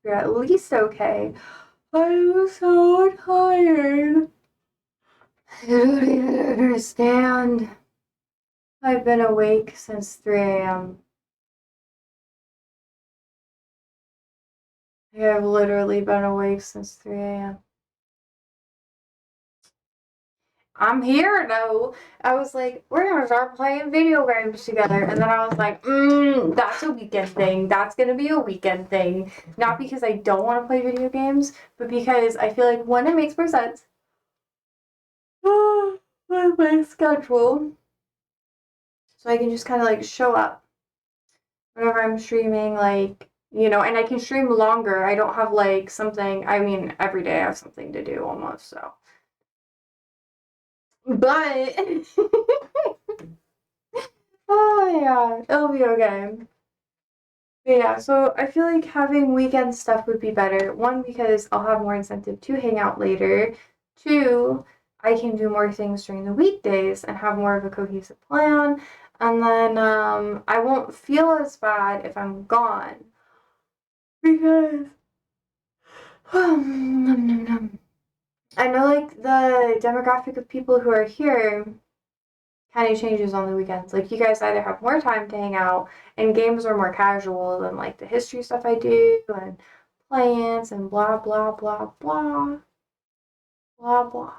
you're at least okay. I'm so tired. I don't even understand. I've been awake since 3 a.m. I've literally been awake since 3 a.m. I'm here though. I was like, we're gonna start playing video games together. And then I was like, that's a weekend thing. That's gonna be a weekend thing. Not because I don't want to play video games, but because I feel like one, it makes more sense with my schedule. So I can just kind of like show up whenever I'm streaming, like, you know, and I can stream longer. I don't have like something, I mean, every day I have something to do almost, so. But, oh yeah, it'll be okay. But yeah, so I feel like having weekend stuff would be better. One, because I'll have more incentive to hang out later. Two, I can do more things during the weekdays and have more of a cohesive plan. And then I won't feel as bad if I'm gone. Because I know like the demographic of people who are here kind of changes on the weekends. Like you guys either have more time to hang out and games are more casual than like the history stuff I do and plans and blah blah blah blah blah blah.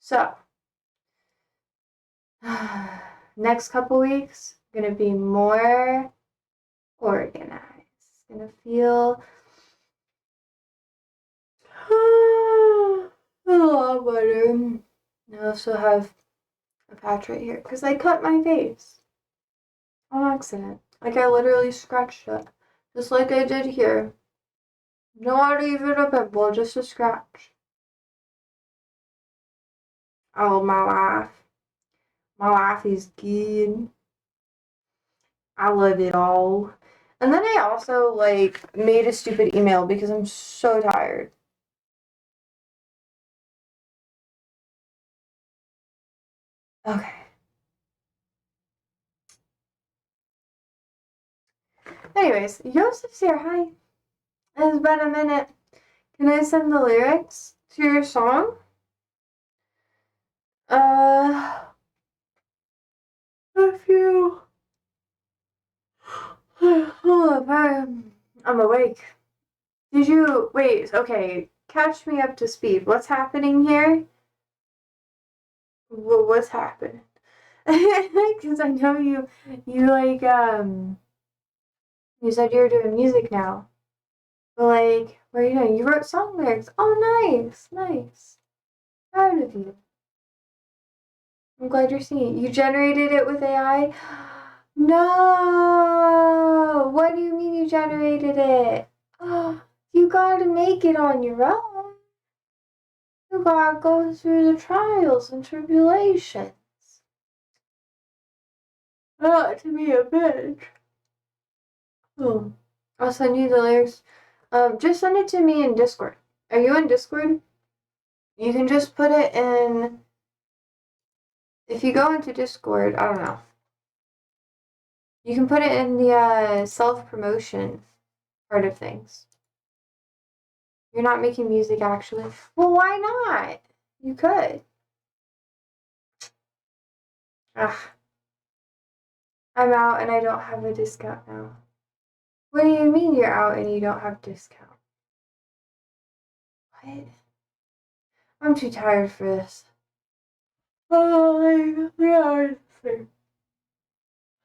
So next couple weeks gonna be more organized. Gonna feel a lot better. I also have a patch right here because I cut my face on accident. Like I literally scratched it, just like I did here. Not even a pimple, just a scratch. Oh, my life. My life is good. I love it all. And then I also like made a stupid email because I'm so tired. Okay. Anyways, Joseph's here. Hi. It's been a minute. Can I send the lyrics to your song? If you. Hold up, I'm awake. Did you. Wait, okay. Catch me up to speed. What's happening here? What's happening? Because I know you like, you said you were doing music now. But like, what are you doing? You wrote song lyrics. Oh, nice, nice. Proud of you. I'm glad you're singing. You generated it with AI? No! What do you mean you generated it? Oh, you gotta make it on your own. You gotta go through the trials and tribulations. Not to be a bitch. Oh. I'll send you the lyrics. Just send it to me in Discord. Are you in Discord? You can just put it in. If you go into Discord, I don't know. You can put it in the self-promotion part of things. You're not making music, actually. Well, why not? You could. Ugh. I'm out and I don't have a discount now. What do you mean you're out and you don't have discount? What? I'm too tired for this. Oh, yeah.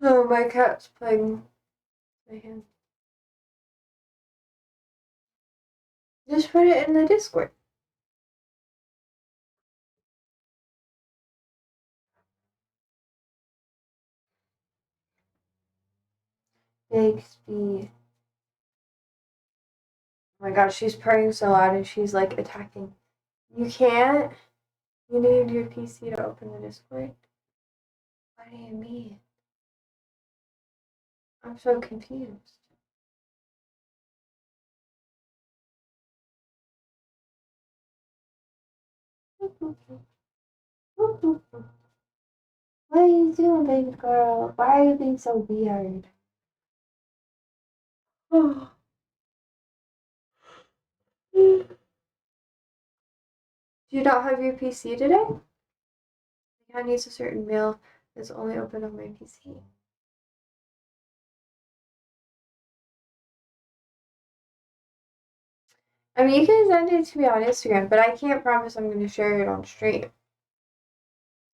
Oh, my cat's playing my hand. Just put it in the Discord. Bixby. Oh my gosh, she's purring so loud and she's like attacking. You can't? You need your PC to open the Discord? What do you mean? I'm so confused. What are you doing, baby girl? Why are you being so weird? Do you not have your PC today? It needs a certain mail that's only open on my PC. I mean, you can send it to me on Instagram, but I can't promise I'm going to share it on stream.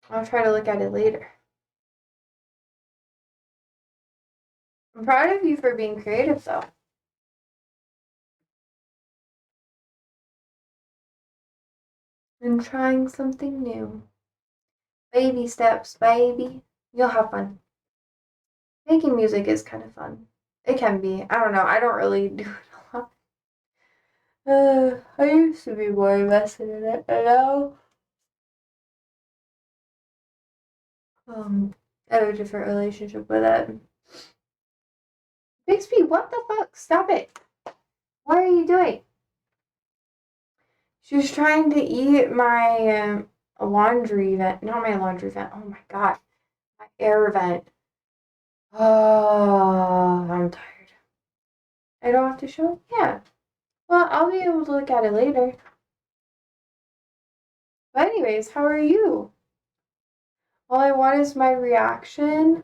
I'll try to look at it later. I'm proud of you for being creative, though. And trying something new. Baby steps, baby. You'll have fun. Making music is kind of fun. It can be. I don't know. I don't really do it a lot. I used to be more invested in it, and now I have a different relationship with it. Bixby, what the fuck? Stop it. What are you doing? She was trying to eat my laundry vent. Not my laundry vent. Oh my god. My air vent. Oh, I'm tired. I don't have to show it? Yeah. Well, I'll be able to look at it later. But anyways, how are you? All I want is my reaction.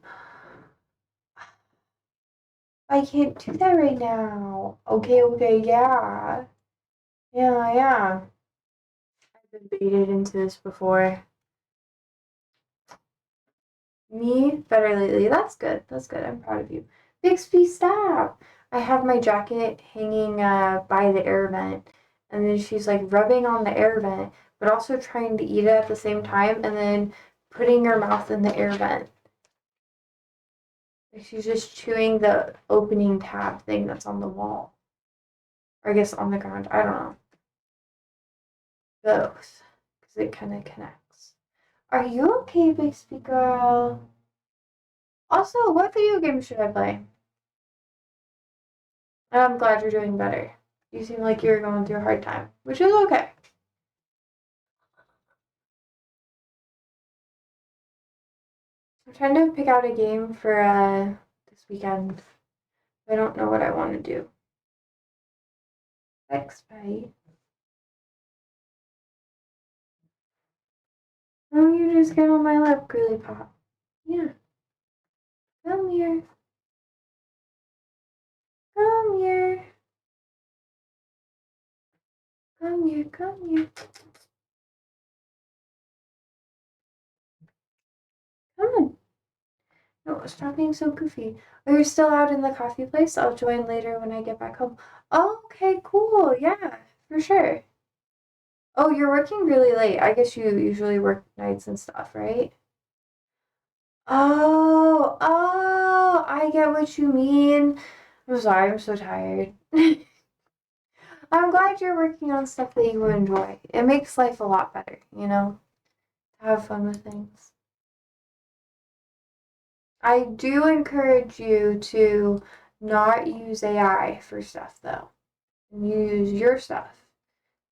I can't do that right now. Okay, yeah. Yeah. I've been baited into this before. Me? Better lately. That's good. I'm proud of you. Bixby, stop! I have my jacket hanging by the air vent. And then she's like rubbing on the air vent, but also trying to eat it at the same time, and then putting her mouth in the air vent. She's just chewing the opening tab thing that's on the wall. Or I guess on the ground. I don't know. Both. Because it kind of connects. Are you okay, Bixby girl? Also, what video game should I play? I'm glad you're doing better. You seem like you're going through a hard time, which is okay. I'm trying to pick out a game for this weekend. I don't know what I want to do. Thanks, bye. Oh, you just get on my lap, girly pop. Yeah. Come here. Come here. Come here. Come on. No, stop being so goofy. Oh, you're still out in the coffee place? I'll join later when I get back home. Oh, okay, cool. Yeah, for sure. Oh, you're working really late. I guess you usually work nights and stuff, right? I get what you mean. I'm sorry, I'm so tired. I'm glad you're working on stuff that you enjoy. It makes life a lot better, to have fun with things. I do encourage you to not use AI for stuff, though. Use your stuff,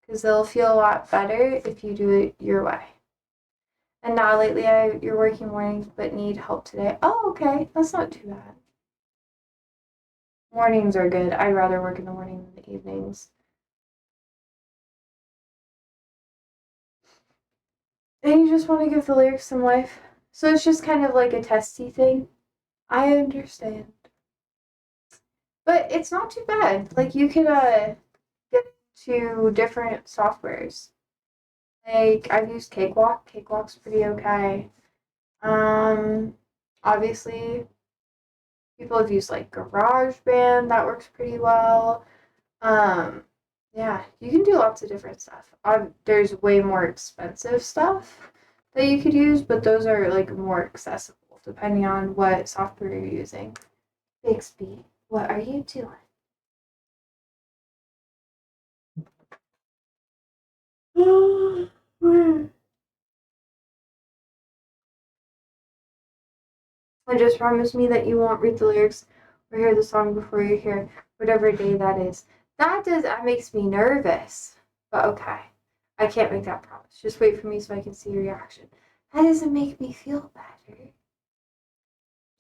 because it'll feel a lot better if you do it your way. And now lately you're working mornings but need help today. Oh, okay. That's not too bad. Mornings are good. I'd rather work in the morning than the evenings. And you just want to give the lyrics some life. So it's just kind of like a testy thing. I understand. But it's not too bad. Like, you could get to different softwares. Like, I've used Cakewalk. Cakewalk's pretty okay. Obviously, people have used like GarageBand. That works pretty well. Yeah, you can do lots of different stuff. There's way more expensive stuff that you could use, but those are like more accessible depending on what software you're using. Bixby, what are you doing? And just promise me that you won't read the lyrics or hear the song before you hear whatever day that is. That makes me nervous. But okay. I can't make that promise. Just wait for me so I can see your reaction. That doesn't make me feel better.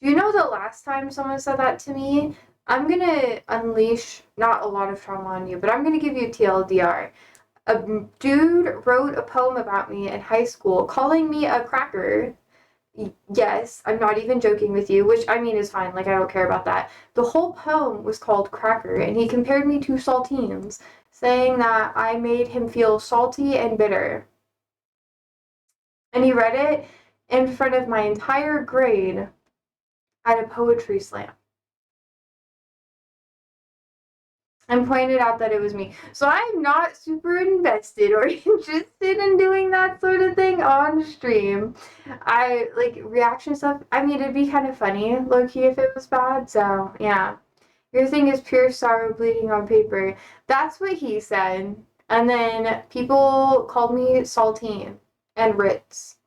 Do you know the last time someone said that to me? I'm gonna unleash not a lot of trauma on you, but I'm gonna give you TLDR. A dude wrote a poem about me in high school calling me a cracker. Yes, I'm not even joking with you, which I mean is fine, like I don't care about that. The whole poem was called Cracker, and he compared me to saltines, saying that I made him feel salty and bitter. And he read it in front of my entire grade at a poetry slam and pointed out that it was me. So I'm not super invested or interested in doing that sort of thing on stream. I like reaction stuff. I mean, it'd be kind of funny, low key, if it was bad. So yeah, your thing is pure sorrow bleeding on paper. That's what he said. And then people called me Saltine and Ritz.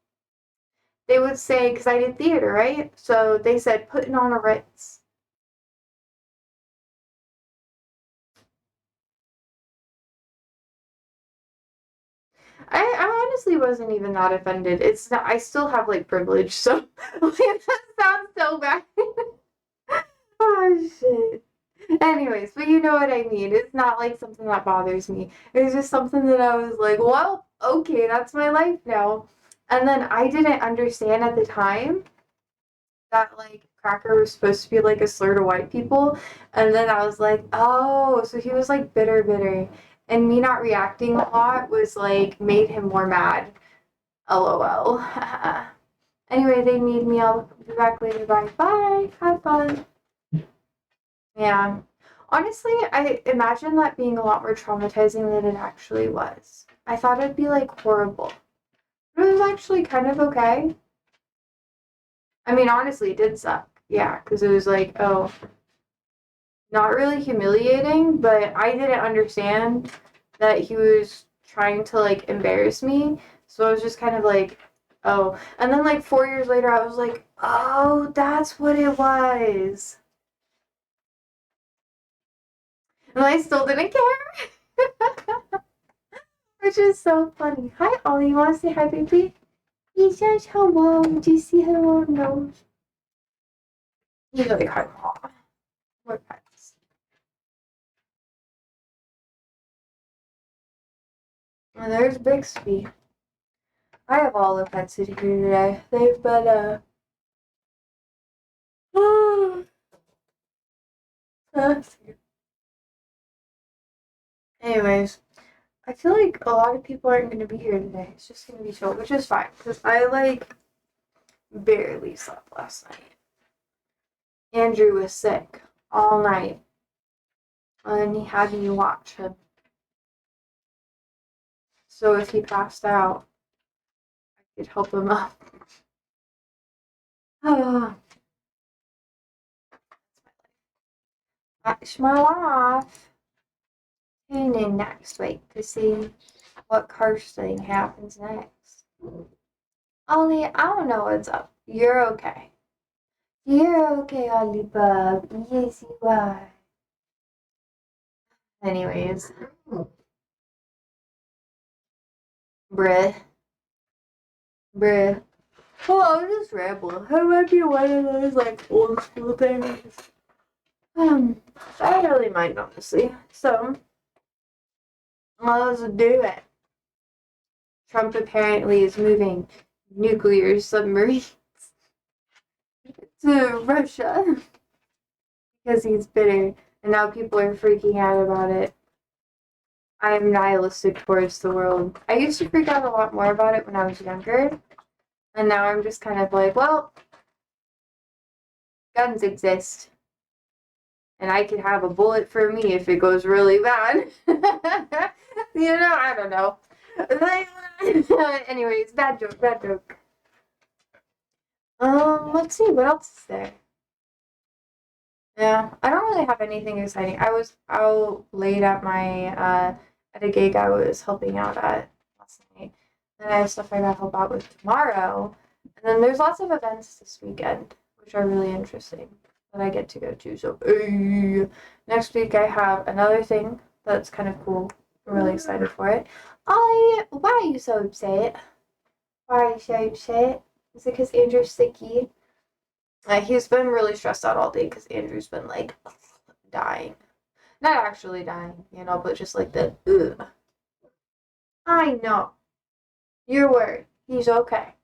They would say, because I did theater, right? So they said, putting on a Ritz. I honestly wasn't even that offended. It's not, I still have like privilege, so like, that sounds so bad. Oh shit. Anyways, but you know what I mean. It's not like something that bothers me. It's just something that I was like, well, okay, that's my life now. And then I didn't understand at the time that like cracker was supposed to be like a slur to white people. And then I was like, oh, so he was like bitter, bitter. And me not reacting a lot was like made him more mad. LOL. Anyway, they need me. I'll be back later. Bye. Bye. Have fun. Yeah. Honestly, I imagine that being a lot more traumatizing than it actually was. I thought it'd be like horrible. But it was actually kind of okay. I mean, honestly, it did suck. Yeah, because it was like, oh, not really humiliating, but I didn't understand that he was trying to like embarrass me. So I was just kind of like, oh. And then like 4 years later, I was like, oh, that's what it was. And I still didn't care. Which is so funny. Hi, Ollie. You want to say hi, baby? He says hello. Do you see hello? No. He's like, hi, mom. We're pets. And there's Bixby. I have all the pets in here today. They've been, anyways, I feel like a lot of people aren't going to be here today. It's just going to be chill, which is fine. Because I, like, barely slept last night. Andrew was sick all night. And he had me watch him. So if he passed out, I could help him up. That's my life. Tune in next week to see what cursing happens next. Ollie, I don't know what's up. You're okay. You're okay, Ollie Bub. Yes, you are. Anyways. Bruh. Bruh. Oh, I'll just ramble. It might be one of those, like, old school things. I don't really mind, honestly. So, let's do it. Trump apparently is moving nuclear submarines to Russia because he's bitter, and now people are freaking out about it. I am nihilistic towards the world. I used to freak out a lot more about it when I was younger, and now I'm just kind of like, well, guns exist, and I can have a bullet for me if it goes really bad. I don't know. Anyways, bad joke, bad joke. Let's see, what else is there? Yeah, I don't really have anything exciting. I was out late at my at a gig I was helping out at last night. And I have stuff I gotta help out with tomorrow. And then there's lots of events this weekend, which are really interesting that I get to go to. So next week I have another thing that's kind of cool. I'm really excited for it. Why are you so upset? Why are you so upset? Is it because Andrew's sicky? He's been really stressed out all day because Andrew's been like dying. Not actually dying, you know, but just like the, ugh. I know. You're worried. He's okay.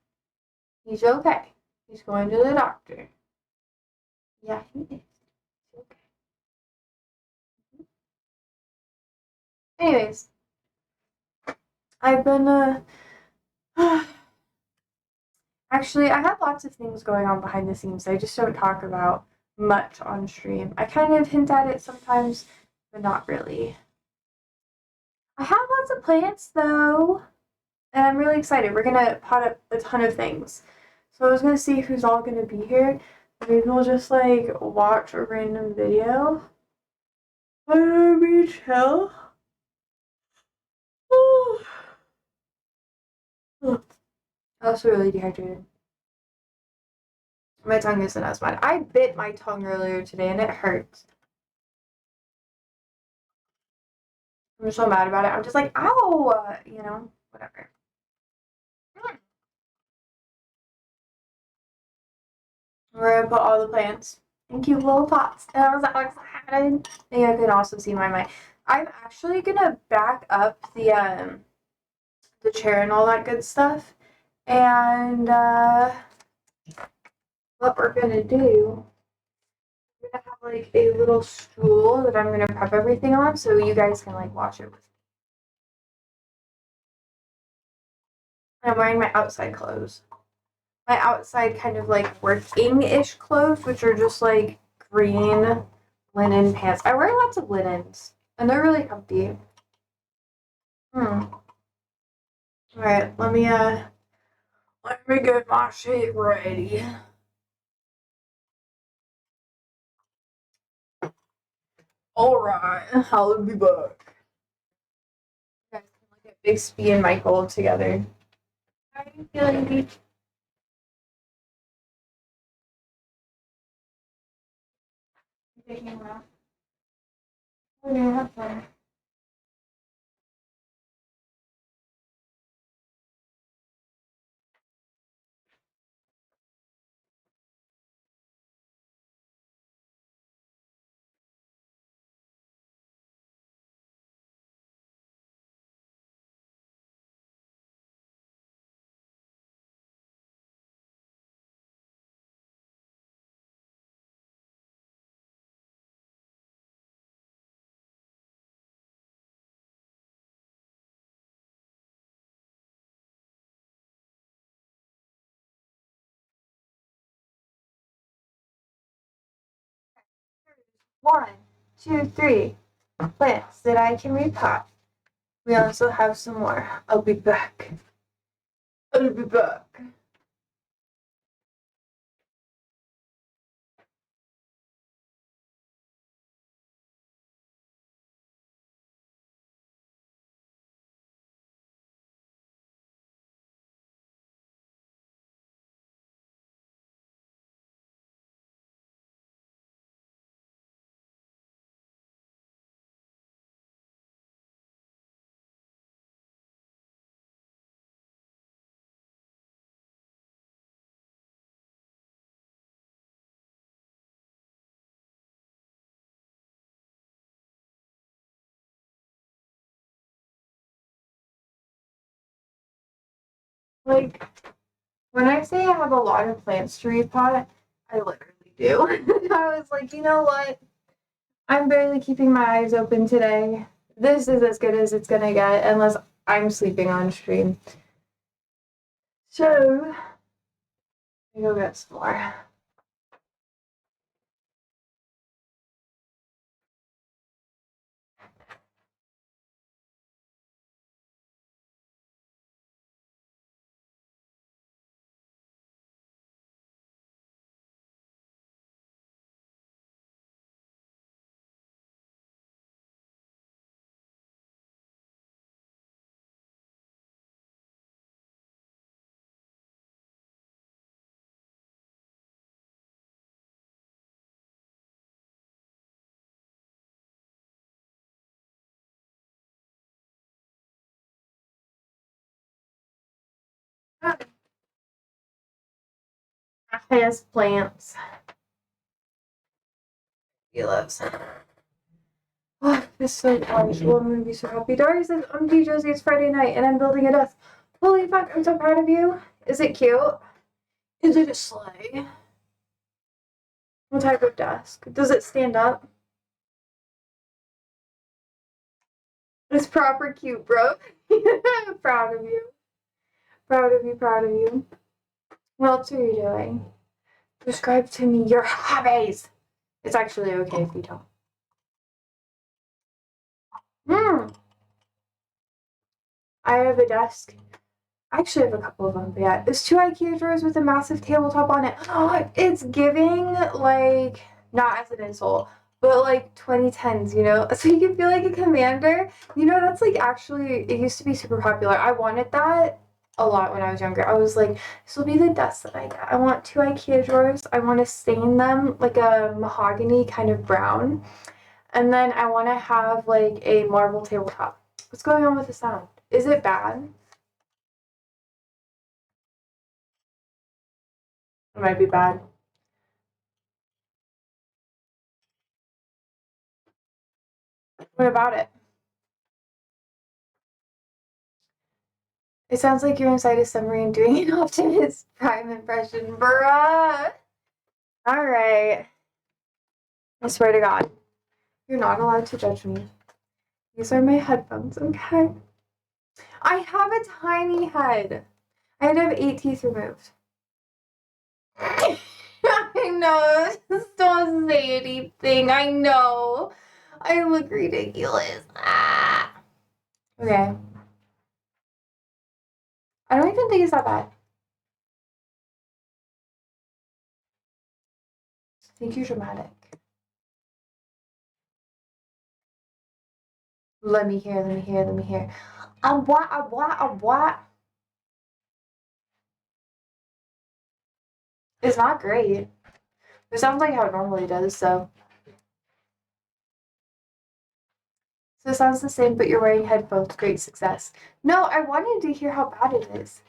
He's okay. He's going to the doctor. Yeah, he is. Okay. Anyways, I've been, actually, I have lots of things going on behind the scenes I just don't talk about much on stream. I kind of hint at it sometimes, but not really. I have lots of plants though, and I'm really excited. We're gonna pot up a ton of things. So I was gonna see who's all gonna be here. Maybe we'll just like watch a random video. Let me chill. I'm also really dehydrated. My tongue isn't as bad. I bit my tongue earlier today and it hurts. I'm so mad about it. I'm just like, ow, you know, whatever. We're gonna put all the plants in cute little pots. And I was so excited. And you can also see my mic. I'm actually gonna back up the chair and all that good stuff. And what we're gonna do, we're gonna have like a little stool that I'm gonna prep everything on so you guys can like watch it with me. I'm wearing my outside clothes. My outside kind of like working-ish clothes, which are just like green linen pants. I wear lots of linens, and they're really comfy. All right, let me get my shit ready. All right, I'll be back. You guys can look at Bixby and Michael together. How are you feeling, Beach? You taking a nap? Okay, have fun. One, two, three plants that I can repot. We also have some more. I'll be back. I'll be back. Like, when I say I have a lot of plants to repot, I literally do. I was like, you know what? I'm barely keeping my eyes open today. This is as good as it's gonna get, unless I'm sleeping on stream. So, I go get some more. House plants. He loves. Oh, it's so quiet. Well, I'm gonna be so happy. Dari says, Josie, it's Friday night and I'm building a desk. Holy fuck, I'm so proud of you. Is it cute? Is it a sleigh? What type of desk? Does it stand up? It's proper cute, bro. I'm proud of you. Proud of you, proud of you. What else are you doing? Describe to me your hobbies. It's actually okay if you don't. I have a desk. I actually have a couple of them, but yeah. It's 2 IKEA drawers with a massive tabletop on it. Oh, it's giving, like, not as an insult, but like 2010s, you know? So you can feel like a commander. You know, that's like actually, it used to be super popular. I wanted that a lot when I was younger. I was like, this will be the desk that I get. I want 2 IKEA drawers. I want to stain them like a mahogany kind of brown. And then I want to have like a marble tabletop. What's going on with the sound? Is it bad? It might be bad. What about it? It sounds like you're inside a submarine doing an Optimus Prime impression, bruh. Alright. I swear to God, you're not allowed to judge me. These are my headphones, okay? I have a tiny head. I had to have 8 teeth removed. I know. Just don't say anything. I know. I look ridiculous. Ah. Okay. I don't even think it's that bad. I think you're dramatic. Let me hear. What? It's not great. It sounds like how it normally does, so. So it sounds the same, but you're wearing headphones. Great success. No, I wanted to hear how bad it is.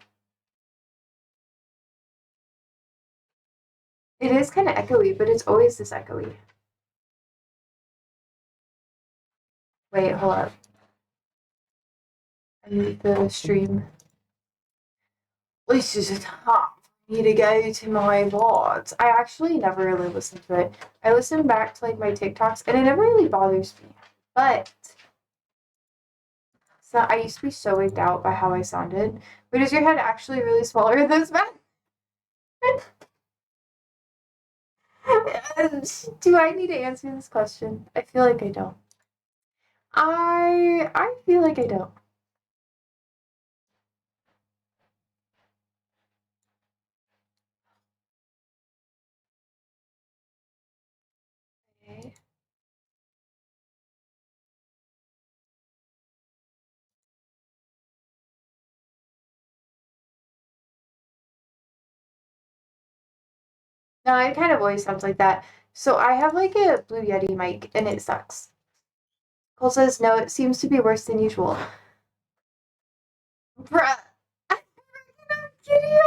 It is kind of echoey, but it's always this echoey. Wait, hold up. I need the stream. This is a time for me to go to my VODs. I actually never really listened to it. I listen back to like my TikToks, and it never really bothers me. But so I used to be so wigged out by how I sounded. But is your head actually really smaller than this man? Do I need to answer this question? I feel like I don't. I feel like I don't. Okay. No, it kind of always sounds like that. So I have like a Blue Yeti mic and it sucks. Cole says no, it seems to be worse than usual. Bruh, I'm kidding you.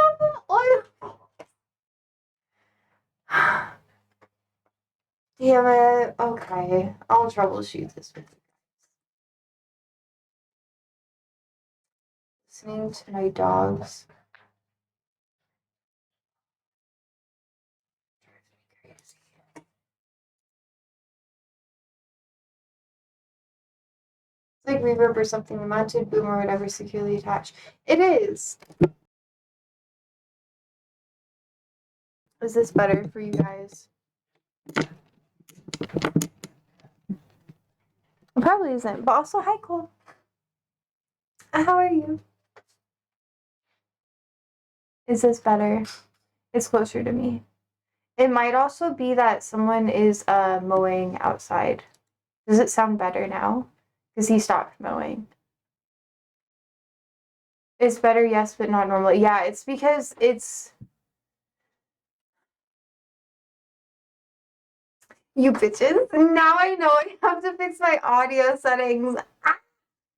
Damn it. Okay, I'll troubleshoot this with you. Listening to my dogs. Drives me crazy. It's like reverb or something. The mounted boom or whatever securely attached. It is. Is this better for you guys? It probably isn't. But also, hi, Cole. How are you? Is this better? It's closer to me. It might also be that someone is mowing outside. Does it sound better now? Because he stopped mowing. It's better, yes, but not normally. Yeah, it's because it's... You bitches. Now I know I have to fix my audio settings. Ah.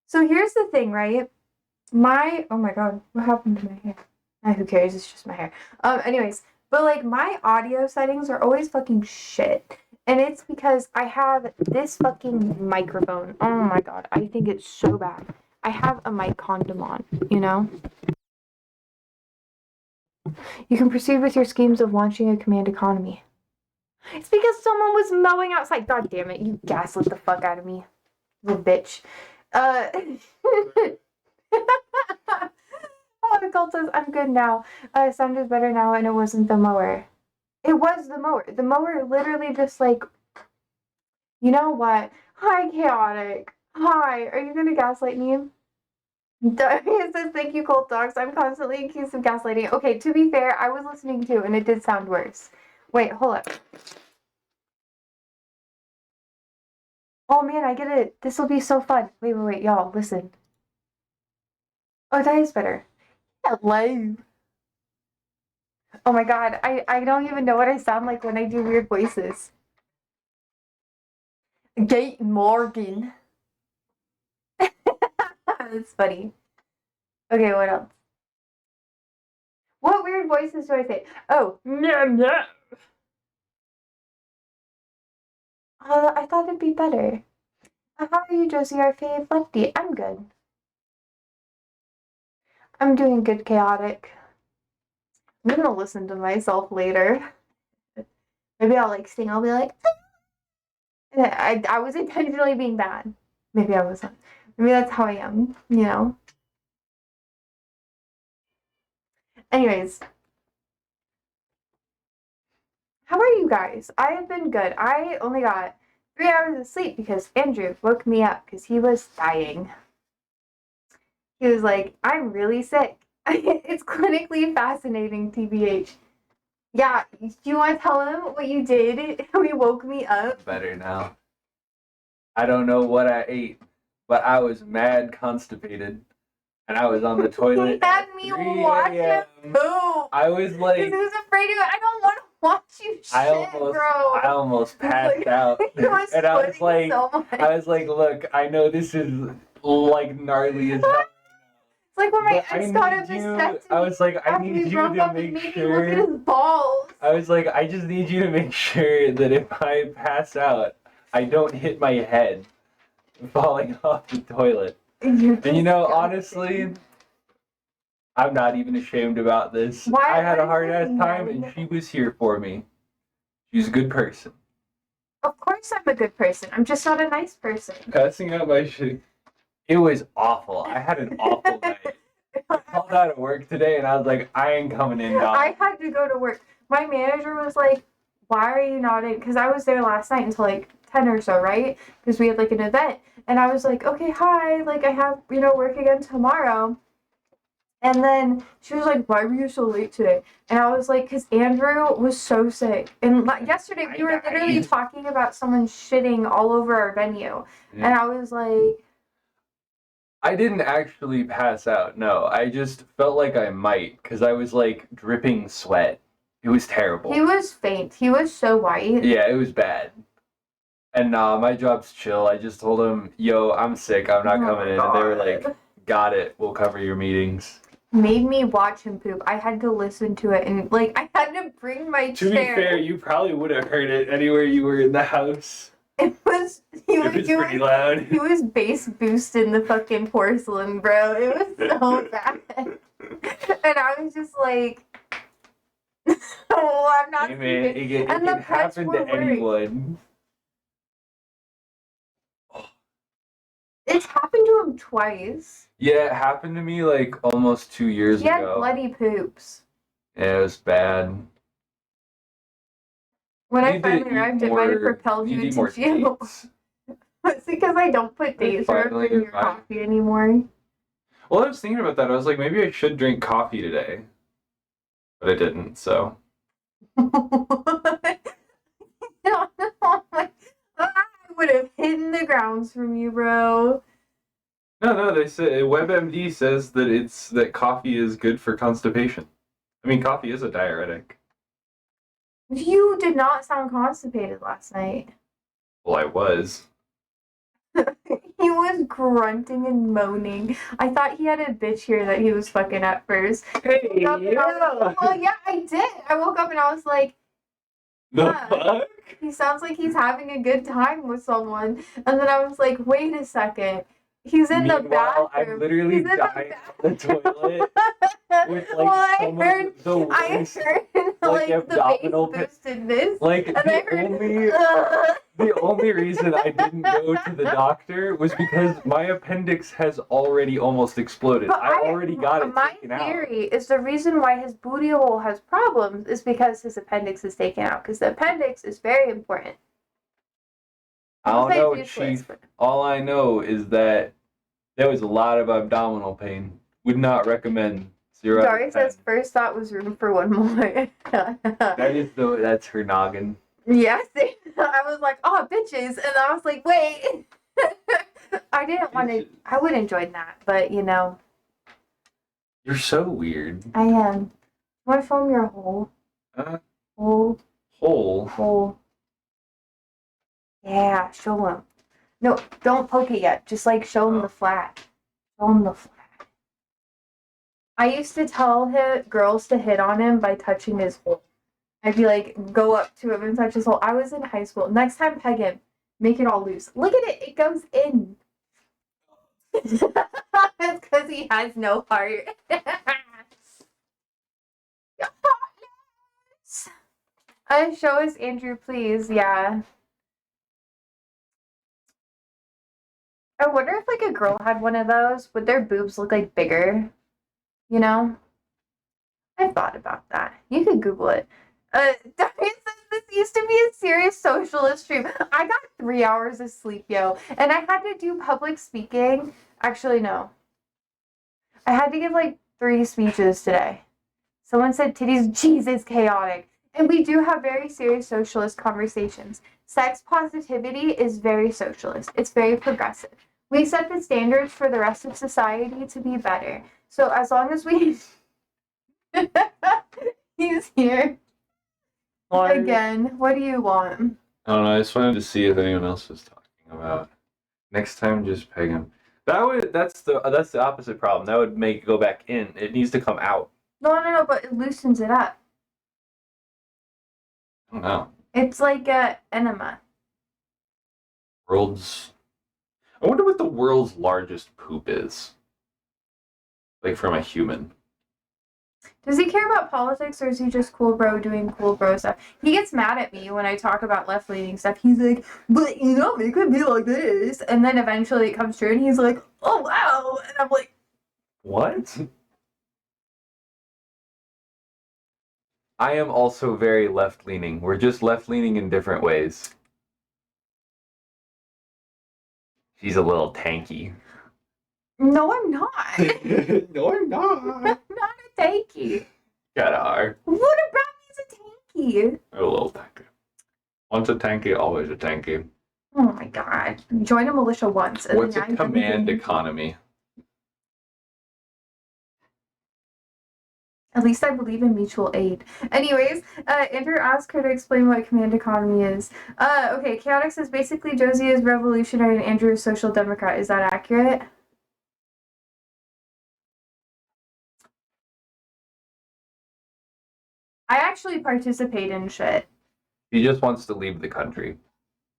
So here's the thing, right? Oh my god, what happened to my hair? Who cares? It's just my hair. Anyways, but like my audio settings are always fucking shit. And it's because I have this fucking microphone. Oh my god, I think it's so bad. I have a mic condom on, you know? You can proceed with your schemes of launching a command economy. It's because someone was mowing outside. God damn it, you gaslit the fuck out of me. Little bitch. Oh, Nicole says, I'm good now. Sound is better now, and it wasn't the mower. It was the mower. The mower literally just like, you know what? Hi, Chaotic. Hi, are you gonna gaslight me? Daria says, thank you, Cold Dogs. I'm constantly accused of gaslighting. Okay, to be fair, I was listening too, and it did sound worse. Wait, hold up. Oh man, I get it. This will be so fun. Wait, y'all, listen. Oh, that is better. Hello. Oh my god, I don't even know what I sound like when I do weird voices. Gate Morgan. That's funny. Okay, what else? What weird voices do I say? Oh, yeah. I thought it'd be better. How are you, Josie, our fave lefty? I'm good. I'm doing good, Chaotic. I'm gonna listen to myself later. Maybe I'll like sing. I'll be like, I was intentionally being bad. Maybe I wasn't. Maybe that's how I am, you know? Anyways. How are you guys? I have been good. I only got 3 hours of sleep because Andrew woke me up because he was dying. He was like, I'm really sick. It's clinically fascinating, TBH. Yeah, do you want to tell him what you did? He woke me up. Better now. I don't know what I ate, but I was mad constipated. And I was on the toilet. He had me watch him poop. I was like, because he was afraid of it. I don't want to watch you shit, bro. I almost passed out. And I was like, so look, I know this is like gnarly as hell. It's like when my ex got a vasectomy. I was like, I need you to make sure. Look at his balls. I was like, I just need you to make sure that if I pass out, I don't hit my head falling off the toilet. And you know, honestly, I'm not even ashamed about this. I had a hard ass time and she was here for me. She's a good person. Of course I'm a good person. I'm just not a nice person. Passing out my shit. It was awful. I had an awful night. I called out of work today and I was like, I ain't coming in, dog. I had to go to work. My manager was like, why are you not in? Because I was there last night until like 10 or so, right? Because we had like an event. And I was like, okay, hi, like I have, you know, work again tomorrow. And then she was like, why were you so late today? And I was like, because Andrew was so sick. And yesterday we were literally talking about someone shitting all over our venue. Yeah. And I was like... I didn't actually pass out, no. I just felt like I might, because I was like dripping sweat. It was terrible. He was faint. He was so white. Yeah, it was bad. And nah, my job's chill. I just told them, yo, I'm sick. I'm not coming in. And they were like, got it. We'll cover your meetings. Made me watch him poop. I had to listen to it. And, like, I had to bring my chair. To be fair, you probably would have heard it anywhere you were in the house. It was pretty loud. He was bass boosting the fucking porcelain, bro. It was so bad. And I was just like... oh, I'm not hey, man, it can happen to anyone. It's happened to him twice. Yeah, it happened to me like almost 2 years ago. He had bloody poops. Yeah, it was bad. When I finally arrived, it might have propelled you into jail. It's because I don't put dates in your coffee anymore. Well, I was thinking about that. I was like, maybe I should drink coffee today. But I didn't, so. I would have hidden the grounds from you, bro. No, they say WebMD says that coffee is good for constipation. I mean, coffee is a diuretic. You did not sound constipated last night. Well, I was. He was grunting and moaning. I thought he had a bitch here that he was fucking at first. Hey, yeah. Well, yeah, I did. I woke up and I was like, The Yeah. fuck? He sounds like he's having a good time with someone. And then I was like, wait a second. He's in the Meanwhile, I'm bathroom. literally He's in dying on the toilet with like well, some of the worst, I heard like, the abdominal bass boostedness. like And I heard, the only reason I didn't go to the doctor was because my appendix has already almost exploded. But I already got it my taken out. theory is the reason why his booty hole has problems is because his appendix is taken out. Because the appendix is very important. I don't People say know, it's useless, Chief. but- All I know is that there was a lot of abdominal pain. Would not recommend. 0 out Dari of 10. says first thought was room for one more. That's her noggin. Yes, I was like, oh, bitches, and I was like, wait. I didn't want to. I would have joined that, but you know, You're so weird. I am. Want to film your hole? Hole. Hole. Yeah, show him. No, don't poke it yet. Just like show him the flat. Show him the flat. I used to tell girls to hit on him by touching his hole. I'd be like, go up to him and touch his hole. I was in high school. Next time, peg him. Make it all loose. Look at it. It goes in. It's because he has no heart. Show us Andrew, please. Yeah. I wonder if like a girl had one of those, would their boobs look like bigger? You know? I thought about that. You could Google it. Darian says this used to be a serious socialist dream. I got 3 hours of sleep, yo. And I had to do public speaking. Actually, no. I had to give like 3 speeches today. Someone said titties, Jesus, chaotic. And we do have very serious socialist conversations. Sex positivity is very socialist. It's very progressive. We set the standards for the rest of society to be better. So as long as we... He's here. Again, what do you want? I don't know. I just wanted to see if anyone else was talking about. Next time, just peg him. That's the opposite problem. That would make it go back in. It needs to come out. No, but it loosens it up. I don't know. It's like a enema. I wonder what the world's largest poop is. Like from a human. Does he care about politics or is he just cool bro doing cool bro stuff? He gets mad at me when I talk about left-leaning stuff. He's like, but you know, it could be like this. And then eventually it comes true and he's like, oh wow. And I'm like, what? I am also very left-leaning. We're just left-leaning in different ways. She's a little tanky. no, I'm not. No, I'm not. I'm not a tanky. Got are. What about me's a tanky? A little tanky. Once a tanky, always a tanky. Oh my god. Join a militia once. And What's then a now you're command thinking- economy? At least I believe in mutual aid. Anyways, Andrew asked her to explain what command economy is. Okay, Chaotic says basically Josie is revolutionary and Andrew is social democrat. Is that accurate? I actually participate in shit. He just wants to leave the country.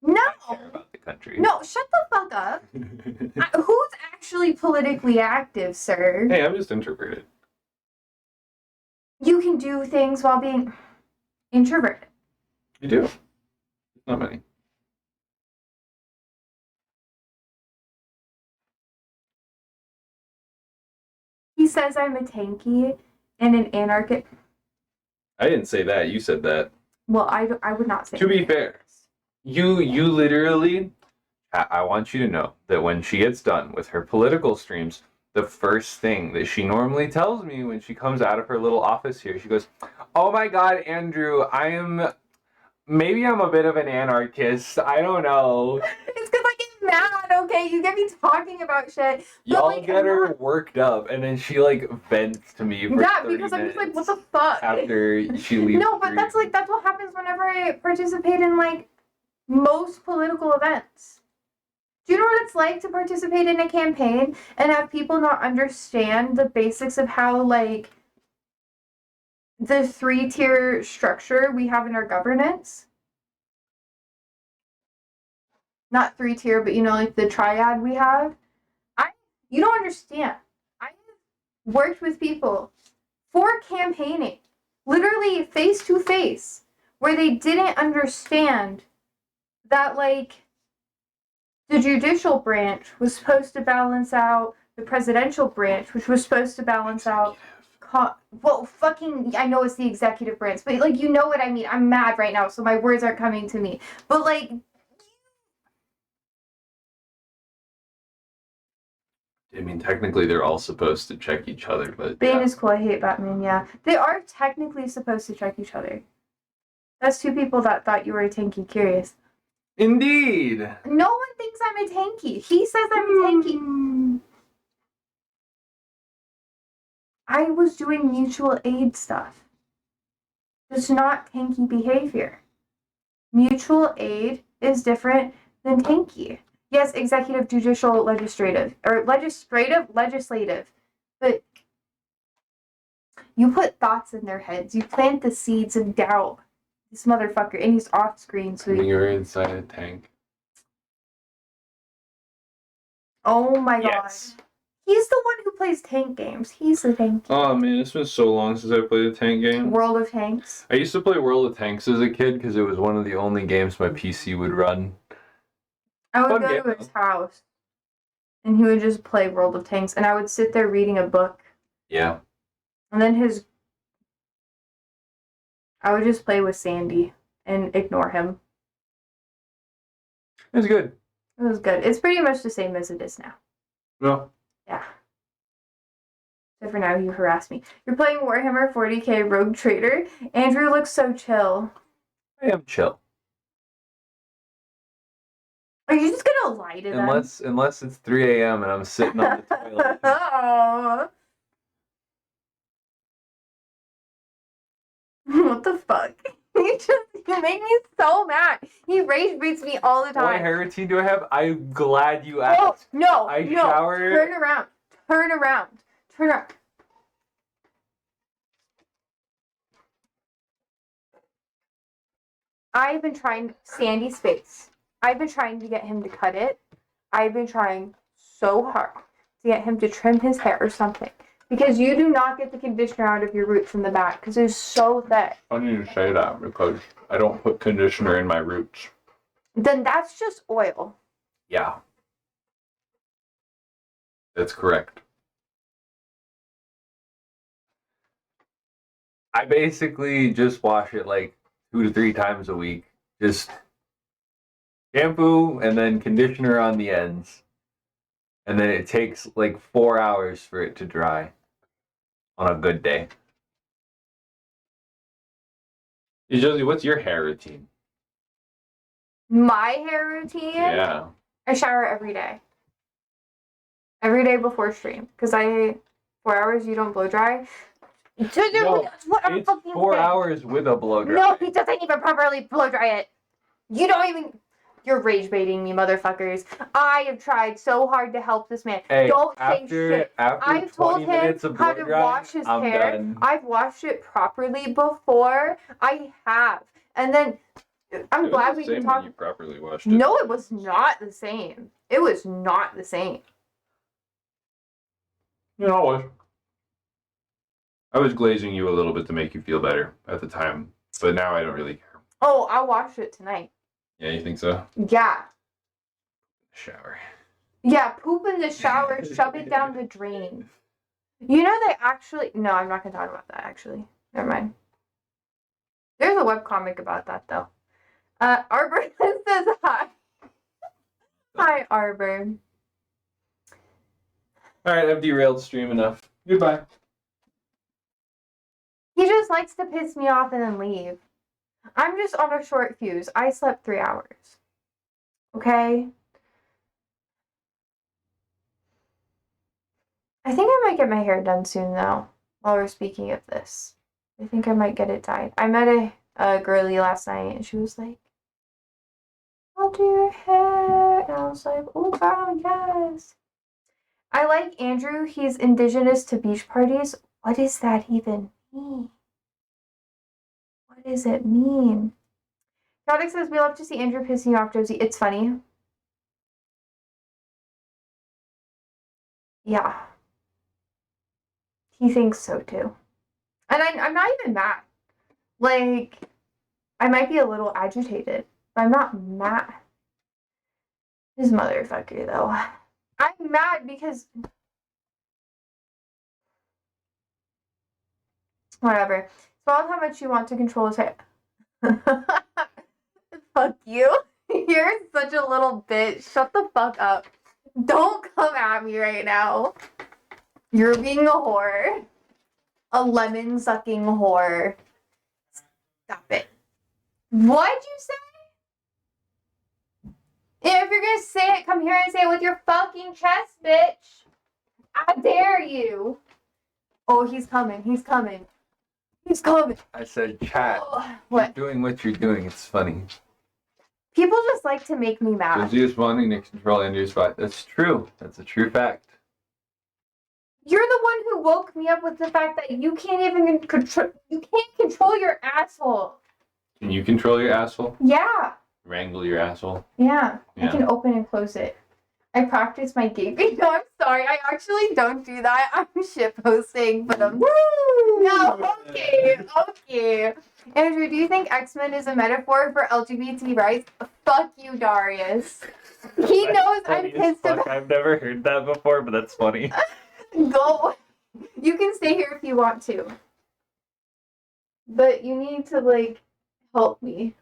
No! Care about the country. No, shut the fuck up. Who's actually politically active, sir? Hey, I'm just introverted. You can do things while being introverted. You do. Not many. He says I'm a tanky and an anarchist. I didn't say that. You said that. Well, I would not say To be that. fair, you literally, I want you to know that when she gets done with her political streams, the first thing that she normally tells me when she comes out of her little office here, she goes, oh my god, Andrew, maybe I'm a bit of an anarchist. I don't know. It's because I get mad, okay? You get me talking about shit. Y'all like, get her worked up, and then she like vents to me for Yeah, 30 because I'm just like, what minutes the fuck? after she leaves. No, but that's what happens whenever I participate in like most political events. Do you know what it's like to participate in a campaign and have people not understand the basics of how like the 3-tier structure we have in our governance. Not 3-tier, but like the triad we have. You don't understand. I have worked with people for campaigning, literally face to face, where they didn't understand that, like, the judicial branch was supposed to balance out the presidential branch, which was supposed to balance out. I know it's the executive branch, but, like, you know what I mean. I'm mad right now, so my words aren't coming to me. But, like, I mean, technically, they're all supposed to check each other, but Bane is cool. I hate Batman. Yeah, they are technically supposed to check each other. That's two people that thought you were a tanky curious. Indeed. No one thinks I'm a tanky. He says I'm a tanky. I was doing mutual aid stuff. It's not tanky behavior. Mutual aid is different than tanky. Yes, executive, judicial, legislative. But you put thoughts in their heads. You plant the seeds of doubt. This motherfucker, and he's off screen, so you're inside a tank. Oh my god. Yes. He's the one who plays tank games. He's the tank. Oh man, it's been so long since I played a tank game. World of Tanks. I used to play World of Tanks as a kid because it was one of the only games my PC would run. I would go to his house, and he would just play World of Tanks, and I would sit there reading a book. Yeah. And then I would just play with Sandy and ignore him. It was good. It was good. It's pretty much the same as it is now. No. Yeah. So for now, you harass me. You're playing Warhammer 40k Rogue Trader. Andrew looks so chill. I am chill. Are you just gonna lie to them? Unless it's 3 a.m. and I'm sitting on the toilet. Oh. What the fuck? You make me so mad. He rage baits me all the time. What hair routine do I have? I'm glad you asked. Oh, no, shower. Turn around. I've been trying Sandy's face. I've been trying to get him to cut it. I've been trying so hard to get him to trim his hair or something. Because you do not get the conditioner out of your roots from the back because it's so thick. Funny you say that because I don't put conditioner in my roots. Then that's just oil. Yeah. That's correct. I basically just wash it like 2 to 3 times a week. Just shampoo and then conditioner on the ends. And then it takes like 4 hours for it to dry on a good day. Hey, Josie, what's your hair routine? My hair routine? Yeah. I shower every day. Every day before stream. Because 4 hours you don't blow dry. No, it's 4 hours with a blow dry. No, he doesn't even properly blow dry it. You don't even... You're rage baiting me, motherfuckers. I have tried so hard to help this man. Hey, don't say shit. I've told him how to wash his hair. Done. I've washed it properly before. I have. And then I'm glad we can talk. You properly washed it. No, it was not the same. It was not the same. No, it was. I was glazing you a little bit to make you feel better at the time, but now I don't really care. Oh, I'll wash it tonight. Yeah, you think so? Yeah. Shower. Yeah, poop in the shower, shove it down the drain. You know they actually... No, I'm not going to talk about that, actually. Never mind. There's a webcomic about that, though. Arbor says hi. Hi, Arbor. Alright, I've derailed stream enough. Goodbye. He just likes to piss me off and then leave. I'm just on a short fuse. I slept 3 hours. Okay? I think I might get my hair done soon, though, while we're speaking of this. I think I might get it dyed. I met a girlie last night, and she was like, I'll do your hair. And I was like, oh, wow, yes. I like Andrew. He's indigenous to beach parties. What does that even mean? What does it mean? Chaotic says, we love to see Andrew pissing you off, Josie. It's funny. Yeah. He thinks so too. And I'm not even mad. Like, I might be a little agitated, but I'm not mad. This motherfucker, though. I'm mad because... Whatever. Swallow how much you want to control his hair. Fuck you. You're such a little bitch. Shut the fuck up. Don't come at me right now. You're being a whore. A lemon-sucking whore. Stop it. What'd you say? If you're gonna say it, come here and say it with your fucking chest, bitch. I dare you. Oh, he's coming. He's coming. He's coming. I said, chat. What? You're doing what you're doing. It's funny. People just like to make me mad. Josie is wanting to control Andrew's spot. That's true. That's a true fact. You're the one who woke me up with the fact that you can't even control your asshole. Can you control your asshole? Yeah. Wrangle your asshole? Yeah. Yeah. I can open and close it. I practice my gaping. No, I'm sorry. I actually don't do that. I'm shitposting, but I'm... No, okay. Andrew, do you think X-Men is a metaphor for LGBT rights? Fuck you, Darius. He knows I'm pissed about... I've never heard that before, but that's funny. Go. You can stay here if you want to. But you need to, like, help me.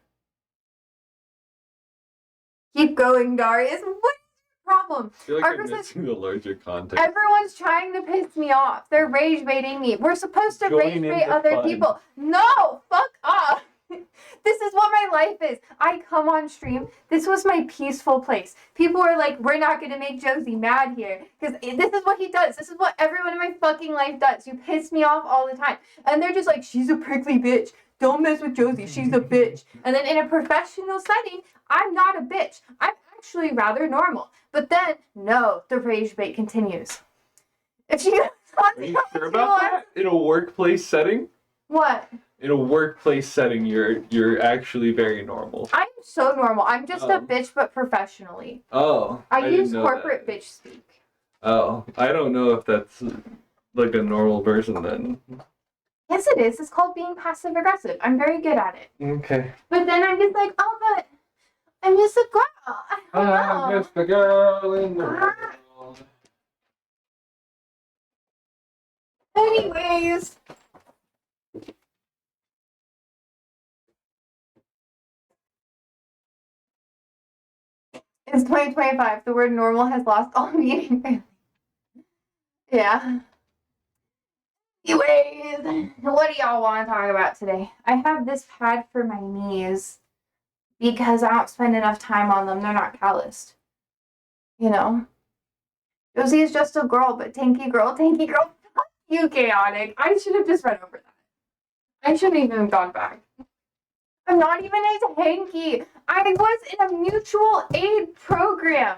Keep going, Darius. What's your problem? I feel like Arthur I'm says, missing the larger context. everyone's trying to piss me off. They're rage baiting me. We're supposed to Join rage in bait the other fun. people. No, fuck off. This is what my life is. I come on stream. This was my peaceful place. People are like, we're not going to make Josie mad here. Because this is what he does. This is what everyone in my fucking life does. You piss me off all the time. And they're just like, she's a prickly bitch. Don't mess with Josie. She's a bitch. And then in a professional setting, I'm not a bitch. I'm actually rather normal. But then, no, the rage bait continues. If she goes on Are you sure about that? In a workplace setting? What? In a workplace setting, you're actually very normal. I'm so normal. I'm just a bitch, but professionally. Oh. I use didn't know corporate that. bitch speak. Oh. I don't know if that's like a normal person then. Yes, it is. It's called being passive aggressive. I'm very good at it. Okay. But then I'm just like, oh, but I'm just a girl. I don't know. I'm just a girl in the world. Anyways. It's 2025. The word normal has lost all meaning. Yeah. Anyways, what do y'all want to talk about today? I have this pad for my knees because I don't spend enough time on them. They're not calloused. You know? Josie is just a girl, but tanky girl. Fuck you, chaotic. I should have just read over that. I shouldn't even have gone back. I'm not even a tanky. I was in a mutual aid program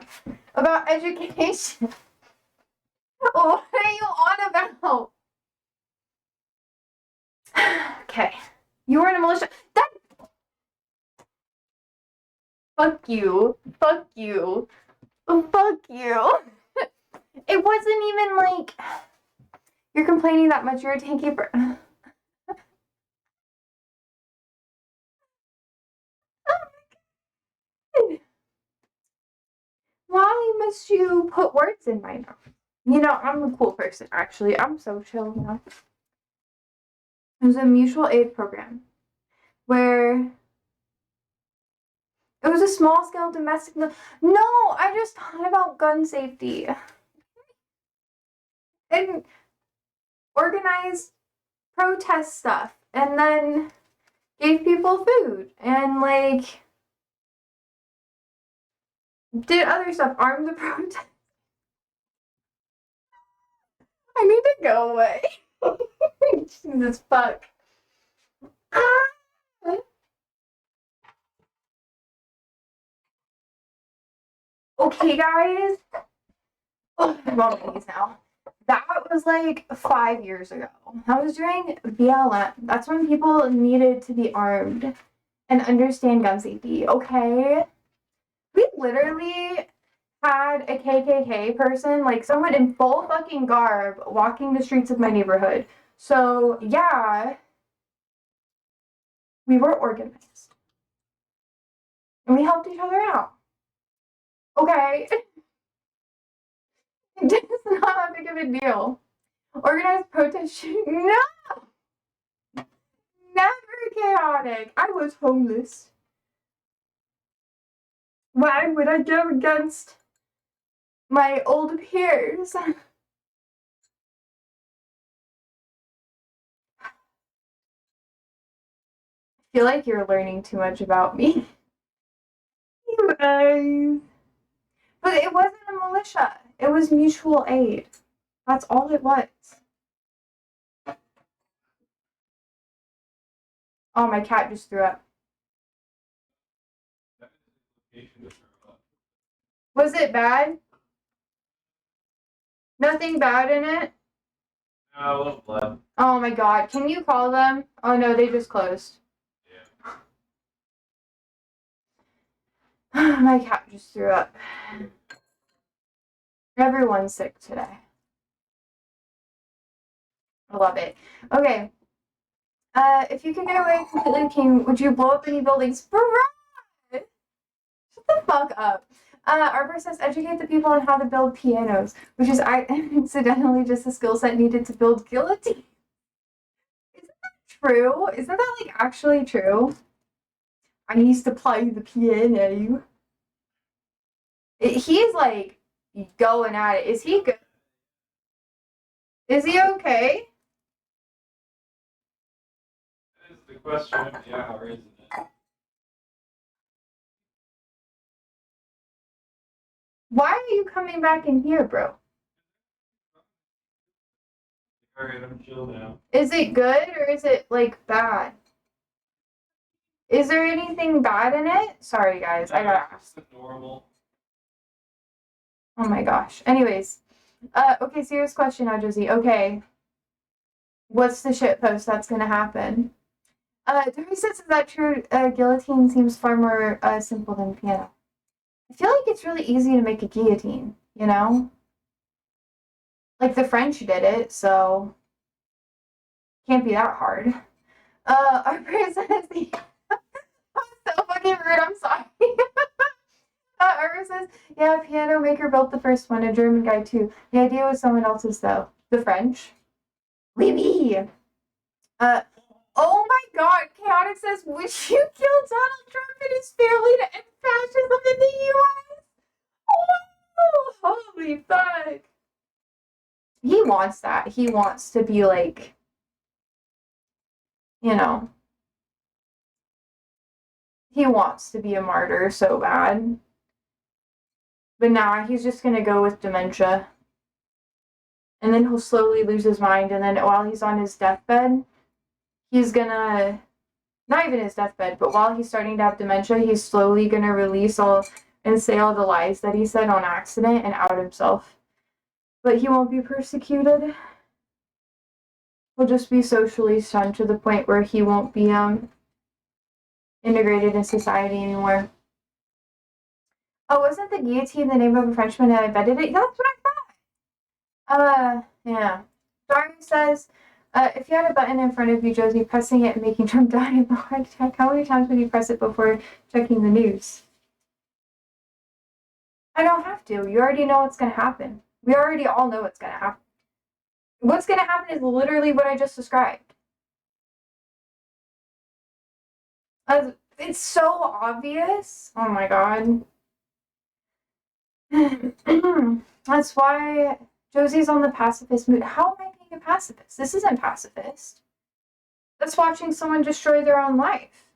about education. What are you on about? Okay. You were in a militia. That. Fuck you. Fuck you. Fuck you. It wasn't even like you're complaining that much. You're a tanky for. Why must you put words in my mouth? You know, I'm a cool person, actually. I'm so chill now. It was a mutual aid program where it was a small scale domestic. No, I just thought about gun safety and organized protest stuff, and then gave people food and like did other stuff, armed the protest. I need to go away. Jesus fuck. Okay, guys. Oh, I'm on my knees now. That was like 5 years ago. I was doing BLM. That's when people needed to be armed and understand gun safety, okay? We literally had a KKK person, like someone in full fucking garb, walking the streets of my neighborhood. So, yeah, we were organized. And we helped each other out. Okay? It's not that big of a deal. Organized protest shooting? No! Never chaotic. I was homeless. Why would I go against my old peers? I feel like you're learning too much about me. You guys. But it wasn't a militia. It was mutual aid. That's all it was. Oh, my cat just threw up. Was it bad? Nothing bad in it? No, a little blood. Oh my god. Can you call them? Oh no, they just closed. Yeah. My cat just threw up. Everyone's sick today. I love it. Okay. If you could get away completely king, would you blow up any buildings? Shut the fuck up. Arbor says, educate the people on how to build pianos, which is incidentally just a skill set needed to build guillotine. Isn't that true? Isn't that like actually true? I used to play the piano. He's like going at it. Is he good? Is he okay? That is the question, yeah, or isn't it? Why are you coming back in here, bro? Alright, I'm chill now. Is it good or is it like bad? Is there anything bad in it? Sorry, guys, I gotta ask. Normal. Oh my gosh. Anyways, okay, serious question now, Josie. Okay, what's the shit post that's gonna happen? Dory says, is that true? Guillotine seems far more simple than piano. I feel like it's really easy to make a guillotine, you know? Like the French did it, so can't be that hard. Our person says the so fucking rude, I'm sorry. Arva says, yeah, piano maker built the first one, a German guy too. The idea was someone else's though. The French. Oui, oui. Oh my god, Chaotic says, would you kill Donald Trump and his family to end fascism in the US? Oh, holy fuck. He wants that. He wants to be like, you know, he wants to be a martyr so bad. But now he's just gonna go with dementia. And then he'll slowly lose his mind. And then while he's on his deathbed, he's gonna, not even his deathbed, but while he's starting to have dementia, he's slowly gonna release all and say all the lies that he said on accident and out himself. But he won't be persecuted. He'll just be socially shunned to the point where he won't be integrated in society anymore. Oh, wasn't the guillotine the name of a Frenchman that invented it? That's what I thought. Yeah. Darwin says, if you had a button in front of you, Josie, pressing it and making Trump die of a heart attack, how many times would you press it before checking the news? I don't have to. You already know what's going to happen. We already all know what's going to happen. What's going to happen is literally what I just described. It's so obvious. Oh my god. That's why Josie's on the pacifist mood. How am I being a pacifist? This isn't pacifist. That's watching someone destroy their own life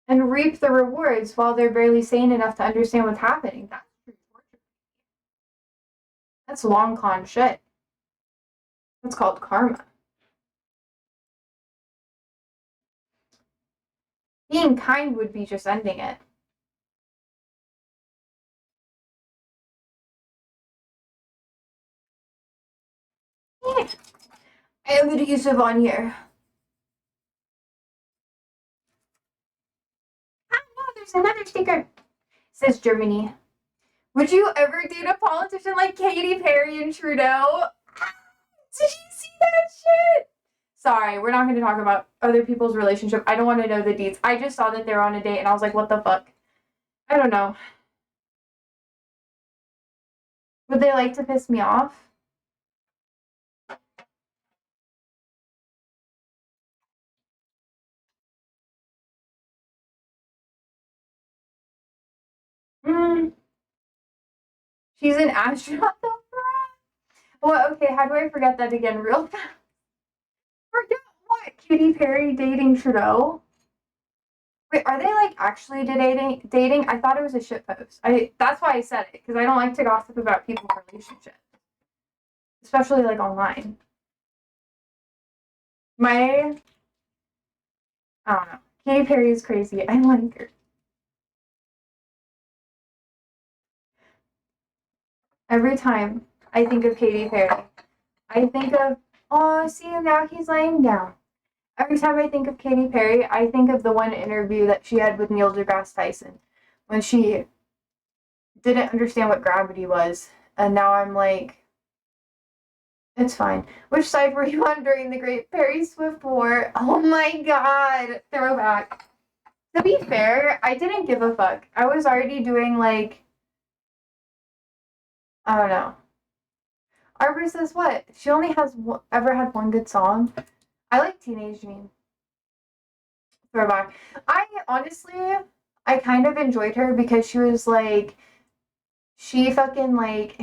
and reap the rewards while they're barely sane enough to understand what's happening. That's long con shit. That's called karma. Being kind would be just ending it. I am adhesive on here. Ah, no, there's another sticker. It says Germany. Would you ever date a politician like Katy Perry and Trudeau? Did you see that shit? Sorry, we're not going to talk about other people's relationship. I don't want to know the deets. I just saw that they're on a date and I was like, what the fuck? I don't know. Would they like to piss me off? She's an astronaut though. Well, okay, how do I forget that again real fast? Forget what? Katy Perry dating Trudeau? Wait, are they like actually dating? I thought it was a shit post. That's why I said it, because I don't like to gossip about people's relationships. Especially like online. I don't know. Katy Perry is crazy. I like her. Every time I think of Katy Perry, I think of, oh, see, now he's laying down. Every time I think of Katy Perry, I think of the one interview that she had with Neil deGrasse Tyson when she didn't understand what gravity was. And now I'm like, it's fine. Which side were you on during the Great Perry Swift War? Oh my god. Throwback. To be fair, I didn't give a fuck. I was already doing like, I don't know. Arbor says what? She only has ever had one good song. I like Teenage Dream. Throwback. I honestly, I kind of enjoyed her because she was like, she fucking like,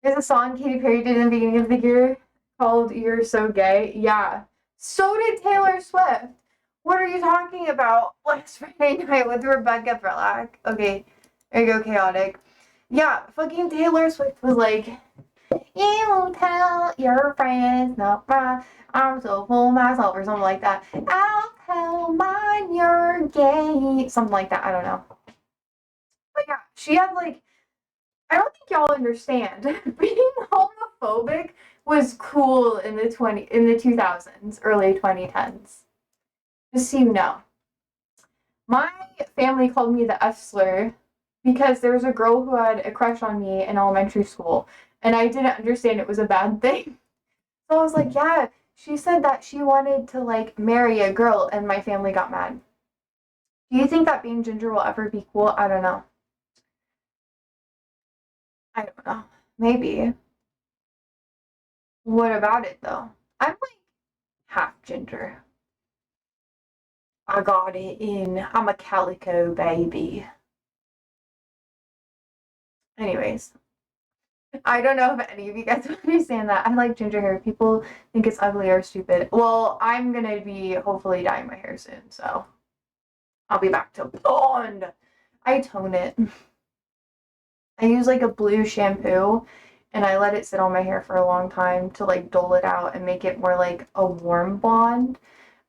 there's a song Katy Perry did in the beginning of the year called You're So Gay. Yeah. So did Taylor Swift. What are you talking about? Last Friday night with Rebecca Verlack. Okay, there you go, chaotic. Yeah, fucking Taylor Swift was like, you tell your friends, not mine, I'm so full myself, or something like that. I'll tell mine you're gay. Something like that, I don't know. But yeah, she had like, I don't think y'all understand. Being homophobic was cool in the 2000s, early 2010s. Just so you know. My family called me the F slur because there was a girl who had a crush on me in elementary school, and I didn't understand it was a bad thing. So I was like, yeah, she said that she wanted to like marry a girl, and my family got mad. Do you think that being ginger will ever be cool? I don't know. I don't know. Maybe. What about it though? I'm like half ginger. I got it in. I'm a calico baby. Anyways, I don't know if any of you guys understand that. I like ginger hair. People think it's ugly or stupid. Well, I'm gonna be hopefully dyeing my hair soon, so I'll be back to blonde. I tone it. I use like a blue shampoo and I let it sit on my hair for a long time to like dull it out and make it more like a warm blonde.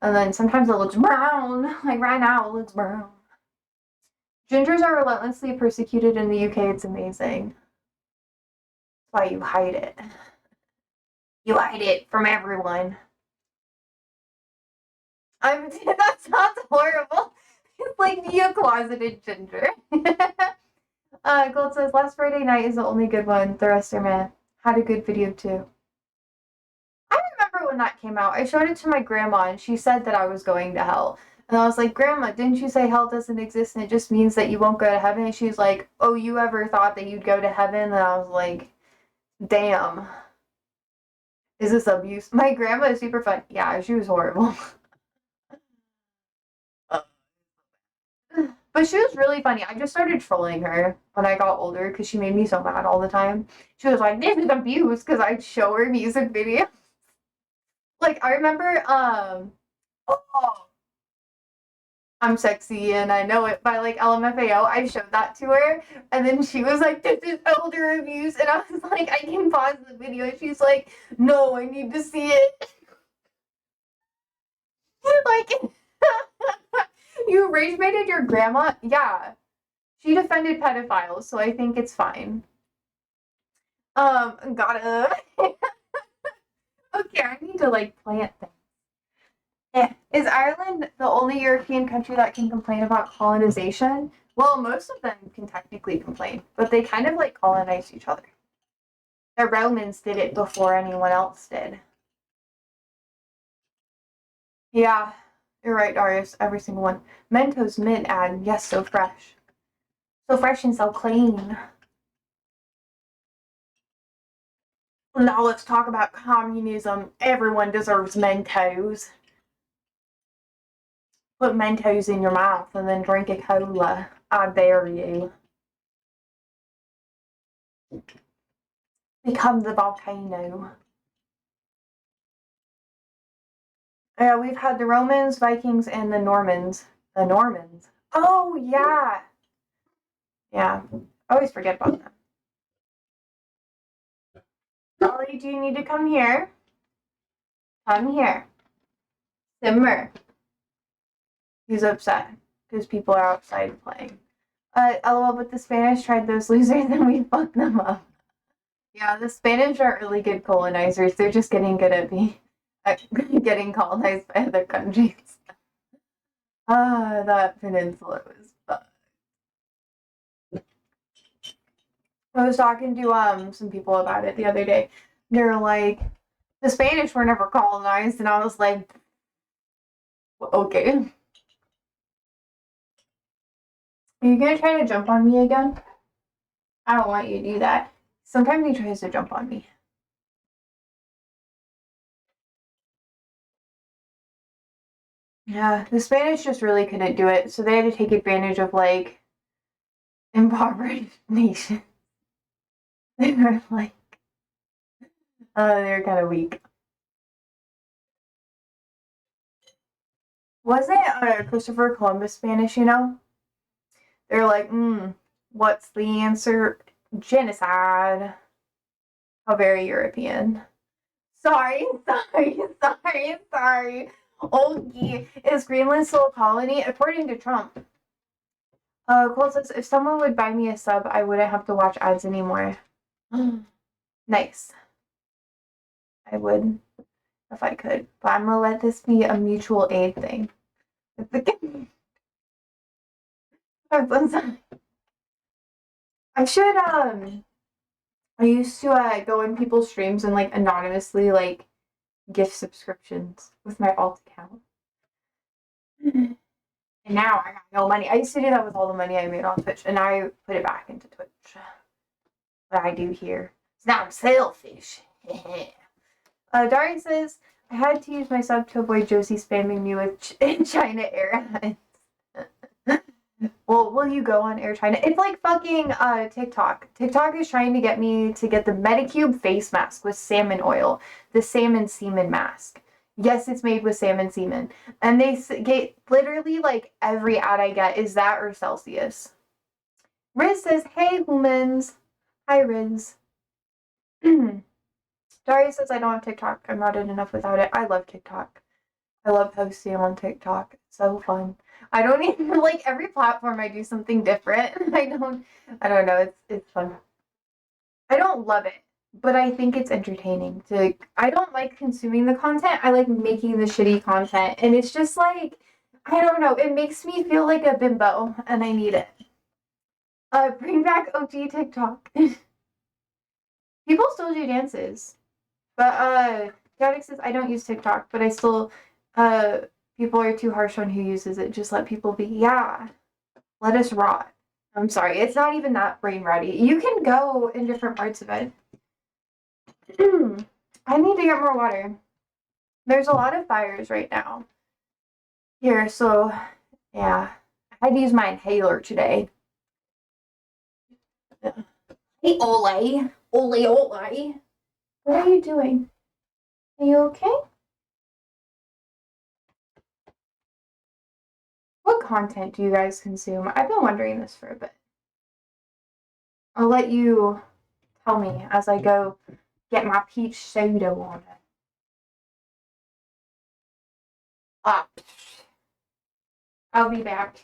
And then sometimes it looks brown. Like right now, it looks brown. Gingers are relentlessly persecuted in the UK. It's amazing. That's why you hide it. You hide it from everyone. That sounds horrible. It's like be a closeted ginger. Gold says last Friday night is the only good one. The rest are meh. Had a good video too. I remember when that came out. I showed it to my grandma and she said that I was going to hell. And I was like, Grandma, didn't you say hell doesn't exist and it just means that you won't go to heaven? And she's like, oh, you ever thought that you'd go to heaven? And I was like, damn. Is this abuse? My grandma is super fun. Yeah, she was horrible. But she was really funny. I just started trolling her when I got older because she made me so mad all the time. She was like, this is abuse because I'd show her music videos. Like, I remember, oh, I'm sexy and I know it by like LMFAO. I showed that to her and then she was like, this is elder abuse. And I was like, I can pause the video. And she's like, no, I need to see it. Like, you rage baited your grandma? Yeah. She defended pedophiles, so I think it's fine. Gotta. to like plant things. Yeah. Is Ireland the only European country that can complain about colonization? Well, most of them can technically complain, but they kind of like colonize each other. The Romans did it before anyone else did. Yeah, you're right, Darius. Every single one. Mentos mint ad. Yes, so fresh. So fresh and so clean. Now let's talk about communism. Everyone deserves Mentos. Put Mentos in your mouth and then drink a cola. I dare you. Become the volcano. Yeah, we've had the Romans, Vikings, and the Normans. The Normans. Oh, yeah. Yeah. I always forget about them. Ollie, do you need to come here? Come here. Simmer. He's upset because people are outside playing. LOL, but the Spanish tried those losers and we fucked them up. Yeah, the Spanish are really good colonizers. They're just getting good at getting colonized by other countries. That peninsula was fun. I was talking to some people about it the other day. They're like, the Spanish were never colonized, and I was like, okay. Are you gonna try to jump on me again? I don't want you to do that. Sometimes he tries to jump on me. Yeah, the Spanish just really couldn't do it, so they had to take advantage of like impoverished nations. They were like, they were kind of weak. Wasn't Christopher Columbus Spanish? You know, they're like, what's the answer? Genocide. How very European. Sorry. Oh, yeah. Is Greenland still a colony? According to Trump. Cole says, if someone would buy me a sub, I wouldn't have to watch ads anymore. Nice. I would, if I could. But I'm gonna let this be a mutual aid thing. I should, I used to go in people's streams and like anonymously like gift subscriptions with my alt account. And now I got no money. I used to do that with all the money I made on Twitch, and I put it back into Twitch. What I do here. So now I'm selfish. Dari says, I had to use my sub to avoid Josie spamming me with China Airlines. Well, will you go on Air China? It's like fucking TikTok. TikTok is trying to get me to get the Medicube face mask with salmon oil. The salmon semen mask. Yes, it's made with salmon semen. And they get literally like every ad I get is that or Celsius. Riz says, hey humans. Hi Riz. Daria says I don't have TikTok. I'm not in enough without it. I love TikTok. I love posting on TikTok. It's so fun. I don't even like every platform I do something different. I don't know. It's fun. I don't love it, but I think it's entertaining to I don't like consuming the content. I like making the shitty content. And it's just like I don't know, it makes me feel like a bimbo and I need it. Bring back OG TikTok. People still do dances. But Gaddick says I don't use TikTok, but I still people are too harsh on who uses it. Just let people be. Yeah. Let us rot. I'm sorry. It's not even that brain ready. You can go in different parts of it. I need to get more water. There's a lot of fires right now. Here, so yeah. I had to use my inhaler today. Hey, Ole. Ole. What are you doing? Are you okay? What content do you guys consume? I've been wondering this for a bit. I'll let you tell me as I go get my peach soda water. I'll be back.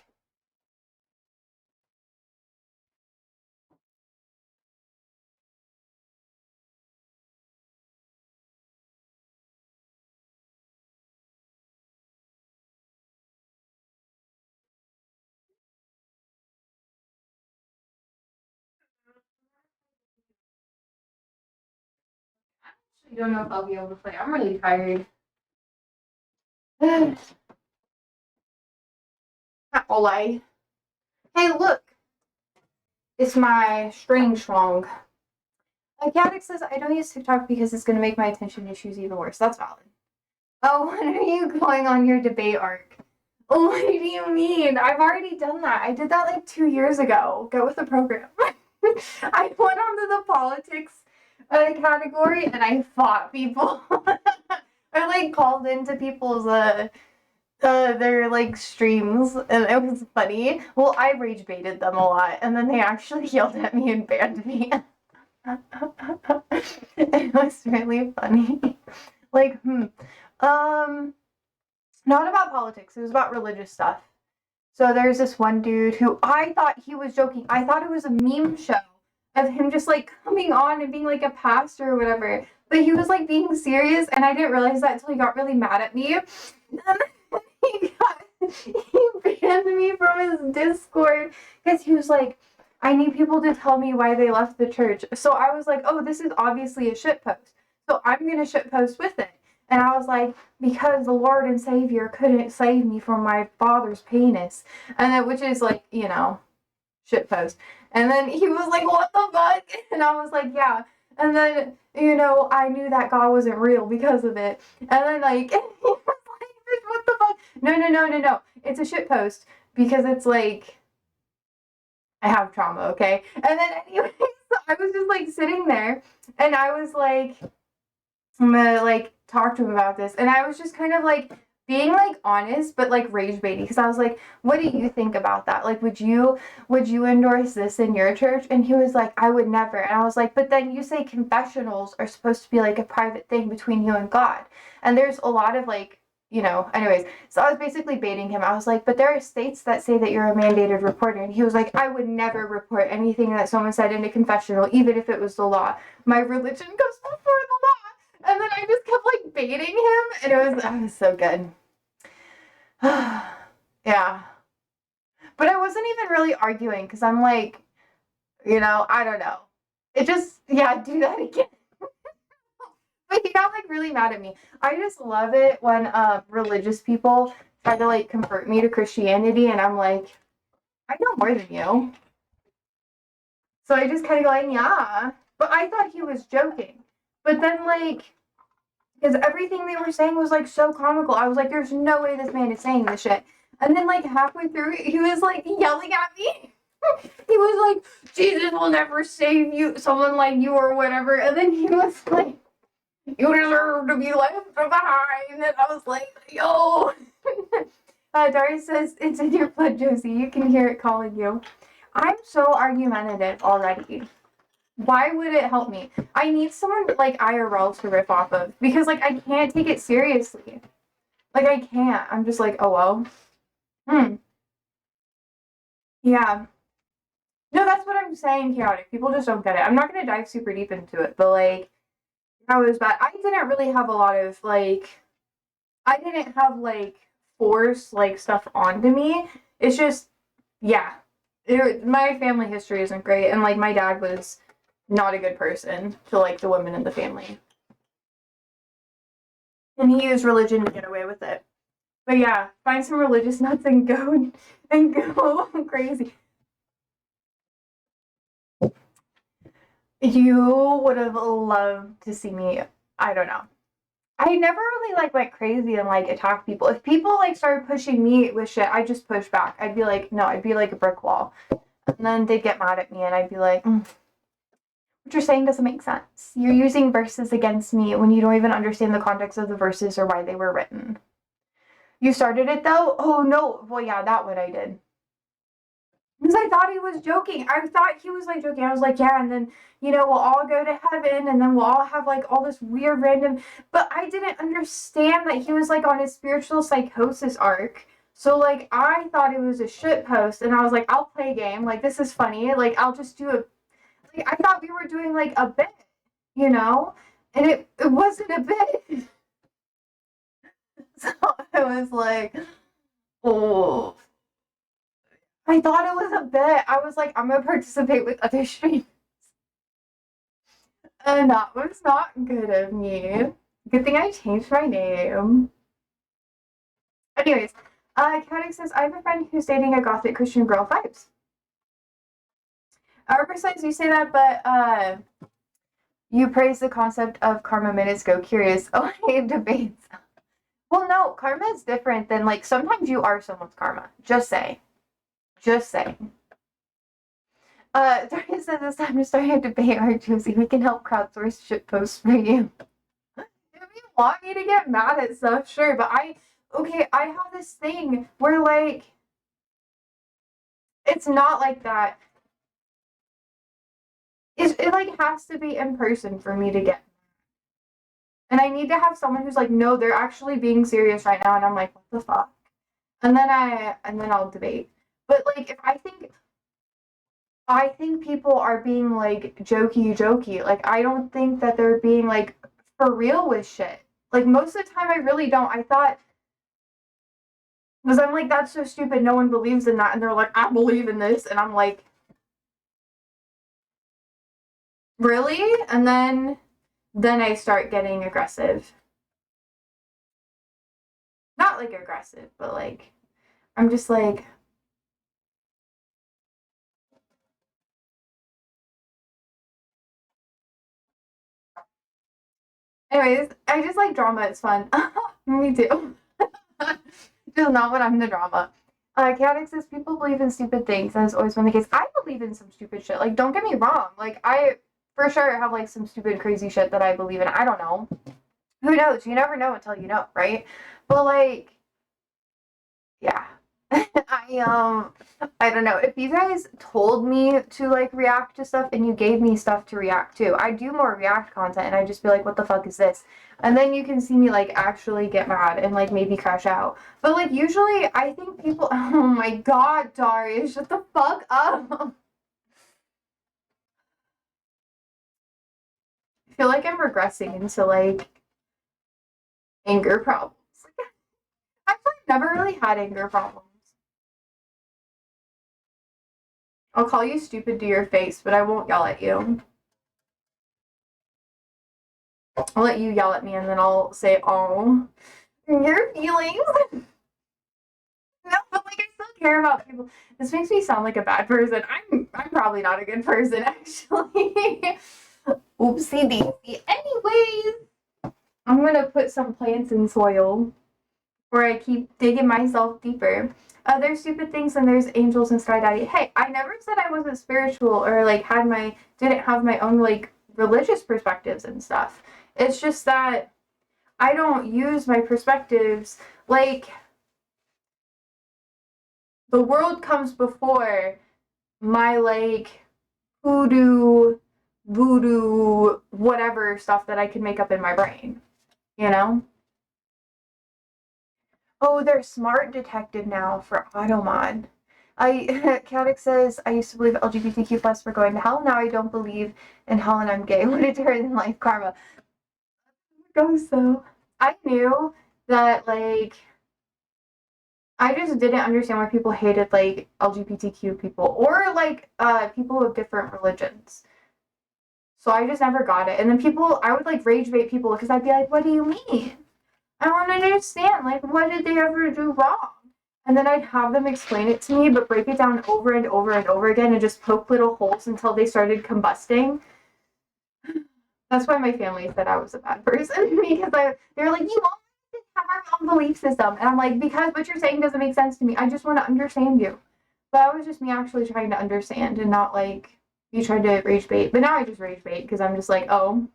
I don't know if I'll be able to play. I'm really tired. Not gonna lie. Hey, look. It's my strange song. Chaotic says, I don't use TikTok because it's going to make my attention issues even worse. That's valid. Oh, when are you going on your debate arc? Oh, what do you mean? I've already done that. I did that like 2 years ago. Go with the program. I went onto the politics category and I fought people. I like called into people's their like streams and it was funny. Well, I rage baited them a lot and then they actually yelled at me and banned me. It was really funny. Like, not about politics. It was about religious stuff. So there's this one dude who I thought he was joking. I thought it was a meme show of him just like coming on and being like a pastor or whatever. But he was like being serious, and I didn't realize that until he got really mad at me. And he banned me from his Discord because he was like, I need people to tell me why they left the church. So I was like, oh, this is obviously a shitpost. So I'm gonna shitpost with it. And I was like, because the Lord and Savior couldn't save me from my father's penis. And then, which is like, you know, shitpost. And then he was like, what the fuck? And I was like, yeah. And then, you know, I knew that God wasn't real because of it. And then, like, he was like, what the fuck? No. It's a shitpost because it's like, I have trauma, okay? And then, anyways, I was just like sitting there and I was like, I'm gonna like talk to him about this. And I was just kind of like being like honest, but like rage baiting because I was like, what do you think about that? Like, would you endorse this in your church? And he was like, I would never. And I was like, but then you say confessionals are supposed to be like a private thing between you and God. And there's a lot of like, you know, anyways, so I was basically baiting him. I was like, but there are states that say that you're a mandated reporter. And he was like, I would never report anything that someone said in a confessional, even if it was the law. My religion goes before the law. And then I just kept like baiting him, and it was so good. Yeah. But I wasn't even really arguing because I'm like, you know, I don't know. It just, yeah, do that again. But he got like really mad at me. I just love it when religious people try to like convert me to Christianity, and I'm like, I know more than you. So I just kind of go like, yeah. But I thought he was joking. But then like, because everything they were saying was like so comical. I was like, there's no way this man is saying this shit. And then like halfway through, he was like yelling at me. He was like, Jesus will never save you, someone like you or whatever. And then he was like, you deserve to be left behind. And I was like, yo. Dari says, it's in your blood, Josie. You can hear it calling you. I'm so argumentative already. Why would it help me? I need someone like IRL to riff off of because like I can't take it seriously. Like I can't. I'm just like, oh well. Yeah. No, that's what I'm saying, chaotic. People just don't get it. I'm not gonna dive super deep into it, but like that was bad. I didn't really have a lot of like I didn't have like force like stuff onto me. It's just yeah. My family history isn't great and like my dad was not a good person to like the women in the family. And he used religion to get away with it. But yeah, find some religious nuts and go crazy. You would have loved to see me. I don't know. I never really like went crazy and like attacked people. If people like started pushing me with shit, I'd just push back. I'd be like, no, I'd be like a brick wall. And then they'd get mad at me and I'd be like, what you're saying doesn't make sense. You're using verses against me when you don't even understand the context of the verses or why they were written. You started it though? Oh no. Well, yeah, that one I did. Because I thought he was joking. I thought he was like joking. I was like, yeah, and then, you know, we'll all go to heaven and then we'll all have like all this weird random. But I didn't understand that he was like on his spiritual psychosis arc. So like I thought it was a shit post and I was like, I'll play a game. Like this is funny. Like I'll just do it. Like, I thought we were doing like a bit, you know? And it wasn't a bit. So I was like, oh. I thought it was a bit. I was like, I'm gonna participate with other streamers. That was not good of me. Good thing I changed my name. Anyways, Katic says, I have a friend who's dating a gothic Christian girl vibes. Besides, you say that, but you praise the concept of karma minutes ago. Curious. Oh, I hate debates. Well, no, karma is different than, like, sometimes you are someone's karma. Just say. Just saying. Darius says it's time to start a debate, right, Josie? We can help crowdsource shit posts for you. If you want me to get mad at stuff, sure, but I have this thing where, like, it's not like that. It like has to be in person for me to get. And I need to have someone who's like, no, they're actually being serious right now, and I'm like, what the fuck? And then I'll debate. But like, if I think people are being like jokey. Like, I don't think that they're being like for real with shit. Like, most of the time, I really don't. I thought, because I'm like, that's so stupid. No one believes in that, and they're like, I believe in this, and I'm like, really? And then I start getting aggressive. Not like aggressive, but like, I'm just like, anyways, I just like drama. It's fun. Me too. Just not when I'm the drama. Chaotic says people believe in stupid things. That has always been the case. I believe in some stupid shit. Like, don't get me wrong. Like, I for sure have like some stupid, crazy shit that I believe in. I don't know. Who knows? You never know until you know, right? But like, yeah. I don't know. If you guys told me to like react to stuff and you gave me stuff to react to, I do more react content and I just be like, what the fuck is this? And then you can see me like actually get mad and like maybe crash out. But like usually I think people oh my god, Darius, shut the fuck up. I feel like I'm regressing into like anger problems. Actually, I've never really had anger problems. I'll call you stupid to your face, but I won't yell at you. I'll let you yell at me and then I'll say, oh, your feelings. No, but like I still care about people. This makes me sound like a bad person. I'm probably not a good person, actually. Oopsie daisy. Anyways, I'm gonna put some plants in soil where I keep digging myself deeper. There's stupid things and there's angels and Sky Daddy. Hey, I never said I wasn't spiritual or like didn't have my own like religious perspectives and stuff. It's just that I don't use my perspectives like the world comes before my like hoodoo, voodoo, whatever stuff that I can make up in my brain, you know? Oh, they're smart detective now for Automod. Katic says, I used to believe LGBTQ plus were going to hell. Now I don't believe in hell and I'm gay. What a turn in life karma. Goes so. I knew that like I just didn't understand why people hated like LGBTQ people or like people of different religions. So I just never got it. And then I would like rage bait people because I'd be like, what do you mean? I don't understand. Like, what did they ever do wrong? And then I'd have them explain it to me, but break it down over and over and over again and just poke little holes until they started combusting. That's why my family said I was a bad person because they're like, you all have our own belief system. And I'm like, because what you're saying doesn't make sense to me. I just want to understand you. But that was just me actually trying to understand and not like you tried to rage bait. But now I just rage bait because I'm just like, oh,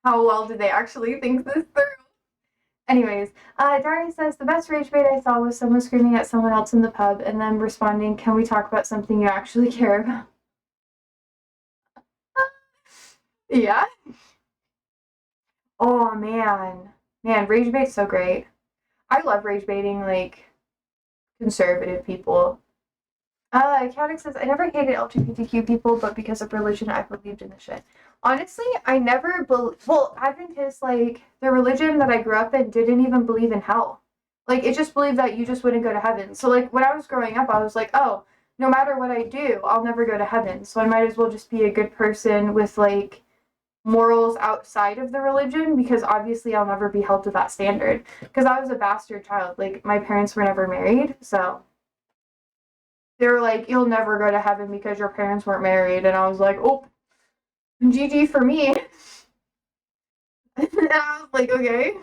how well did they actually think this through? Anyways, Darius says the best rage bait I saw was someone screaming at someone else in the pub and then responding, can we talk about something you actually care about? Yeah. Oh man. Man, rage bait's so great. I love rage baiting like conservative people. Chaotic says, I never hated LGBTQ people, but because of religion, I believed in the shit. Honestly, I never well, Adventist, like, the religion that I grew up in didn't even believe in hell. Like, it just believed that you just wouldn't go to heaven. So, like, when I was growing up, I was like, oh, no matter what I do, I'll never go to heaven. So I might as well just be a good person with, like, morals outside of the religion, because obviously I'll never be held to that standard, because I was a bastard child. Like, my parents were never married, so they were like, you'll never go to heaven because your parents weren't married. And I was like, oh, GG for me. And I was like, okay.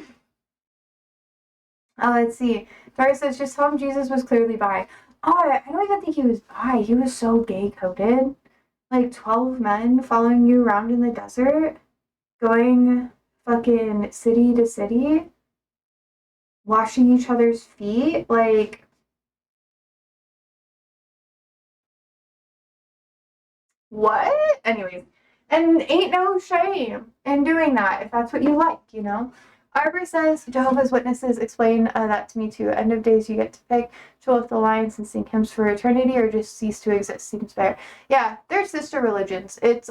Let's see. Tori says, just tell him Jesus was clearly bi. Oh, I don't even think he was bi. He was so gay-coded. Like, 12 men following you around in the desert, going fucking city to city, washing each other's feet. Like, what? Anyways, and ain't no shame in doing that if that's what you like, you know? Arbor says, Jehovah's Witnesses explain that to me too. End of days, you get to pick, chill with the lions and sing hymns for eternity, or just cease to exist. Seems fair. Yeah, they're sister religions. It's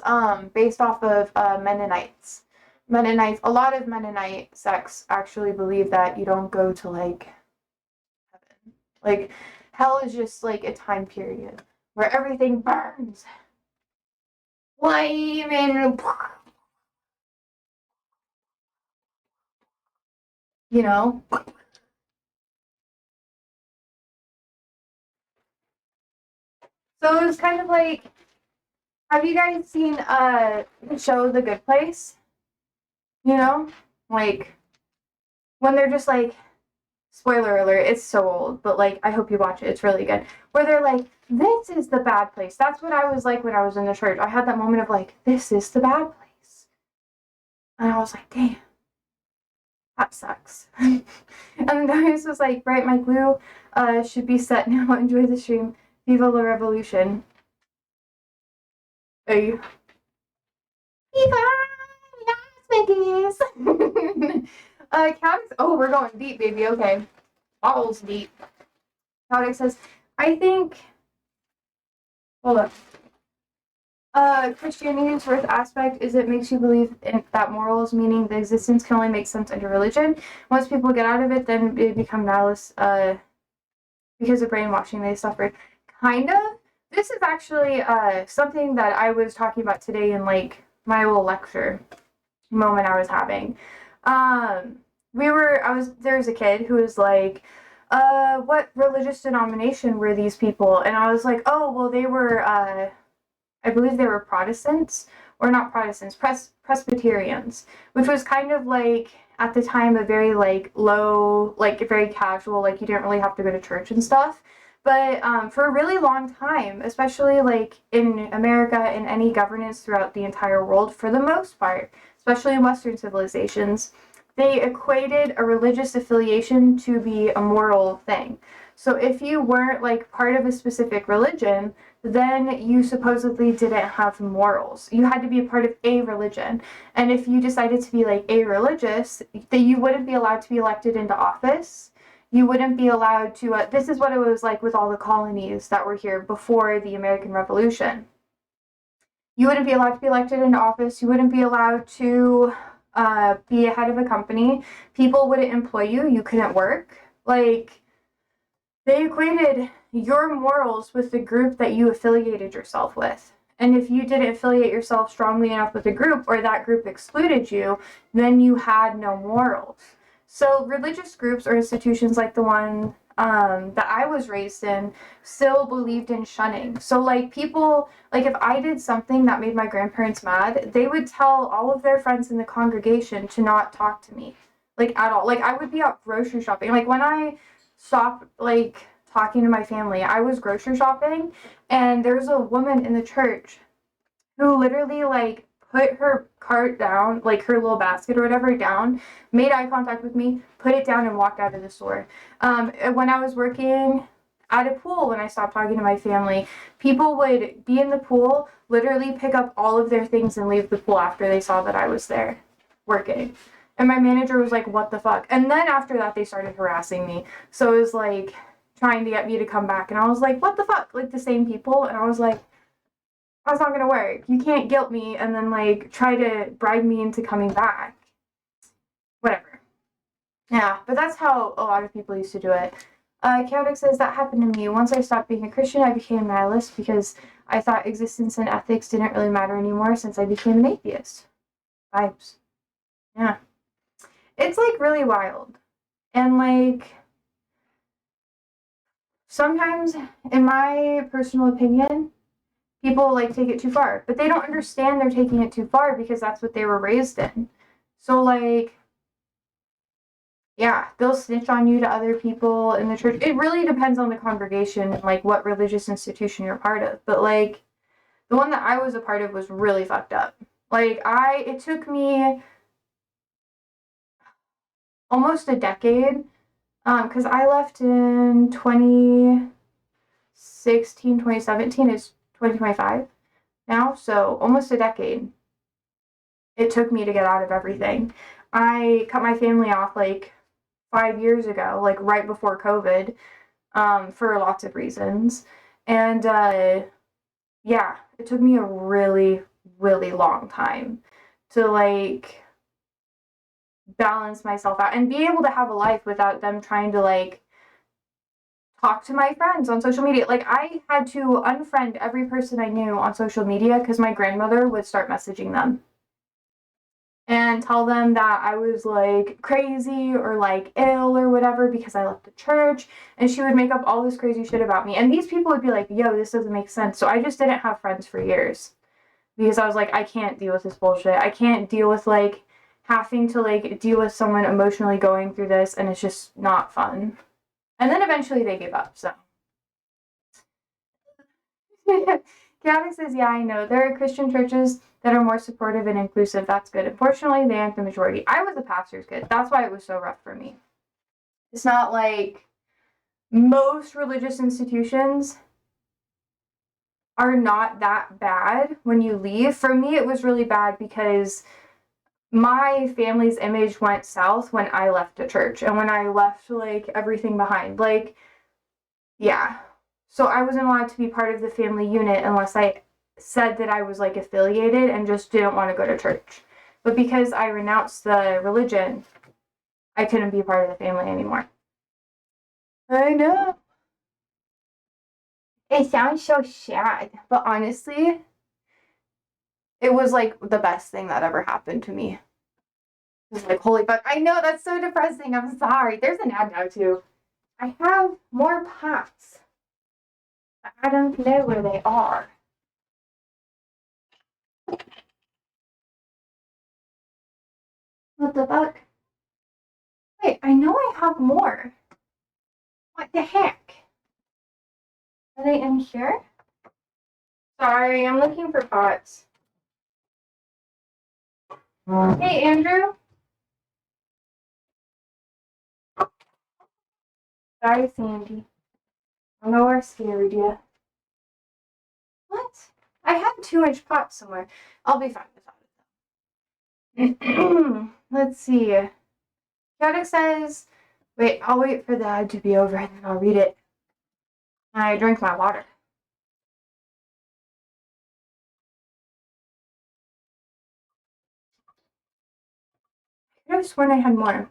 based off of Mennonites. Mennonites. A lot of Mennonite sects actually believe that you don't go to like heaven. Like, hell is just like a time period where everything burns. Flame and, you know. So it was kind of like, have you guys seen the show The Good Place? You know, like when they're just like, spoiler alert, it's so old, but like I hope you watch it. It's really good. Where they're like, this is the bad place. That's what I was like when I was in the church. I had that moment of like, this is the bad place, and I was like, damn, that sucks. And then Darius was like, right, my glue should be set now. Enjoy the stream. Viva la revolution. Hey. Viva Las Vegas. Counts. Oh, we're going deep, baby. Okay. Balls deep. Codex says, I think. Hold up. Christianity's worth aspect is it makes you believe in that morals, meaning the existence can only make sense under religion. Once people get out of it, then they become nihilists because of brainwashing they suffered. Kind of. This is actually something that I was talking about today in like my little lecture moment I was having. There was a kid who was like, what religious denomination were these people? And I was like, oh, well, they were, I believe they were Protestants, or not Protestants, Presbyterians, which was kind of like, at the time, a very like low, like very casual, like you didn't really have to go to church and stuff. But for a really long time, especially like in America and any governance throughout the entire world, for the most part, especially in Western civilizations, they equated a religious affiliation to be a moral thing. So if you weren't like part of a specific religion, then you supposedly didn't have morals. You had to be a part of a religion. And if you decided to be like a-religious, that you wouldn't be allowed to be elected into office. You wouldn't be allowed to, this is what it was like with all the colonies that were here before the American Revolution. You wouldn't be allowed to be elected into office. You wouldn't be allowed to be a head of a company. People wouldn't employ you. You couldn't work. Like, they equated your morals with the group that you affiliated yourself with. And if you didn't affiliate yourself strongly enough with a group, or that group excluded you, then you had no morals. So religious groups or institutions like the one that I was raised in still believed in shunning. So like people, like if I did something that made my grandparents mad, they would tell all of their friends in the congregation to not talk to me, like at all. Like I would be out grocery shopping. Like when I stopped like talking to my family, I was grocery shopping, and there's a woman in the church who literally like put her cart down, like her little basket or whatever down, made eye contact with me, put it down, and walked out of the store. When I was working at a pool, when I stopped talking to my family, people would be in the pool, literally pick up all of their things and leave the pool after they saw that I was there working. And my manager was like, what the fuck? And then after that, they started harassing me. So it was like trying to get me to come back. And I was like, what the fuck? Like the same people. And I was like, that's not gonna work. You can't guilt me and then like try to bribe me into coming back. Whatever. Yeah, but that's how a lot of people used to do it. Chaotic says that happened to me. Once I stopped being a Christian, I became nihilist because I thought existence and ethics didn't really matter anymore since I became an atheist. Vibes. Yeah. It's like really wild. And like sometimes, in my personal opinion, people like take it too far, but they don't understand they're taking it too far because that's what they were raised in. So like, yeah, they'll snitch on you to other people in the church. It really depends on the congregation and like what religious institution you're part of. But like the one that I was a part of was really fucked up. Like it took me almost a decade, because I left in 2016, 2017. It's 2025 now, so almost a decade it took me to get out of everything. I cut my family off like 5 years ago, like right before COVID, for lots of reasons. And yeah, it took me a really, really long time to like balance myself out and be able to have a life without them trying to like talk to my friends on social media. Like I had to unfriend every person I knew on social media because my grandmother would start messaging them and tell them that I was like crazy or like ill or whatever because I left the church, and she would make up all this crazy shit about me. And these people would be like, yo, this doesn't make sense. So I just didn't have friends for years because I was like, I can't deal with this bullshit. I can't deal with like having to like deal with someone emotionally going through this, and it's just not fun. And then eventually they gave up, so. Chaotic says, yeah, I know. There are Christian churches that are more supportive and inclusive. That's good. Unfortunately, they aren't the majority. I was a pastor's kid. That's why it was so rough for me. It's not like most religious institutions are not that bad when you leave. For me, it was really bad because my family's image went south when I left the church and when I left like everything behind. Like, yeah. So I wasn't allowed to be part of the family unit unless I said that I was like affiliated and just didn't want to go to church. But because I renounced the religion, I couldn't be part of the family anymore. I know. It sounds so sad, but honestly, it was like the best thing that ever happened to me. It was like, holy fuck. I know, that's so depressing. I'm sorry. There's an ad now too. I have more pots. I don't know where they are. What the fuck? Wait, I know I have more. What the heck? Are they in here? Sorry, I'm looking for pots. Hey, Andrew. Sorry, Sandy. I know I scared you. What? I have 2-inch pots somewhere. I'll be fine without it. Let's see. Chaotic says, wait, I'll wait for the ad to be over and then I'll read it. I drink my water. I could have sworn I had more.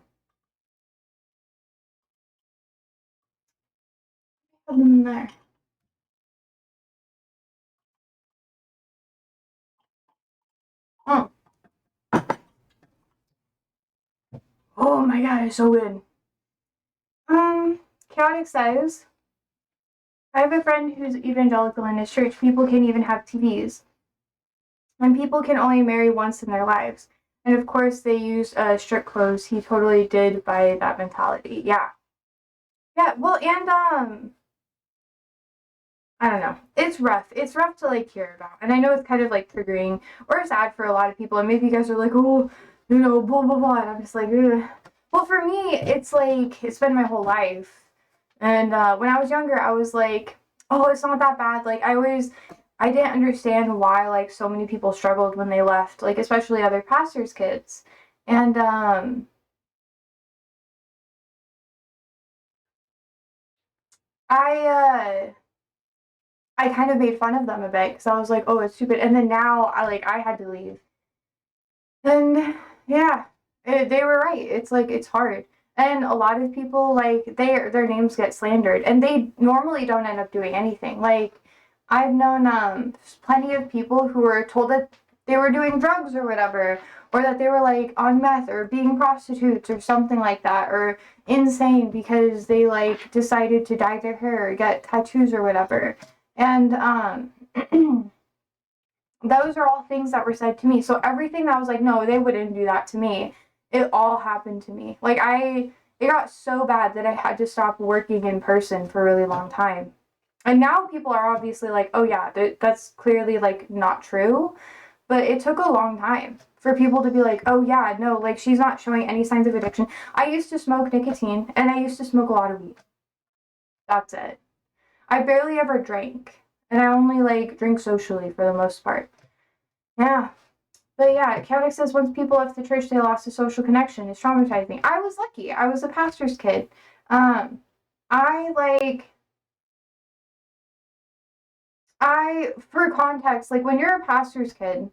I had them in there. Oh. Oh my god, it's so good. Chaotic says, I have a friend who's evangelical in his church. People can even have TVs. And people can only marry once in their lives. And of course, they use strict clothes. He totally did by that mentality. Yeah. Yeah, well, and, I don't know. It's rough. It's rough to, like, hear about. And I know it's kind of, like, triggering or sad for a lot of people. And maybe you guys are like, oh, you know, blah, blah, blah. And I'm just like, ugh. Well, for me, it's like, it's been my whole life. And when I was younger, I was like, oh, it's not that bad. Like, I didn't understand why, like, so many people struggled when they left, like, especially other pastors' kids. And, I, I kind of made fun of them a bit because I was like, oh, it's stupid. And then now, I had to leave. And, yeah, they were right. It's, like, it's hard. And a lot of people, like, their names get slandered. And they normally don't end up doing anything. Like, I've known plenty of people who were told that they were doing drugs or whatever, or that they were like on meth or being prostitutes or something like that, or insane because they like decided to dye their hair or get tattoos or whatever. And those are all things that were said to me. So everything that was like, no, they wouldn't do that to me, it all happened to me. Like it got so bad that I had to stop working in person for a really long time. And now people are obviously like, oh yeah, that's clearly like not true. But it took a long time for people to be like, oh yeah, no, like she's not showing any signs of addiction. I used to smoke nicotine and I used to smoke a lot of weed. That's it. I barely ever drank. And I only like drink socially for the most part. Yeah. But yeah, Chaotic says once people left the church, they lost a social connection. It's traumatizing. I was lucky. I was a pastor's kid. For context, like when you're a pastor's kid,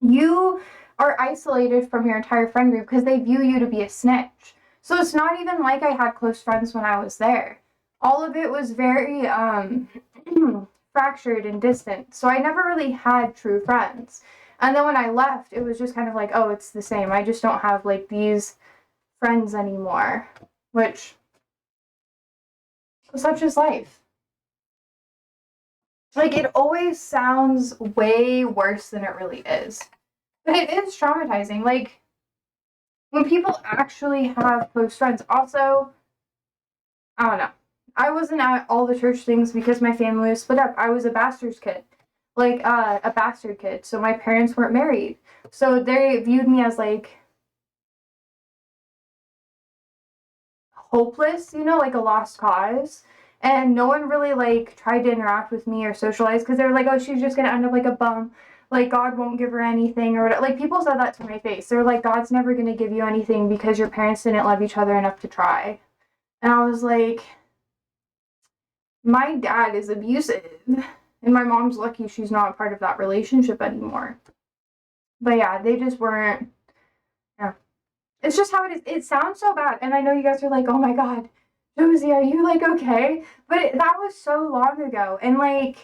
you are isolated from your entire friend group because they view you to be a snitch. So it's not even like I had close friends when I was there. All of it was very fractured and distant. So I never really had true friends. And then when I left, it was just kind of like, oh, it's the same. I just don't have like these friends anymore, which such is life. Like it always sounds way worse than it really is. But it is traumatizing. Like when people actually have close friends. Also, I don't know. I wasn't at all the church things because my family was split up. I was a bastard's kid. Like a bastard kid. So my parents weren't married. So they viewed me as like hopeless, you know, like a lost cause. And no one really like tried to interact with me or socialize because they were like, oh, she's just gonna end up like a bum. Like God won't give her anything or whatever. Like people said that to my face. They're like, God's never gonna give you anything because your parents didn't love each other enough to try. And I was like, my dad is abusive. And my mom's lucky she's not part of that relationship anymore. But yeah, they just weren't. Yeah. It's just how it is. It sounds so bad. And I know you guys are like, oh my God, Josie, are you like okay? But that was so long ago. And like,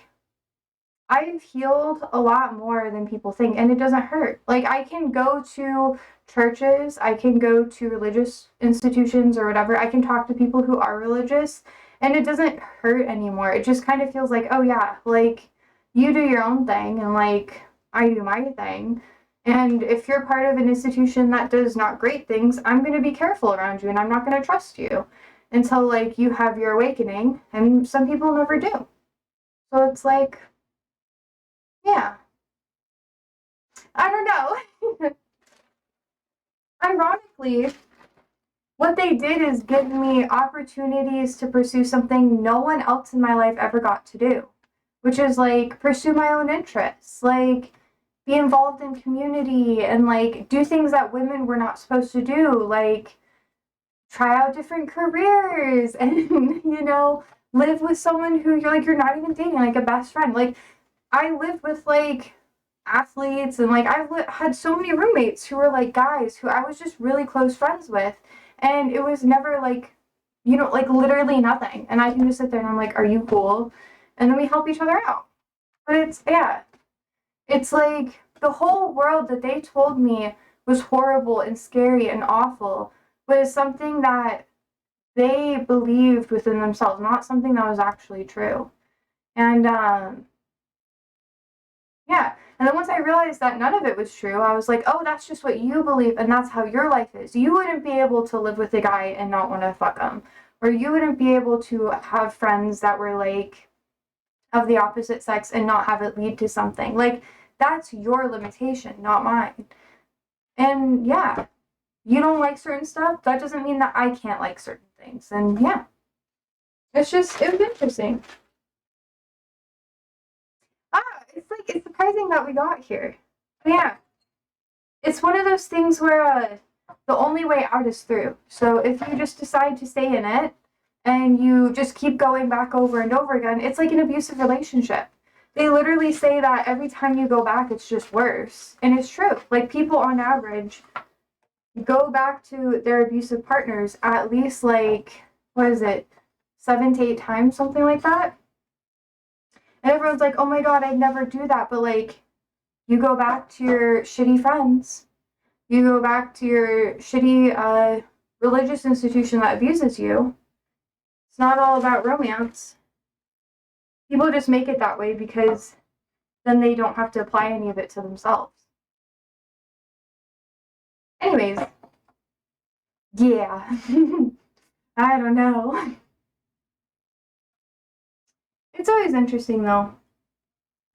I've healed a lot more than people think. And it doesn't hurt. Like, I can go to churches, I can go to religious institutions or whatever. I can talk to people who are religious. And it doesn't hurt anymore. It just kind of feels like, oh yeah, like you do your own thing and like I do my thing. And if you're part of an institution that does not great things, I'm going to be careful around you and I'm not going to trust you until like you have your awakening. And some people never do. So it's like, yeah, I don't know. Ironically, what they did is give me opportunities to pursue something no one else in my life ever got to do, which is like pursue my own interests, like be involved in community and like do things that women were not supposed to do, like try out different careers and you know live with someone who you're not even dating, like a best friend. Like I lived with like athletes and like had so many roommates who were like guys who I was just really close friends with, and it was never like, you know, like literally nothing. And I can just sit there and I'm like, are you cool? And then we help each other out. But it's, yeah, it's like the whole world that they told me was horrible and scary and awful was something that they believed within themselves, not something that was actually true. And yeah. And then once I realized that none of it was true, I was like, oh, that's just what you believe, and that's how your life is. You wouldn't be able to live with a guy and not want to fuck him. Or you wouldn't be able to have friends that were like of the opposite sex and not have it lead to something. Like, that's your limitation, not mine. And yeah, you don't like certain stuff, that doesn't mean that I can't like certain things. And yeah, it was interesting. It's surprising that we got here. But yeah, it's one of those things where the only way out is through. So if you just decide to stay in it and you just keep going back over and over again, it's like an abusive relationship. They literally say that every time you go back, it's just worse. And it's true. Like people on average go back to their abusive partners at least like, what is it, 7 to 8 times, something like that. And everyone's like, oh my God, I'd never do that. But like, You go back to your shitty friends. You go back to your shitty religious institution that abuses you. It's not all about romance. People just make it that way because then they don't have to apply any of it to themselves. Anyways, yeah. I don't know. It's always interesting though.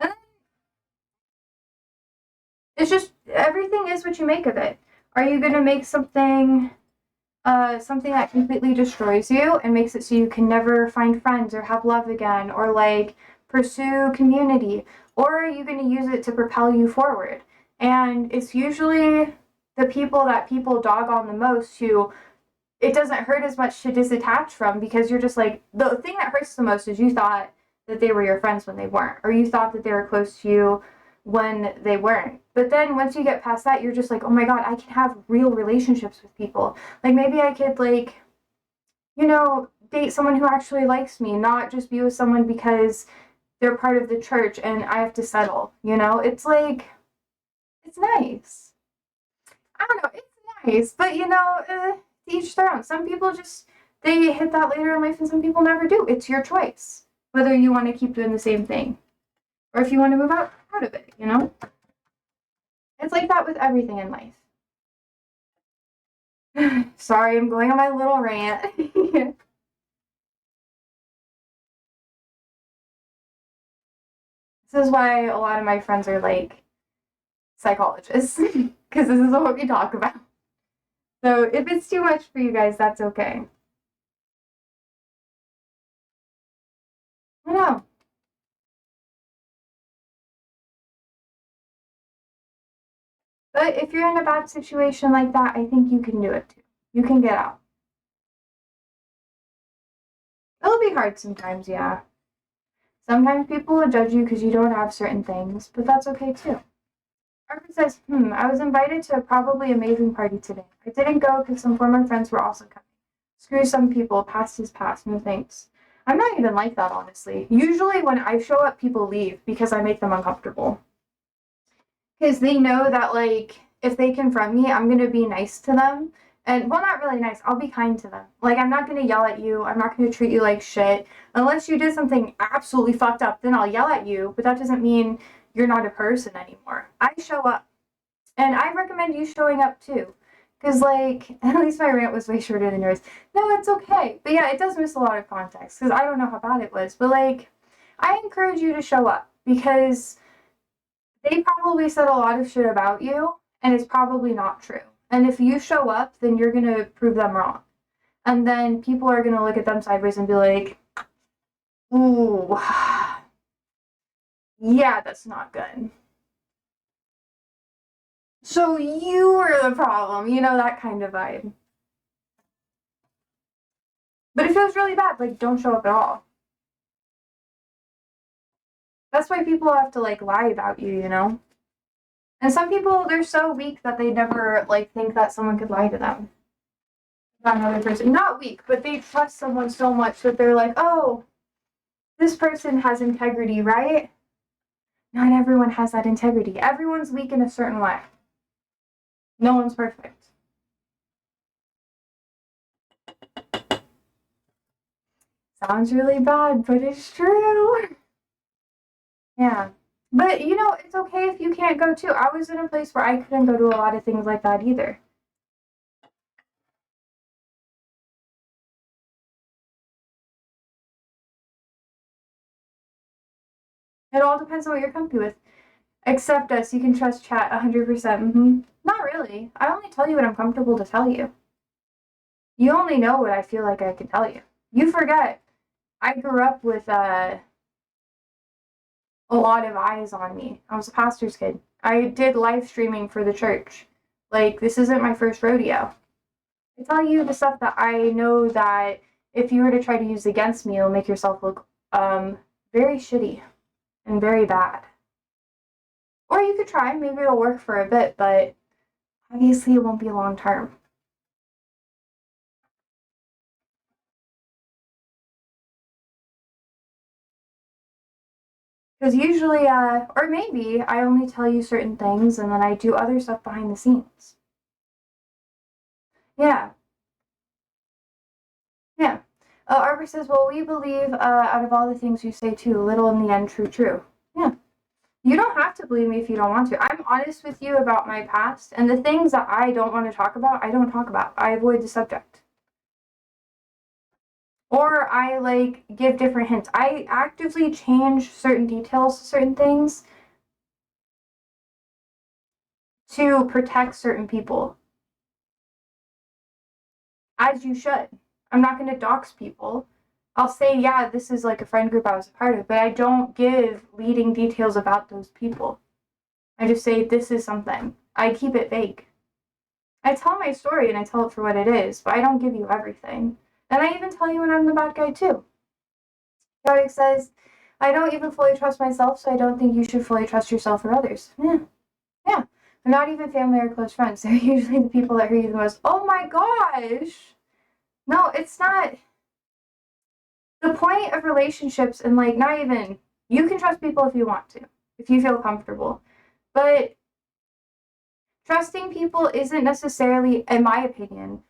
And it's just everything is what you make of it. Are you gonna make something that completely destroys you and makes it so you can never find friends or have love again or like pursue community? Or are you gonna use it to propel you forward? And it's usually the people that people dog on the most who it doesn't hurt as much to disattach from, because you're just like, the thing that hurts the most is you thought that they were your friends when they weren't, or you thought that they were close to you when they weren't. But then once you get past that, you're just like, oh my god, I can have real relationships with people. Like maybe I could like, date someone who actually likes me, not just be with someone because they're part of the church and I have to settle. It's like, it's nice. I don't know, it's nice, but to each their own. Some people just they hit that later in life, and some people never do. It's your choice whether you want to keep doing the same thing or if you want to move out of it. It's like that with everything in life. Sorry, I'm going on my little rant. This is why a lot of my friends are like psychologists, because this is what we talk about. So if it's too much for you guys, that's okay. I know. But if you're in a bad situation like that, I think you can do it too. You can get out. It'll be hard sometimes, yeah. Sometimes people will judge you because you don't have certain things, but that's okay too. Arthur says, I was invited to a probably amazing party today. I didn't go because some former friends were also coming. Screw some people, past is past, no thanks. I'm not even like that, honestly. Usually when I show up, people leave because I make them uncomfortable. Because they know that, like, if they confront me, I'm going to be nice to them. And, well, not really nice. I'll be kind to them. Like, I'm not going to yell at you. I'm not going to treat you like shit. Unless you did something absolutely fucked up, then I'll yell at you. But that doesn't mean you're not a person anymore. I show up. And I recommend you showing up too. Because, like, at least my rant was way shorter than yours. No, it's okay. But yeah, it does miss a lot of context. Because I don't know how bad it was. But, like, I encourage you to show up. Because they probably said a lot of shit about you, and it's probably not true. And if you show up, then you're gonna prove them wrong. And then people are gonna look at them sideways and be like, ooh, yeah, that's not good. So you were the problem, that kind of vibe. But if it was really bad, like, don't show up at all. That's why people have to, like, lie about you. And some people, they're so weak that they never, like, think that someone could lie to them. About another person. Not weak, but they trust someone so much that they're like, oh, this person has integrity, right? Not everyone has that integrity. Everyone's weak in a certain way. No one's perfect. Sounds really bad, but it's true. Yeah. But it's okay if you can't go too. I was in a place where I couldn't go to a lot of things like that either. It all depends on what you're comfy with. Accept us. You can trust chat 100%. Not really. I only tell you what I'm comfortable to tell you. You only know what I feel like I can tell you. You forget. I grew up with a lot of eyes on me. I was a pastor's kid. I did live streaming for the church. Like, this isn't my first rodeo. I tell you the stuff that I know that if you were to try to use against me, it'll make yourself look very shitty and very bad. Or you could try, maybe it'll work for a bit, but obviously it won't be long term. Because usually, or maybe I only tell you certain things and then I do other stuff behind the scenes. Yeah. Yeah. Arbor says, well, we believe out of all the things you say too, little in the end true. Yeah. You don't have to believe me if you don't want to. I'm honest with you about my past, and the things that I don't want to talk about, I don't talk about. I avoid the subject. Or I like give different hints. I actively change certain details to certain things to protect certain people. As you should. I'm not going to dox people. I'll say, yeah, this is like a friend group I was a part of, but I don't give leading details about those people. I just say, this is something. I keep it vague. I tell my story and I tell it for what it is, but I don't give you everything. And I even tell you when I'm the bad guy too. Chaotic says, I don't even fully trust myself, so I don't think you should fully trust yourself or others. Yeah. They're not even family or close friends. They're usually the people that hurt you the most. Oh my gosh! No, it's not. The point of relationships, and like, not even, you can trust people if you want to, if you feel comfortable. But trusting people isn't necessarily, in my opinion,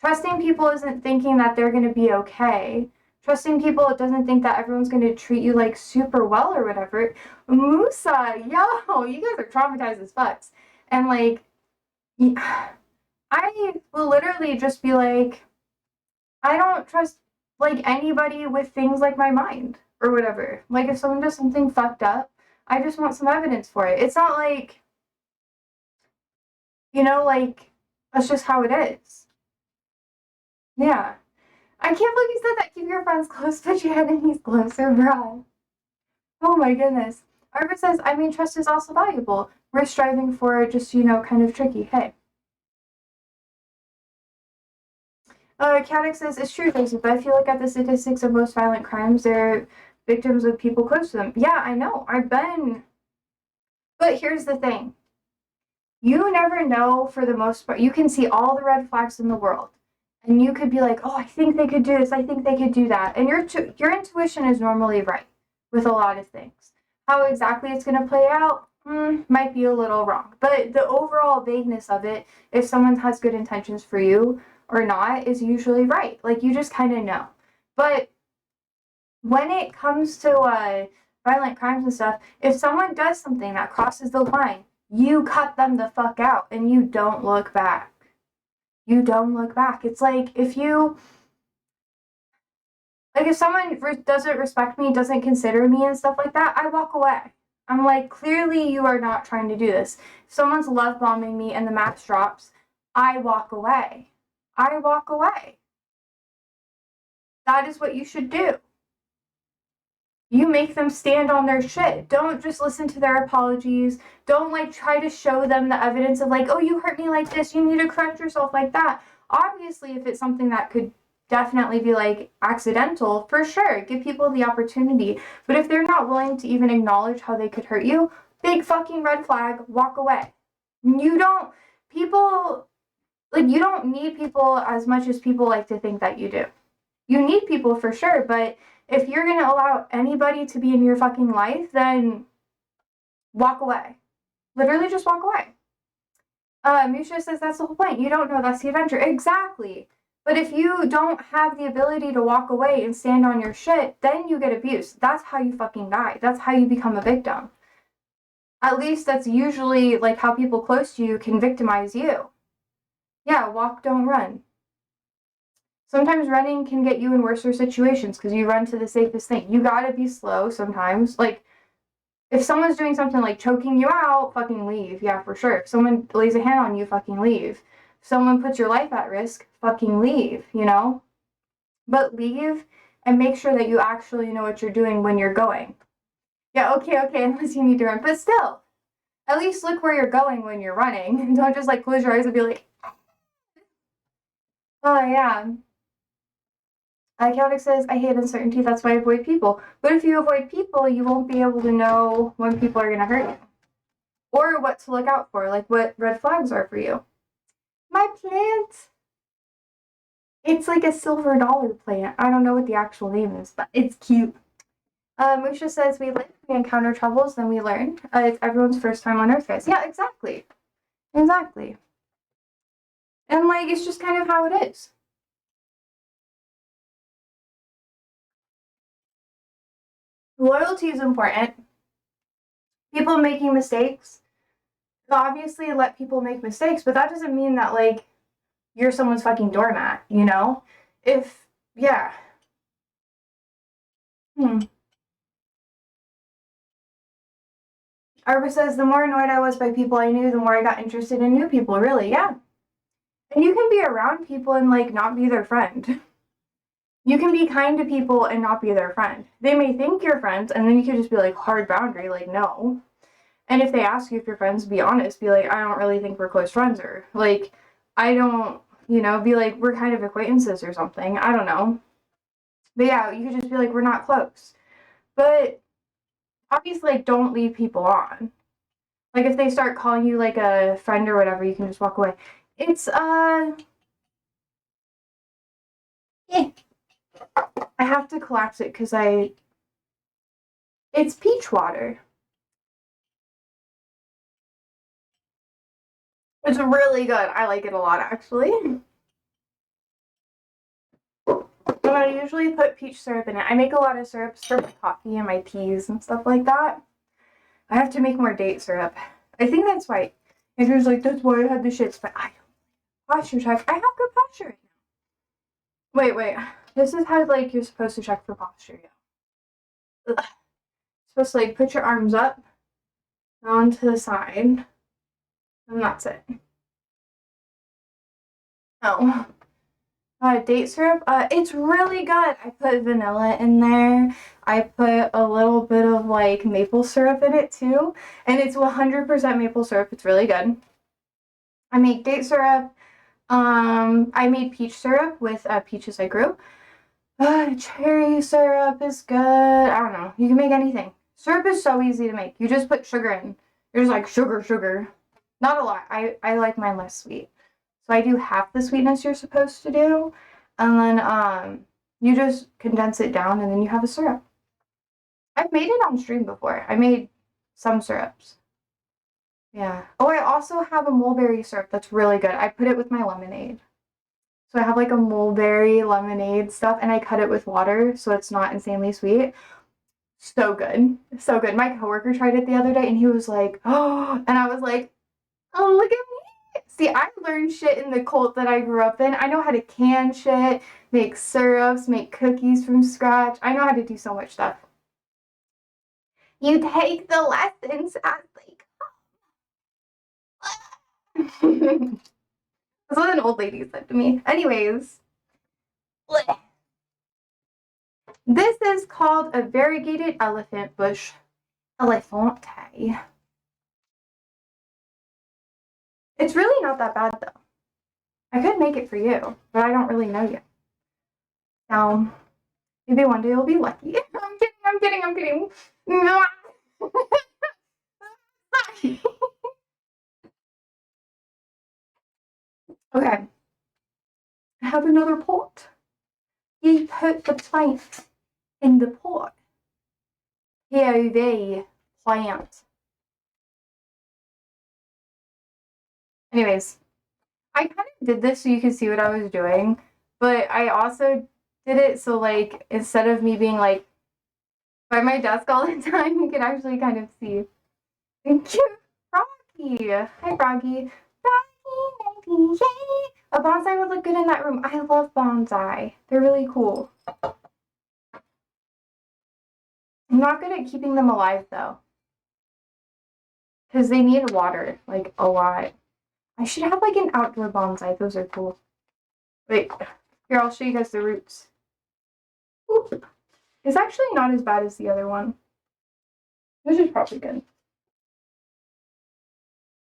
trusting people isn't thinking that they're going to be okay. Trusting people, it doesn't think that everyone's going to treat you like super well or whatever. Musa, yo, you guys are traumatized as fucks. And like, I will literally just be like, I don't trust like anybody with things like my mind or whatever. Like if someone does something fucked up, I just want some evidence for it. It's not like, like that's just how it is. Yeah. I can't believe you said that. Keep your friends close, but your enemies closer, bro. Oh my goodness. Arbor says, I mean, trust is also valuable. We're striving for just, kind of tricky. Hey. Caddick says, it's true, Joseph, but I feel like at the statistics of most violent crimes, they're victims of people close to them. Yeah, I know. I've been. But here's the thing. You never know for the most part. You can see all the red flags in the world. And you could be like, oh, I think they could do this. I think they could do that. And your intuition is normally right with a lot of things. How exactly it's going to play out might be a little wrong. But the overall vagueness of it, if someone has good intentions for you or not, is usually right. Like, you just kind of know. But when it comes to violent crimes and stuff, if someone does something that crosses the line, you cut them the fuck out and you don't look back. You don't look back. It's like if someone doesn't respect me, doesn't consider me and stuff like that, I walk away. I'm like, clearly you are not trying to do this. If someone's love bombing me and the mask drops, I walk away. I walk away. That is what you should do. You make them stand on their shit. Don't just listen to their apologies. Don't like try to show them the evidence of like, oh, you hurt me like this. You need to correct yourself like that. Obviously, if it's something that could definitely be like accidental, for sure, give people the opportunity. But if they're not willing to even acknowledge how they could hurt you, big fucking red flag, walk away. You don't need people as much as people like to think that you do. You need people for sure, but if you're going to allow anybody to be in your fucking life, then walk away. Literally just walk away. Misha says that's the whole point. You don't know, that's the adventure. Exactly. But if you don't have the ability to walk away and stand on your shit, then you get abused. That's how you fucking die. That's how you become a victim. At least that's usually like how people close to you can victimize you. Yeah, walk, don't run. Sometimes running can get you in worse situations because you run to the safest thing. You gotta be slow sometimes. Like, if someone's doing something like choking you out, fucking leave. Yeah, for sure. If someone lays a hand on you, fucking leave. If someone puts your life at risk, fucking leave, But leave and make sure that you actually know what you're doing when you're going. Yeah, okay, unless you need to run. But still, at least look where you're going when you're running. Don't just like close your eyes and be like, oh yeah. Chaotic says, I hate uncertainty, that's why I avoid people. But if you avoid people, you won't be able to know when people are going to hurt you. Or what to look out for, like what red flags are for you. My plant! It's like a silver dollar plant. I don't know what the actual name is, but it's cute. Musha says we live, we encounter troubles, then we learn. It's everyone's first time on Earth, guys. Yeah, exactly. Exactly. And, like, it's just kind of how it is. Loyalty is important. People making mistakes. Obviously, let people make mistakes, but that doesn't mean that, like, you're someone's fucking doormat, you know? Yeah. Arbor says, the more annoyed I was by people I knew, the more I got interested in new people. Really, yeah. And you can be around people and, like, not be their friend. You can be kind to people and not be their friend. They may think you're friends, and then you could just be like, hard boundary, like, no. And if they ask you if you're friends, be honest. Be like, I don't really think we're close friends, or, like, I don't, be like, we're kind of acquaintances or something. I don't know. But yeah, you could just be like, we're not close. But obviously, like, don't leave people on. Like, if they start calling you, like, a friend or whatever, you can just walk away. It's, yeah. I have to collapse it because it's peach water. It's really good. I like it a lot, actually. But I usually put peach syrup in it. I make a lot of syrups for my coffee and my teas and stuff like that. I have to make more date syrup. I think that's why. Andrew's like, that's why I had the shits, but I don't posture check. I have good posture right now. Wait. This is how, like, you're supposed to check for posture, yeah. Ugh. You're supposed to, like, put your arms up, on to the side, and that's it. Oh. Date syrup, it's really good. I put vanilla in there. I put a little bit of, like, maple syrup in it too, and it's 100% maple syrup. It's really good. I make date syrup. I made peach syrup with peaches I grew. Cherry syrup is good. I don't know. You can make anything. Syrup is so easy to make. You just put sugar in. You're just like, sugar. Not a lot. I like mine less sweet. So I do half the sweetness you're supposed to do. And then you just condense it down and then you have a syrup. I've made it on stream before. I made some syrups. Yeah. Oh, I also have a mulberry syrup that's really good. I put it with my lemonade. So I have, like, a mulberry lemonade stuff, and I cut it with water so it's not insanely sweet. So good. So good. My coworker tried it the other day, and he was like, oh, and I was like, oh, look at me. See, I learned shit in the cult that I grew up in. I know how to can shit, make syrups, make cookies from scratch. I know how to do so much stuff. You take the lessons as they come. That's what an old lady said to me. Anyways. This is called a variegated elephant bush elefante. It's really not that bad, though. I could make it for you, but I don't really know yet. Now, maybe one day you'll be lucky. I'm kidding. Okay. I have another pot. You put the plant in the pot. POV plant. Anyways, I kind of did this so you could see what I was doing, but I also did it so, like, instead of me being, like, by my desk all the time, you can actually kind of see. Thank you, Froggy. Hi, Froggy. Froggy, yay! A bonsai would look good in that room. I love bonsai. They're really cool. I'm not good at keeping them alive, though. Because they need water, like, a lot. I should have, like, an outdoor bonsai. Those are cool. Wait, here, I'll show you guys the roots. Oop. It's actually not as bad as the other one. This is probably good.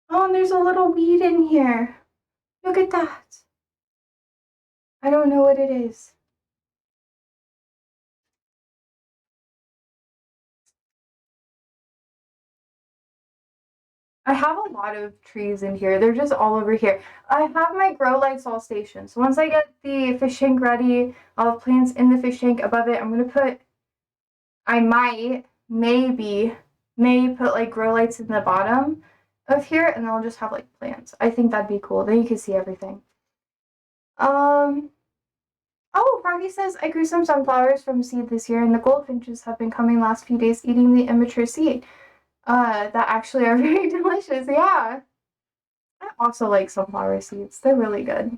Oh, and there's a little weed in here. Look at that. I don't know what it is. I have a lot of trees in here. They're just all over here. I have my grow lights all stationed. So once I get the fish tank ready, I'll have plants in the fish tank. Above it, I'm going to put I may put like grow lights in the bottom of here, and then I'll just have like plants. I think that'd be cool. Then you can see everything. Oh, Froggy says I grew some sunflowers from seed this year, and the goldfinches have been coming last few days eating the immature seed. That actually are very delicious. Yeah. I also like sunflower seeds. They're really good.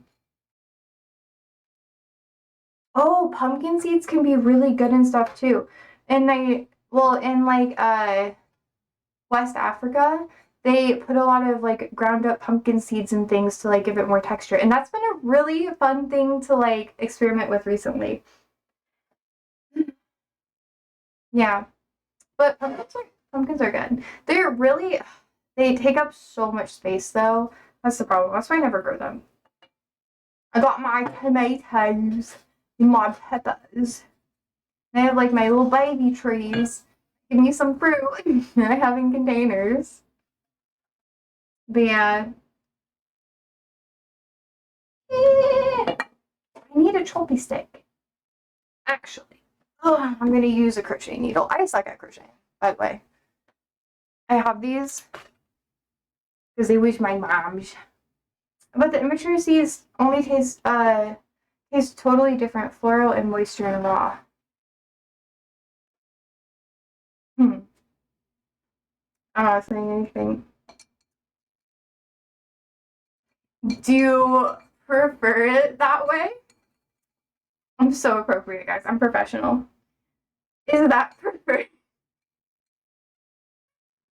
Oh, pumpkin seeds can be really good and stuff too. And in like West Africa, they put a lot of like ground up pumpkin seeds and things to like give it more texture. And that's been a really fun thing to like experiment with recently. Yeah. But pumpkins are good. They take up so much space though. That's the problem. That's why I never grow them. I got my tomatoes and my peppers. I have like my little baby trees. Give me some fruit. I have in containers. But yeah. I need a choppy stick. Actually. Oh, I'm gonna use a crochet needle. I suck at crocheting, by the way. I have these because they was my mom's. But the immature seeds only taste totally different, floral and moisture and raw. I'm not saying anything. Do you prefer it that way? I'm so appropriate, guys. I'm professional. Is that preferred?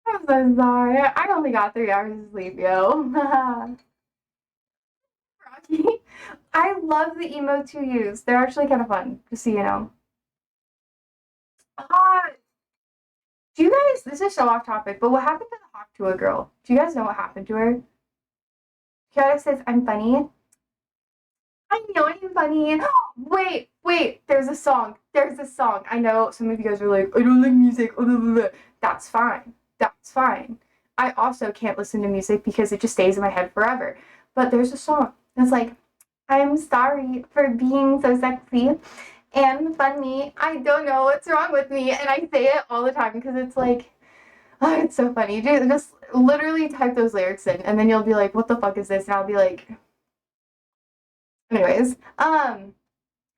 I'm so sorry. I only got 3 hours of sleep, yo. Rocky. I love the emotes you use. They're actually kind of fun, just so you know. Do you guys, this is so off topic, but what happened to the Hawk Tuah girl? Do you guys know what happened to her? Kiara says, I'm funny. I know I'm funny. Wait, there's a song. I know some of you guys are like, I don't like music. That's fine. That's fine. I also can't listen to music because it just stays in my head forever. But there's a song that's like, I'm sorry for being so sexy and funny. I don't know what's wrong with me. And I say it all the time because it's like, oh, it's so funny. Just literally type those lyrics in and then you'll be like, what the fuck is this? And I'll be like, anyways,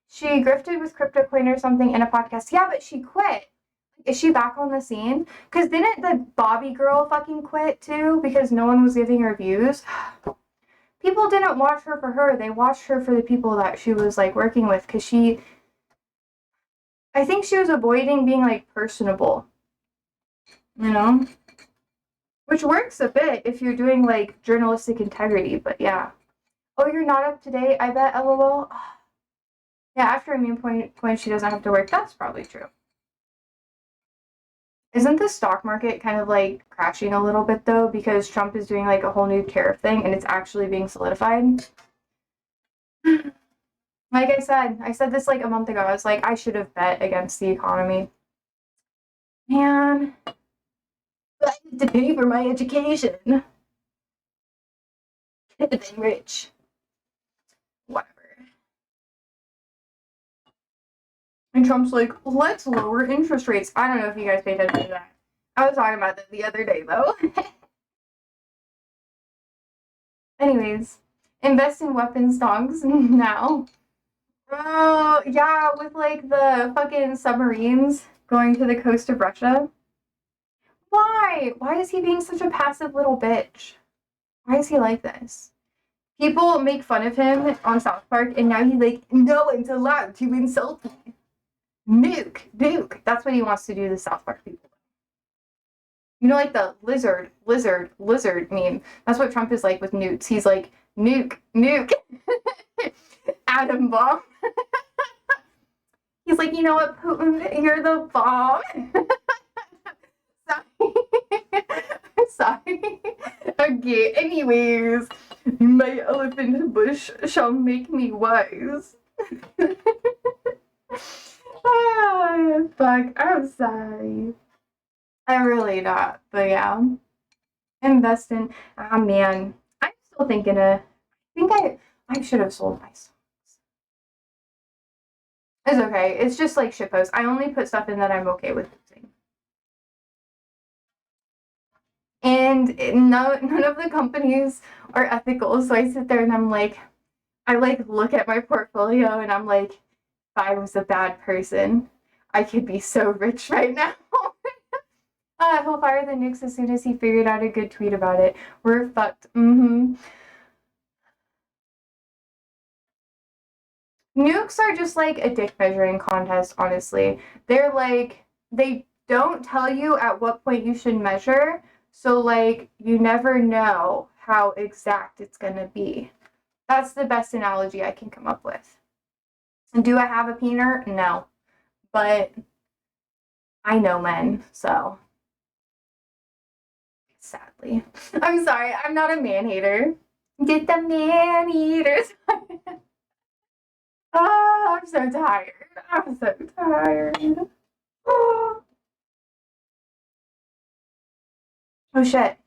she grifted with CryptoCoin or something in a podcast. Yeah, but she quit. Is she back on the scene? Because didn't the Bobby girl fucking quit too because no one was giving her views? People didn't watch her for her. They watched her for the people that she was like working with because I think she was avoiding being like personable, you know? Which works a bit if you're doing like journalistic integrity, but yeah. Oh, you're not up to date? I bet, lol. Yeah, after Immune Point, she doesn't have to work. That's probably true. Isn't the stock market kind of like crashing a little bit though because Trump is doing like a whole new tariff thing and it's actually being solidified? Like I said this like a month ago. I was like, I should have bet against the economy. Man, I need to pay for my education. Could have been rich. Whatever. And Trump's like, let's lower interest rates. I don't know if you guys paid attention to that. I was talking about that the other day though. Anyways, invest in weapons dogs now. Oh, yeah, with like the fucking submarines going to the coast of Russia. Why? Why is he being such a passive little bitch? Why is he like this? People make fun of him on South Park, and now he's like, no one's allowed to insult me. Nuke. That's what he wants to do to South Park people. You know, like the lizard meme. That's what Trump is like with nukes. He's like, nuke. Atom bomb. He's like, you know what, Putin, you're the bomb. Sorry. Okay, anyways, my elephant bush shall make me wise. Fuck, I'm sorry. I'm really not, but yeah. Invest in, man. I'm still thinking I think I should have sold my songs. It's okay. It's just like shitpost. I only put stuff in that I'm okay with using. And none of the companies are ethical. So I sit there and I'm like, I like look at my portfolio and I'm like, if I was a bad person, I could be so rich right now. He'll fire the nukes as soon as he figured out a good tweet about it. We're fucked. Nukes are just like a dick measuring contest, honestly. They're like, they don't tell you at what point you should measure, so like, you never know how exact it's gonna be. That's the best analogy I can come up with. Do I have a peener? No. But I know men, so. Sadly. I'm sorry, I'm not a man hater. Get the man eaters. Oh, I'm so tired. I'm so tired. Oh, oh shit.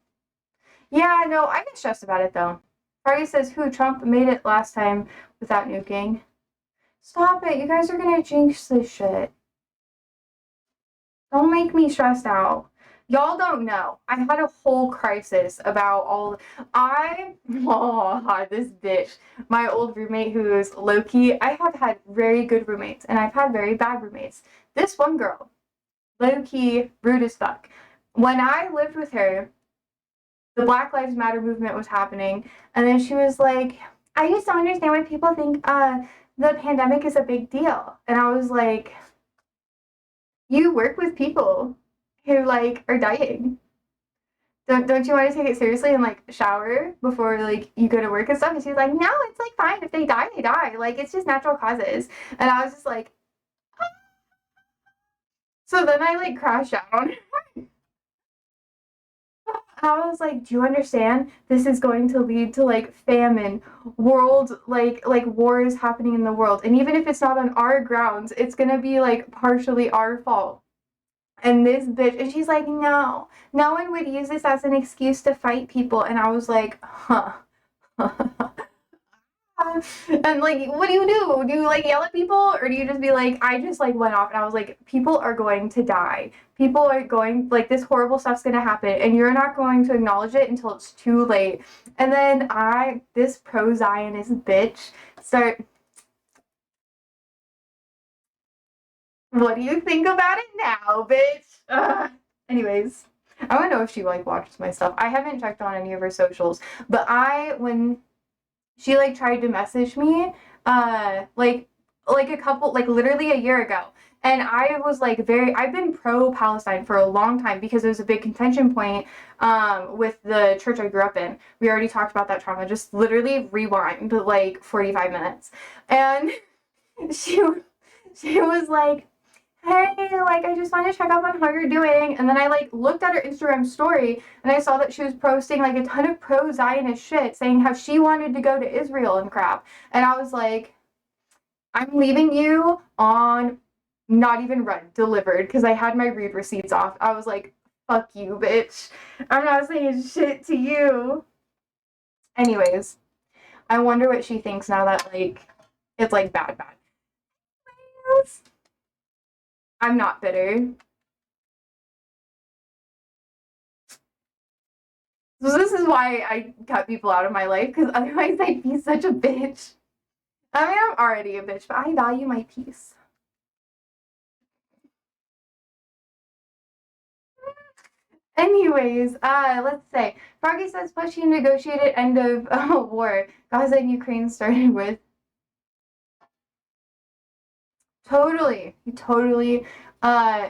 Yeah, no, I get stressed about it though. Party says, who? Trump made it last time without nuking. Stop it. You guys are gonna jinx this shit. Don't make me stressed out. Y'all don't know. I had a whole crisis about all. This bitch. My old roommate who is low-key. I have had very good roommates and I've had very bad roommates. This one girl, low-key, rude as fuck. When I lived with her, the Black Lives Matter movement was happening, and then she was like, I just don't understand why people think the pandemic is a big deal. And I was like, you work with people who like are dying. Don't you want to take it seriously and like shower before like you go to work and stuff? And she's like, no, it's like fine. If they die, they die. Like it's just natural causes. And I was just like, ah. So then I like crashed out on her. I was like, do you understand? This is going to lead to like famine, world like wars happening in the world. And even if it's not on our grounds, it's gonna be like partially our fault. And this bitch, and she's like, no one would use this as an excuse to fight people. And I was like, huh. And like, what do? Do you like yell at people, or do you just be like, I just like went off and I was like, people are going to die. People are going, like, this horrible stuff's gonna happen, and you're not going to acknowledge it until it's too late. And then this pro-Zionist bitch, start, what do you think about it now, bitch? Ugh. Anyways, I want to know if she like watches my stuff. I haven't checked on any of her socials, but when she like tried to message me, like a couple, like literally a year ago, and I was like I've been pro-Palestine for a long time because it was a big contention point with the church I grew up in. We already talked about that trauma. Just literally rewind like 45 minutes, and she was like, hey, like, I just wanted to check up on how you're doing. And then I like looked at her Instagram story and I saw that she was posting like a ton of pro-Zionist shit saying how she wanted to go to Israel and crap. And I was like, I'm leaving you on not even read, delivered, because I had my read receipts off. I was like, fuck you, bitch. I'm not saying shit to you. Anyways, I wonder what she thinks now that like it's like bad. I'm not bitter. So this is why I cut people out of my life, because otherwise I'd be such a bitch. I mean, I'm already a bitch, but I value my peace. Anyways, let's say Froggy says pushing negotiated end of war. Gaza and Ukraine started with. Totally,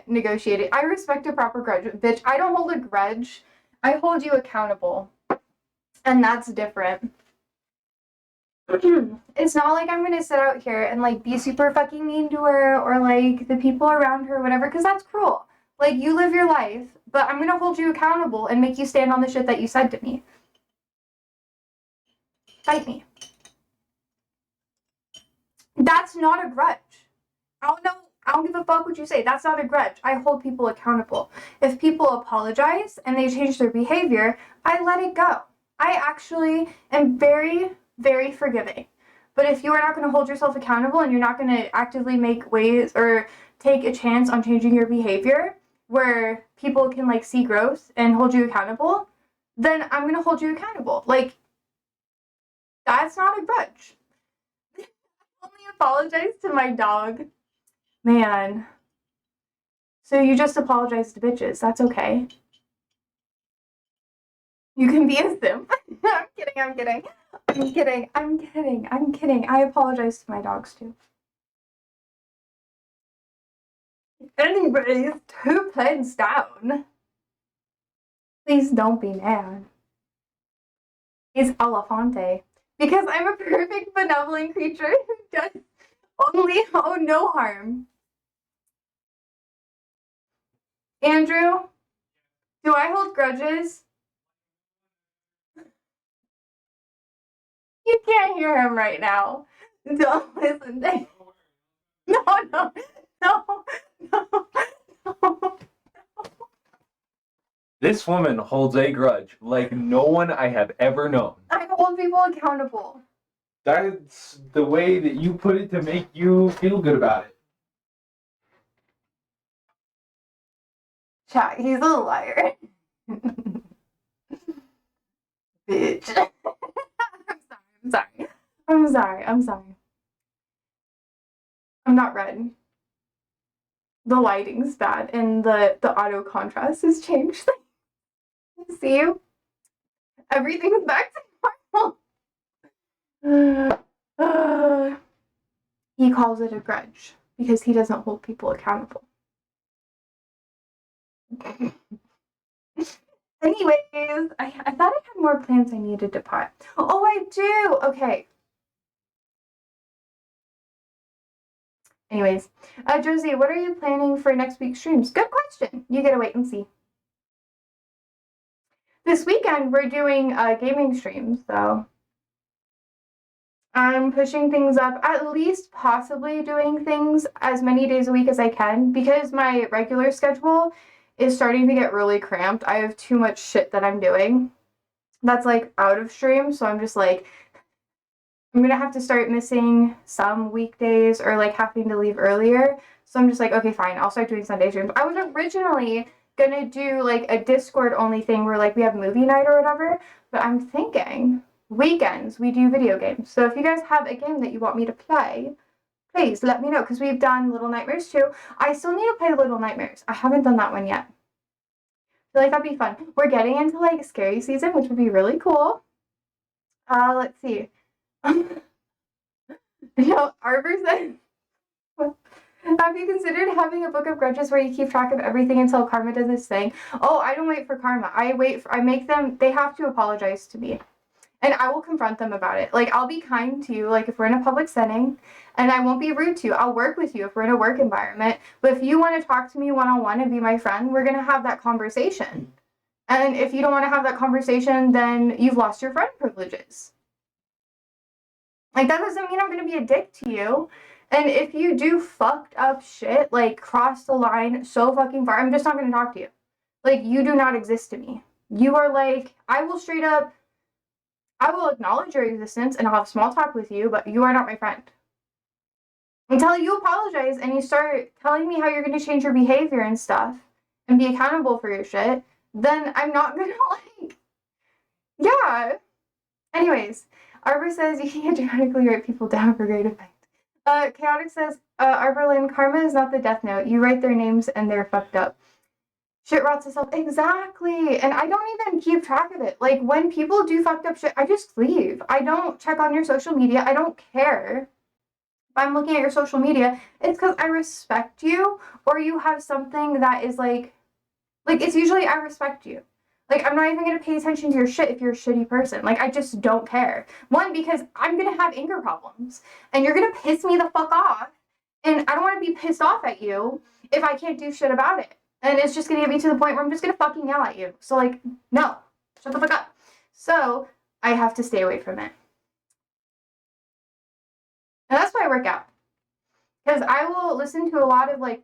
negotiated. I respect a proper grudge, bitch. I don't hold a grudge. I hold you accountable, and that's different. It's not like I'm gonna sit out here and like be super fucking mean to her or like the people around her or whatever, because that's cruel. Like, you live your life, but I'm gonna hold you accountable and make you stand on the shit that you said to me. Fight me. That's not a grudge. I don't know. I don't give a fuck what you say. That's not a grudge. I hold people accountable. If people apologize and they change their behavior, I let it go. I actually am very, very forgiving. But if you are not going to hold yourself accountable and you're not going to actively make ways or take a chance on changing your behavior where people can like see growth and hold you accountable, then I'm going to hold you accountable. Like, that's not a grudge. I only apologize to my dog. Man. So you just apologize to bitches. That's okay. You can be a simp. I'm kidding, I'm kidding. I'm kidding, I'm kidding, I'm kidding. I apologize to my dogs too. Anyways, 2 planes down. Please don't be mad. It's Elefante. Because I'm a perfect benevolent creature who does only no harm. Andrew, do I hold grudges? You can't hear him right now. Don't listen to him. No, no, no, no, no. This woman holds a grudge like no one I have ever known. I hold people accountable. That's the way that you put it to make you feel good about it. Chat, he's a liar. Bitch. I'm sorry. I'm not red. The lighting's bad and the auto contrast has changed. See you? Everything's back to normal. He calls it a grudge because he doesn't hold people accountable. Anyways, I thought I had more plants I needed to pot. Oh, I do! Okay. Anyways, Josie, what are you planning for next week's streams? Good question. You gotta wait and see. This weekend, we're doing gaming streams, so I'm pushing things up, at least possibly doing things as many days a week as I can, because my regular schedule is starting to get really cramped. I have too much shit that I'm doing that's like out of stream, so I'm just like, I'm gonna have to start missing some weekdays or like having to leave earlier. So I'm just like, okay, fine, I'll start doing Sunday streams. I was originally gonna do like a Discord only thing where like we have movie night or whatever, but I'm thinking weekends we do video games. So if you guys have a game that you want me to play, please let me know, because we've done Little Nightmares too. I still need to play Little Nightmares. I haven't done that one yet. I feel like that'd be fun. We're getting into like scary season, which would be really cool. Let's see. Arbor says, have you considered having a book of grudges where you keep track of everything until karma does its thing? Oh, I don't wait for karma. I make them, they have to apologize to me. And I will confront them about it. Like, I'll be kind to you, like, if we're in a public setting, and I won't be rude to you. I'll work with you if we're in a work environment. But if you want to talk to me one-on-one and be my friend, we're going to have that conversation. And if you don't want to have that conversation, then you've lost your friend privileges. Like, that doesn't mean I'm going to be a dick to you. And if you do fucked up shit, like, cross the line so fucking far, I'm just not going to talk to you. Like, you do not exist to me. You are like, I will acknowledge your existence and I'll have small talk with you, but you are not my friend. Until you apologize and you start telling me how you're going to change your behavior and stuff and be accountable for your shit, then I'm not going to, like, yeah. Anyways, Arbor says you can't dramatically write people down for great effect. Chaotic says, Arborlin, karma is not the death note. You write their names and they're fucked up. Shit rots itself. Exactly. And I don't even keep track of it. Like, when people do fucked up shit, I just leave. I don't check on your social media. I don't care if I'm looking at your social media. It's because I respect you, or you have something that is like, it's usually I respect you. Like, I'm not even going to pay attention to your shit if you're a shitty person. Like, I just don't care. One, because I'm going to have anger problems. And you're going to piss me the fuck off. And I don't want to be pissed off at you if I can't do shit about it. And it's just going to get me to the point where I'm just going to fucking yell at you. So, like, no. Shut the fuck up. So, I have to stay away from it. And that's why I work out. Because I will listen to a lot of, like,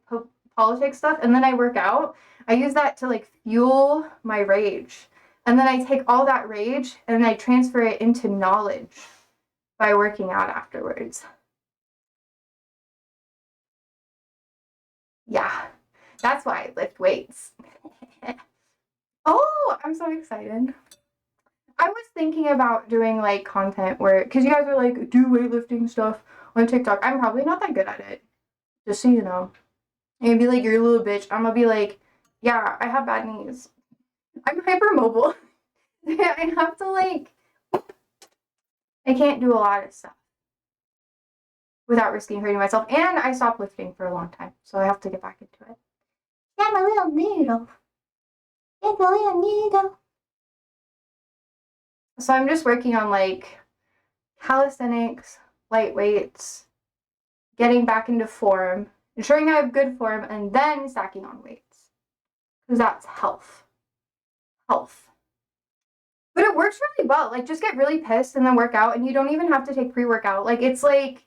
politics stuff, and then I work out. I use that to, like, fuel my rage. And then I take all that rage, and I transfer it into knowledge. by working out afterwards. Yeah, that's why I lift weights. Oh, I'm so excited. I was thinking about doing like content where, because you guys are like, do weightlifting stuff on TikTok. I'm probably not that good at it, just so you know. And you'd be like, you're a little bitch. I'm gonna be like, yeah, I have bad knees. I'm hypermobile. I have to like, I can't do a lot of stuff without risking hurting myself. And I stopped lifting for a long time, so I have to get back into it. I'm a little needle. It's a little needle. So I'm just working on like calisthenics, light weights, getting back into form, ensuring I have good form, and then stacking on weights. Because that's health. Health. But it works really well. Like, just get really pissed and then work out, and you don't even have to take pre-workout. Like, it's like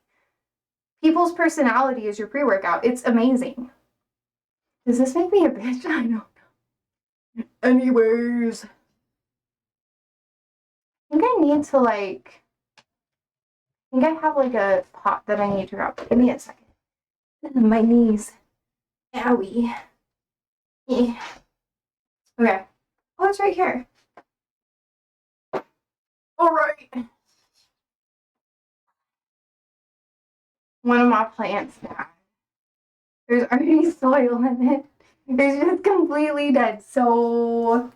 people's personality is your pre-workout. It's amazing. Does this make me a bitch? I don't know. Anyways. I think I need to, like, I think I have, like, a pot that I need to grab. Give me a second. My knees. Owie. Yeah. Okay. Oh, it's right here. All right. One of my plants died. There's already soil in it. It's just completely dead. So,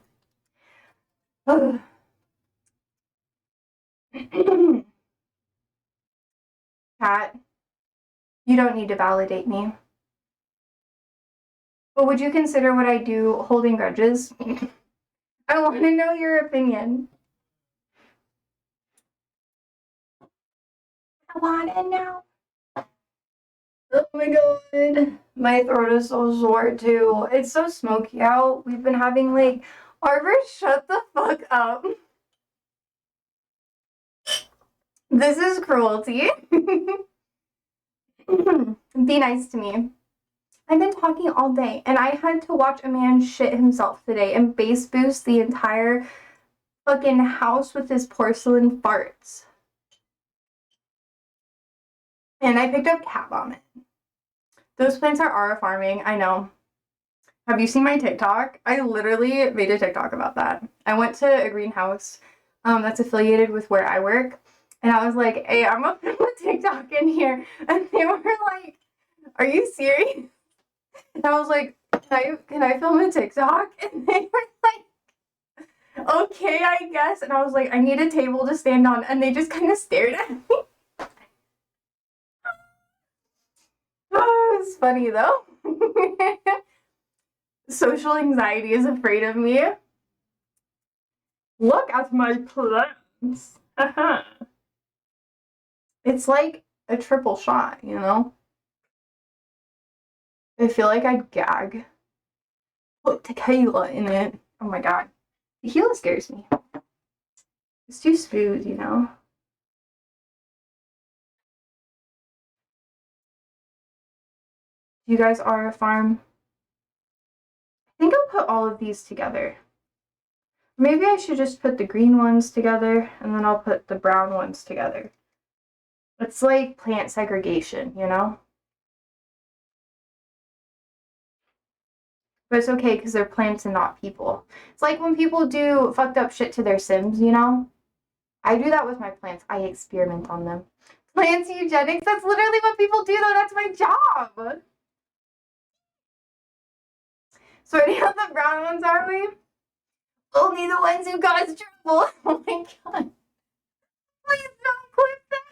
Kat, you don't need to validate me. But would you consider what I do holding grudges? I want to know your opinion. I want to know. Oh my god. My throat is so sore too. It's so smoky out. We've been having like, Arbor, shut the fuck up. This is cruelty. Be nice to me. I've been talking all day, and I had to watch a man shit himself today and bass boost the entire fucking house with his porcelain farts. And I picked up cat vomit. Those plants are aura farming, I know. Have you seen my TikTok? I literally made a TikTok about that. I went to a greenhouse that's affiliated with where I work, and I was like, hey, I'm gonna put a TikTok in here. And they were like, are you serious? And I was like, can I film a TikTok? And they were like, okay, I guess. And I was like, I need a table to stand on. And they just kind of stared at me. Oh, it was funny though. Social anxiety is afraid of me. Look at my plants. It's like a triple shot, you know? I feel like I'd gag. Put tequila in it. Oh my god. Tequila scares me. It's too smooth, you know? You guys are a farm. I think I'll put all of these together. Maybe I should just put the green ones together, and then I'll put the brown ones together. It's like plant segregation, you know? But it's okay because they're plants and not people. It's like when people do fucked up shit to their Sims, you know? I do that with my plants. I experiment on them. Plants eugenics, that's literally what people do though. That's my job. Sorting out the brown ones, are we? Only the ones who cause trouble. Oh my god. Please don't clip that.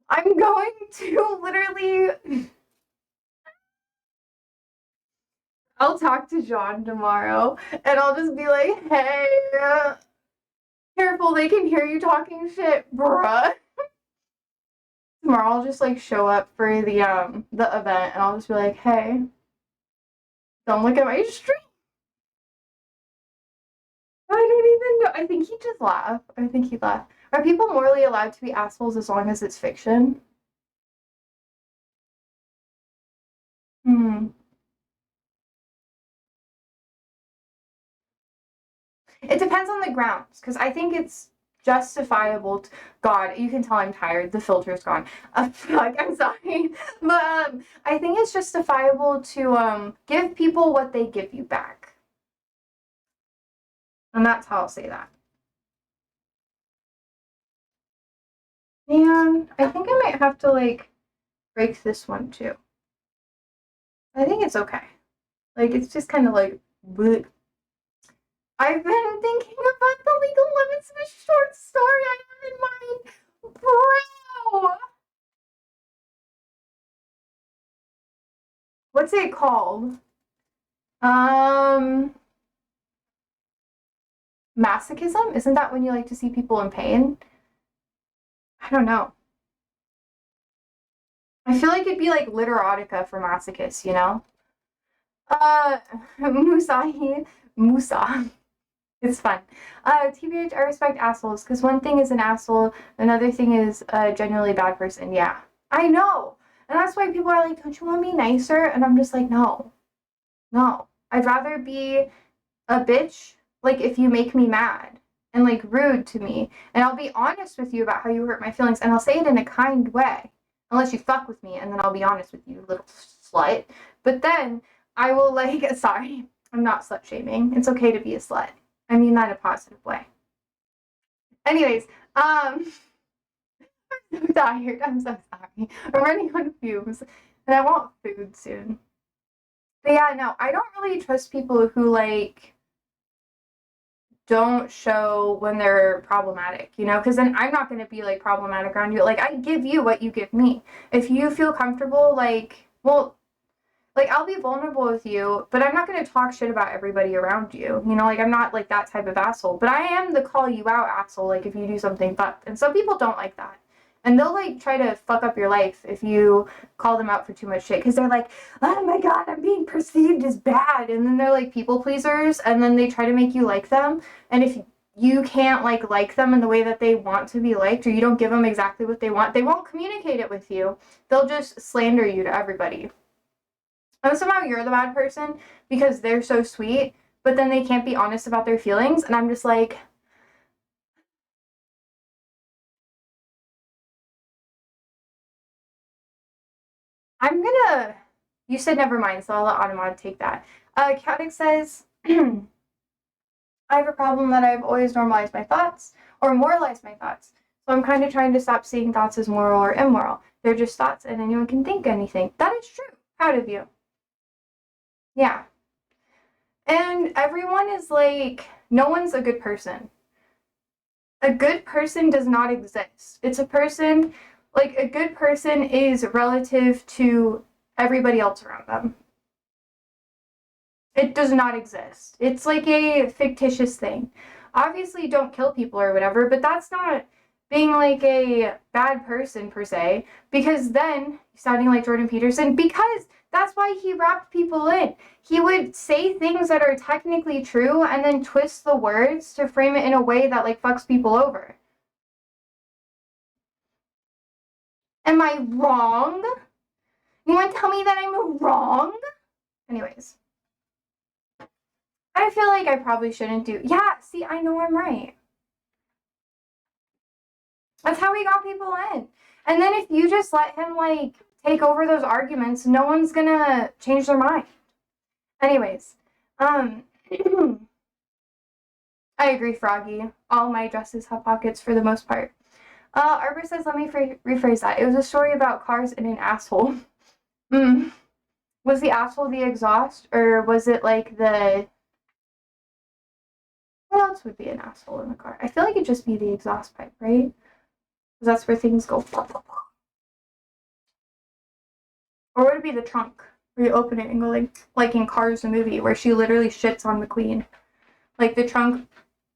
I'm going to literally... I'll talk to John tomorrow, and I'll just be like, hey, careful, they can hear you talking shit, bruh. Tomorrow I'll just, like, show up for the event, and I'll just be like, hey, don't look at my stream. I don't even know. I think he'd just laugh. I think he'd laugh. Are people morally allowed to be assholes as long as it's fiction? It depends on the grounds, because I think it's justifiable. God, you can tell I'm tired. The filter's gone. Fuck, I'm sorry. But I think it's justifiable to give people what they give you back. And that's how I'll say that. And I think I might have to, like, break this one too. I think it's okay. Like, it's just kind of like, bleh. I've been thinking about the legal limits of a short story I have in mind. Bro! What's it called? Masochism? Isn't that when you like to see people in pain? I don't know. I feel like it'd be like literotica for masochists, you know? Musa. It's fun. TBH, I respect assholes, because one thing is an asshole, another thing is a genuinely bad person. Yeah. I know! And that's why people are like, don't you want to be nicer? And I'm just like, no. No. I'd rather be a bitch, like, if you make me mad and, like, rude to me. And I'll be honest with you about how you hurt my feelings, and I'll say it in a kind way. Unless you fuck with me, and then I'll be honest with you, little slut. But then I will, like, sorry, I'm not slut shaming. It's okay to be a slut. I mean that in a positive way. Anyways, I'm so tired. I'm so sorry. I'm running on fumes, and I want food soon. But yeah, no, I don't really trust people who, like, don't show when they're problematic, you know, because then I'm not going to be, like, problematic around you. Like, I give you what you give me. If you feel comfortable, like, well, like, I'll be vulnerable with you, but I'm not going to talk shit about everybody around you. You know, like, I'm not, like, that type of asshole. But I am the call you out asshole, like, if you do something fucked. And some people don't like that. And they'll, like, try to fuck up your life if you call them out for too much shit. Because they're like, oh my god, I'm being perceived as bad. And then they're, like, people pleasers. And then they try to make you like them. And if you can't, like them in the way that they want to be liked, or you don't give them exactly what they want, they won't communicate it with you. They'll just slander you to everybody. And somehow you're the bad person because they're so sweet, but then they can't be honest about their feelings. And I'm just like, you said never mind, so I'll let Automod take that. Chaotic says, I have a problem that I've always normalized my thoughts, or moralized my thoughts. So I'm kind of trying to stop seeing thoughts as moral or immoral. They're just thoughts, and anyone can think anything. That is true. Proud of you. Yeah. And everyone is like, no one's a good person. A good person does not exist. It's a person, like, a good person is relative to everybody else around them. It does not exist. It's like a fictitious thing. Obviously, don't kill people or whatever, but that's not being, like, a bad person per se, because then, sounding like Jordan Peterson, because that's why he wrapped people in. He would say things that are technically true and then twist the words to frame it in a way that, like, fucks people over. Am I wrong? You want to tell me that I'm wrong? Anyways. I feel like I probably shouldn't do... Yeah, see, I know I'm right. That's how we got people in. And then if you just let him, like, take over those arguments, no one's gonna change their mind. Anyways, I agree, Froggy. All my dresses have pockets for the most part. Arbor says, let me rephrase that. It was a story about cars and an asshole. Was the asshole the exhaust, or was it, like, the... What else would be an asshole in the car? I feel like it'd just be the exhaust pipe, right? Because that's where things go. Or would it be the trunk, where you open it and go, like in Cars the movie, where she literally shits on McQueen. Like, the trunk...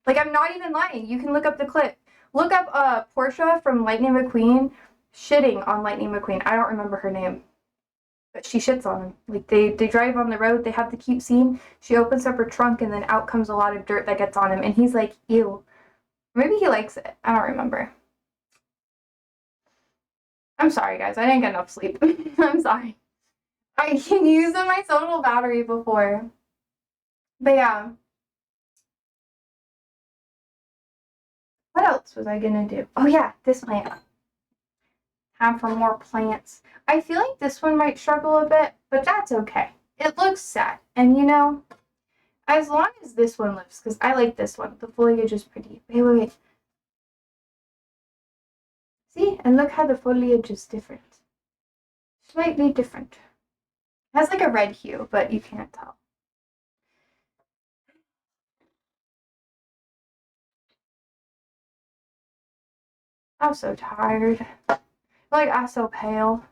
Like, I'm not even lying. You can look up the clip. Look up Portia from Lightning McQueen shitting on Lightning McQueen. I don't remember her name. But she shits on him. Like, they drive on the road, they have the cute scene. She opens up her trunk, and then out comes a lot of dirt that gets on him. And he's like, ew. Maybe he likes it. I don't remember. I'm sorry, guys. I didn't get enough sleep. I'm sorry. I used my total battery before. But yeah. What What else was I gonna do? Oh yeah, this plant. Time for more plants. I feel like this one might struggle a bit, but that's okay. It looks sad. And you know, as long as this one lives, because I like this one. The foliage is pretty. Wait. See? And look how the foliage is different. Slightly different. It has like a red hue, but you can't tell. I'm so tired. Like, I'm so pale.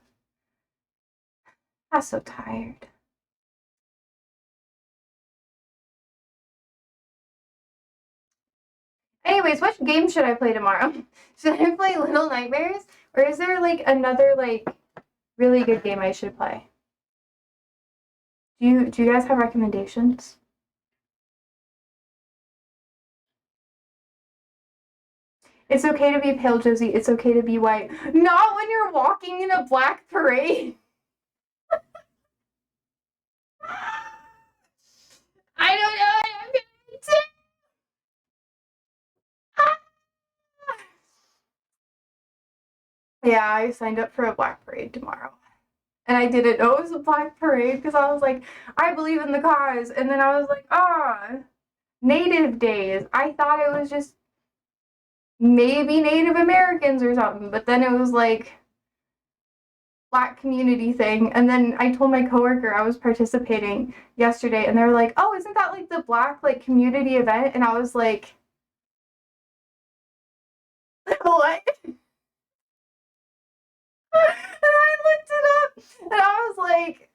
I'm so tired. Anyways, what game should I play tomorrow? Should I play Little Nightmares? Or is there like another like really good game I should play? Do you guys have recommendations? It's okay to be pale, Josie. It's okay to be white. Not when you're walking in a black parade. I don't know what I'm gonna do. Yeah, I signed up for a black parade tomorrow. And I didn't know it was a black parade because I was like, I believe in the cause. And then I was like, Native Days. I thought it was just maybe Native Americans or something. But then it was like black community thing. And then I told my coworker I was participating yesterday. And they were like, oh, isn't that like the black like community event? And I was like, what? And I looked it up, and I was like,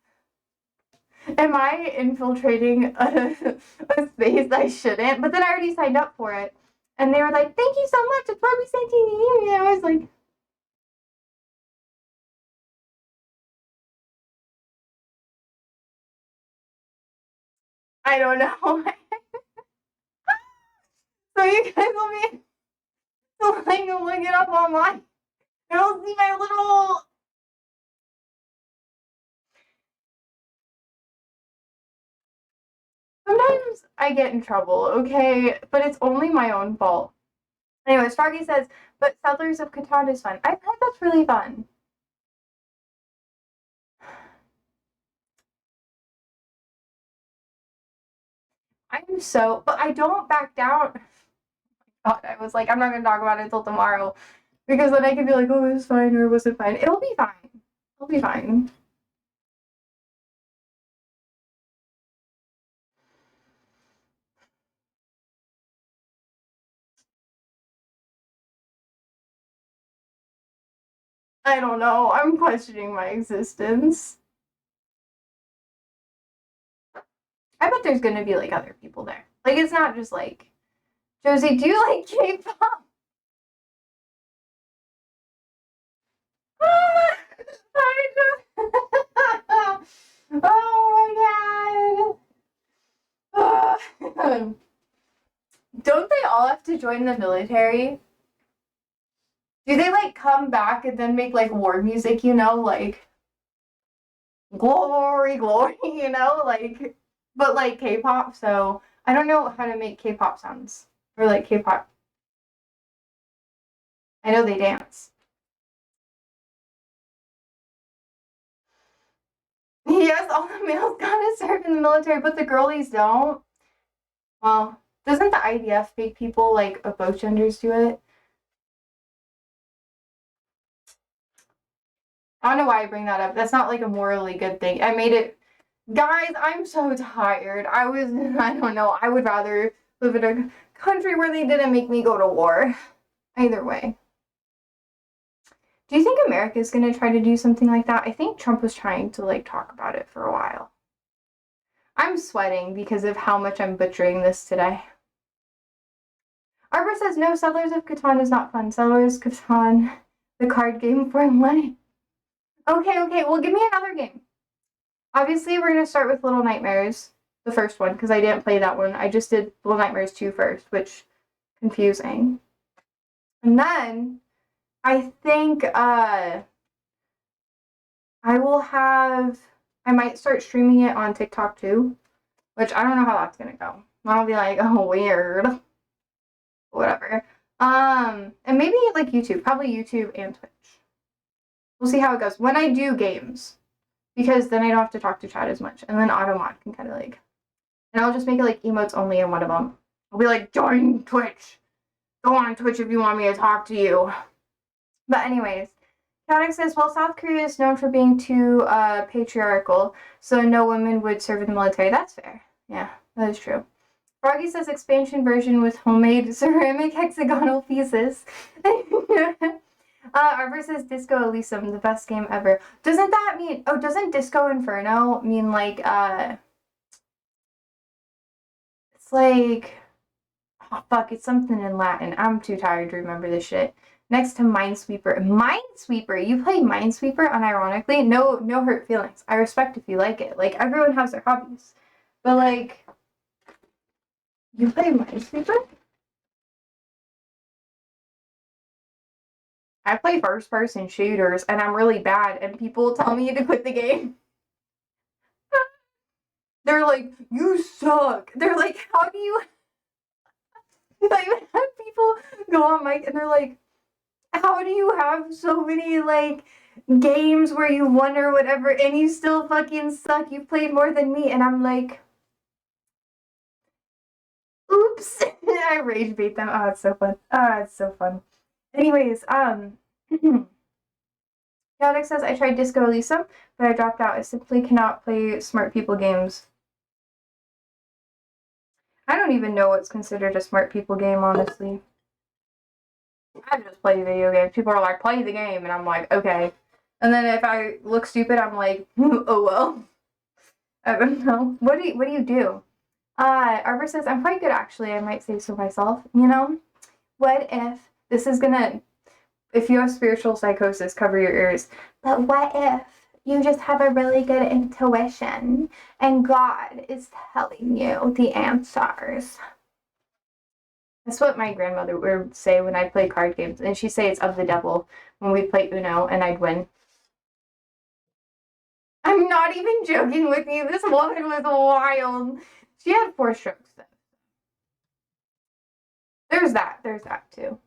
am I infiltrating a space I shouldn't? But then I already signed up for it. And they were like, thank you so much. It's why we sent you the email. I was like, I don't know. So you guys will be so like look it up online. You'll see my little. Sometimes I get in trouble, okay? But it's only my own fault. Anyways, Froggy says, but Settlers of Catan is fun. I've heard that's really fun. But I don't back down. God, I was like, I'm not gonna talk about it until tomorrow. Because then I can be like, oh, it was fine or was it fine? It'll be fine. It'll be fine. I don't know. I'm questioning my existence. I bet there's gonna be like other people there. Like it's not just like Josie, do you like K-pop? Oh my god. Don't they all have to join the military? Do they like come back and then make like war music, you know, like glory, glory, you know, like but like K-pop, so I don't know how to make K-pop sounds or like K-pop. I know they dance. Yes, all the males gotta serve in the military, but the girlies don't. Well, doesn't the IDF make people like of both genders do it? I don't know why I bring that up. That's not like a morally good thing. I made it. Guys, I'm so tired. I don't know. I would rather live in a country where they didn't make me go to war. Either way. Do you think America's gonna try to do something like that? I think Trump was trying to like talk about it for a while. I'm sweating because of how much I'm butchering this today. Arbor says, no, Settlers of Catan is not fun. Settlers of Catan, the card game for life. Okay, well, give me another game. Obviously, we're going to start with Little Nightmares, the first one, because I didn't play that one. I just did Little Nightmares 2 first, which, confusing. And then, I think, I might start streaming it on TikTok too, which I don't know how that's going to go. I'll be like, oh, weird. Whatever. And maybe like YouTube, probably YouTube and Twitch. We'll see how it goes when I do games, because then I don't have to talk to chat as much, and then Automod can kind of like, and I'll just make it like emotes only in one of them. I'll be like, join Twitch. Go on Twitch if you want me to talk to you. But anyways, Chaotic says, well, South Korea is known for being too patriarchal, so no women would serve in the military. That's fair. Yeah, that is true. Froggy says expansion version with homemade ceramic hexagonal pieces. Arbor says Disco Elysium, the best game ever. Doesn't that mean, oh, doesn't Disco Inferno mean like, it's like, oh fuck, it's something in Latin. I'm too tired to remember this shit. Next to Minesweeper. Minesweeper? You play Minesweeper unironically? No hurt feelings. I respect if you like it. Like, everyone has their hobbies. But like, you play Minesweeper? I play first-person shooters, and I'm really bad, and people tell me to quit the game. They're like, you suck. They're like, how do you... I even have people go on mic, and they're like, how do you have so many, like, games where you won or whatever, and you still fucking suck? You've played more than me, and I'm like... Oops. I rage bait them. Oh, it's so fun. Oh, it's so fun. Anyways, Chaotic says, I tried Disco Elysium, but I dropped out. I simply cannot play smart people games. I don't even know what's considered a smart people game, honestly. I just play video games. People are like, play the game, and I'm like, okay. And then if I look stupid, I'm like, oh well. I don't know. What do you do? Arbor says, I'm quite good actually, I might say so myself. You know? What if this is gonna, if you have spiritual psychosis, cover your ears. But what if you just have a really good intuition and God is telling you the answers? That's what my grandmother would say when I play card games, and she'd say it's of the devil when we play Uno and I'd win. I'm not even joking with you. This woman was wild. She had 4 strokes though. There's that too.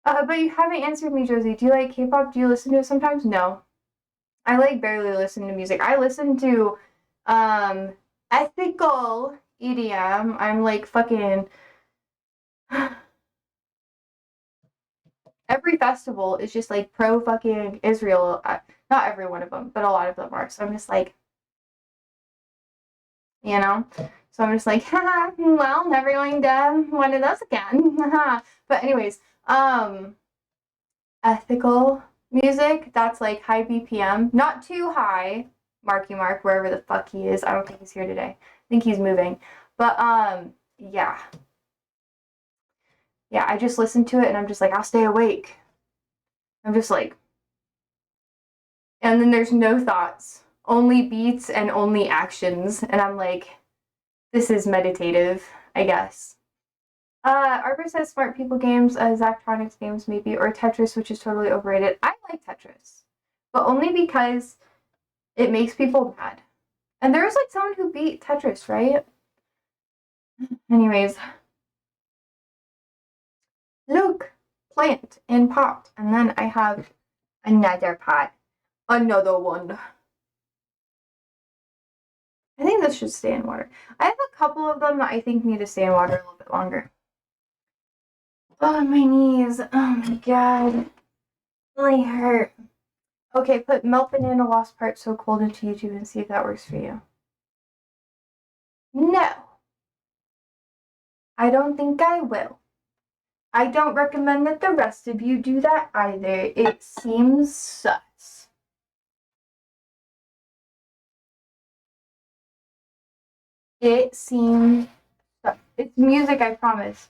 But you haven't answered me, Josie. Do you like K-pop? Do you listen to it sometimes? No. I like barely listen to music. I listen to ethical EDM. I'm like fucking every festival is just like pro fucking Israel. Not every one of them, but a lot of them are. So I'm just like, you know? So I'm just like, haha, well, never going to one of those again. But anyways, ethical music, that's like high BPM. Not too high. Marky Mark, wherever the fuck he is. I don't think he's here today. I think he's moving. But yeah. Yeah, I just listen to it and I'm just like, I'll stay awake. I'm just like, and then there's no thoughts, only beats and only actions. And I'm like, this is meditative, I guess. Arbor says smart people games, Zachtronics games maybe, or Tetris, which is totally overrated. I like Tetris, but only because it makes people mad. And there was like someone who beat Tetris, right? Anyways. Look, plant in pot. And then I have another pot. Another one. I think this should stay in water. I have a couple of them that I think need to stay in water a little bit longer. Oh, my knees. Oh my god. Really hurt. Okay, put melt banana lost part so cold into YouTube and see if that works for you. No. I don't think I will. I don't recommend that the rest of you do that either. It seems sus. It seems sus. It's music, I promise.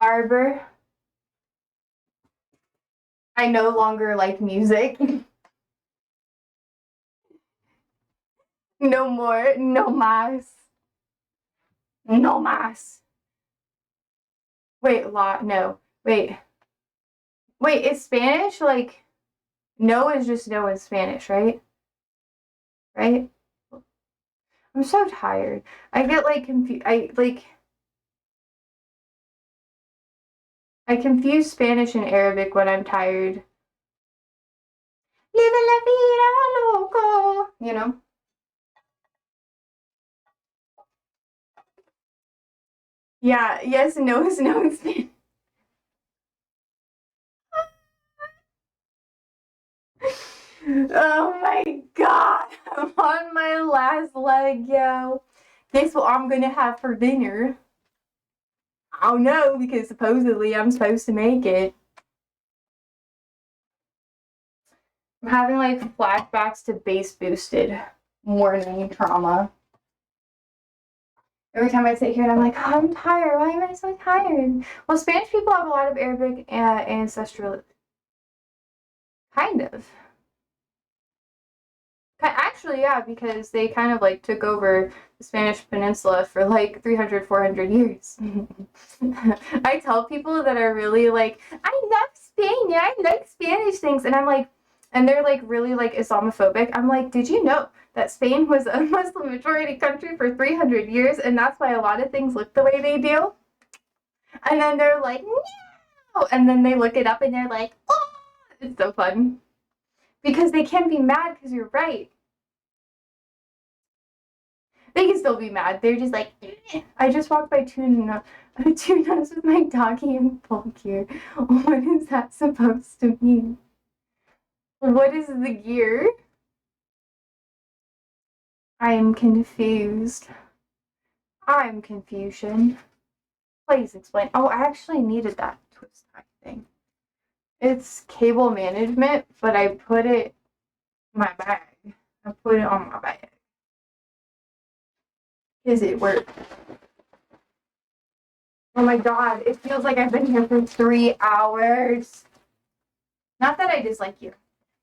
Arbor. I no longer like music. No more. No más. No más. Wait, no. Wait. Wait, is Spanish like no is just no in Spanish, right? right? I'm so tired. I get like confused. I confuse Spanish and Arabic when I'm tired. Live la vida loco, you know? Yeah, yes, no is no in Spanish. Oh my god, I'm on my last leg, yo. Guess what I'm gonna have for dinner? I don't know, because supposedly I'm supposed to make it. I'm having like flashbacks to base boosted morning trauma. Every time I sit here and I'm like, oh, I'm tired. Why am I so tired? Well, Spanish people have a lot of Arabic ancestral. Kind of. Actually, yeah, because they kind of like took over the Spanish peninsula for like 300, 400 years. I tell people that are really like, I love Spain, I like Spanish things. And I'm like, and they're like really like Islamophobic. I'm like, did you know that Spain was a Muslim majority country for 300 years? And that's why a lot of things look the way they do. And then they're like, no. And then they look it up and they're like, oh, it's so fun. Because they can't be mad because you're right. They can still be mad. They're just like, eh. I just walked by two nuts with my doggy in full gear. What is that supposed to mean? What is the gear? I am confused. I'm confusion. Please explain. Oh, I actually needed that twist tie thing. It's cable management, but I put it in my bag. I put it on my bag. Is it work? Oh my god, it feels like I've been here for 3 hours. Not that I dislike you.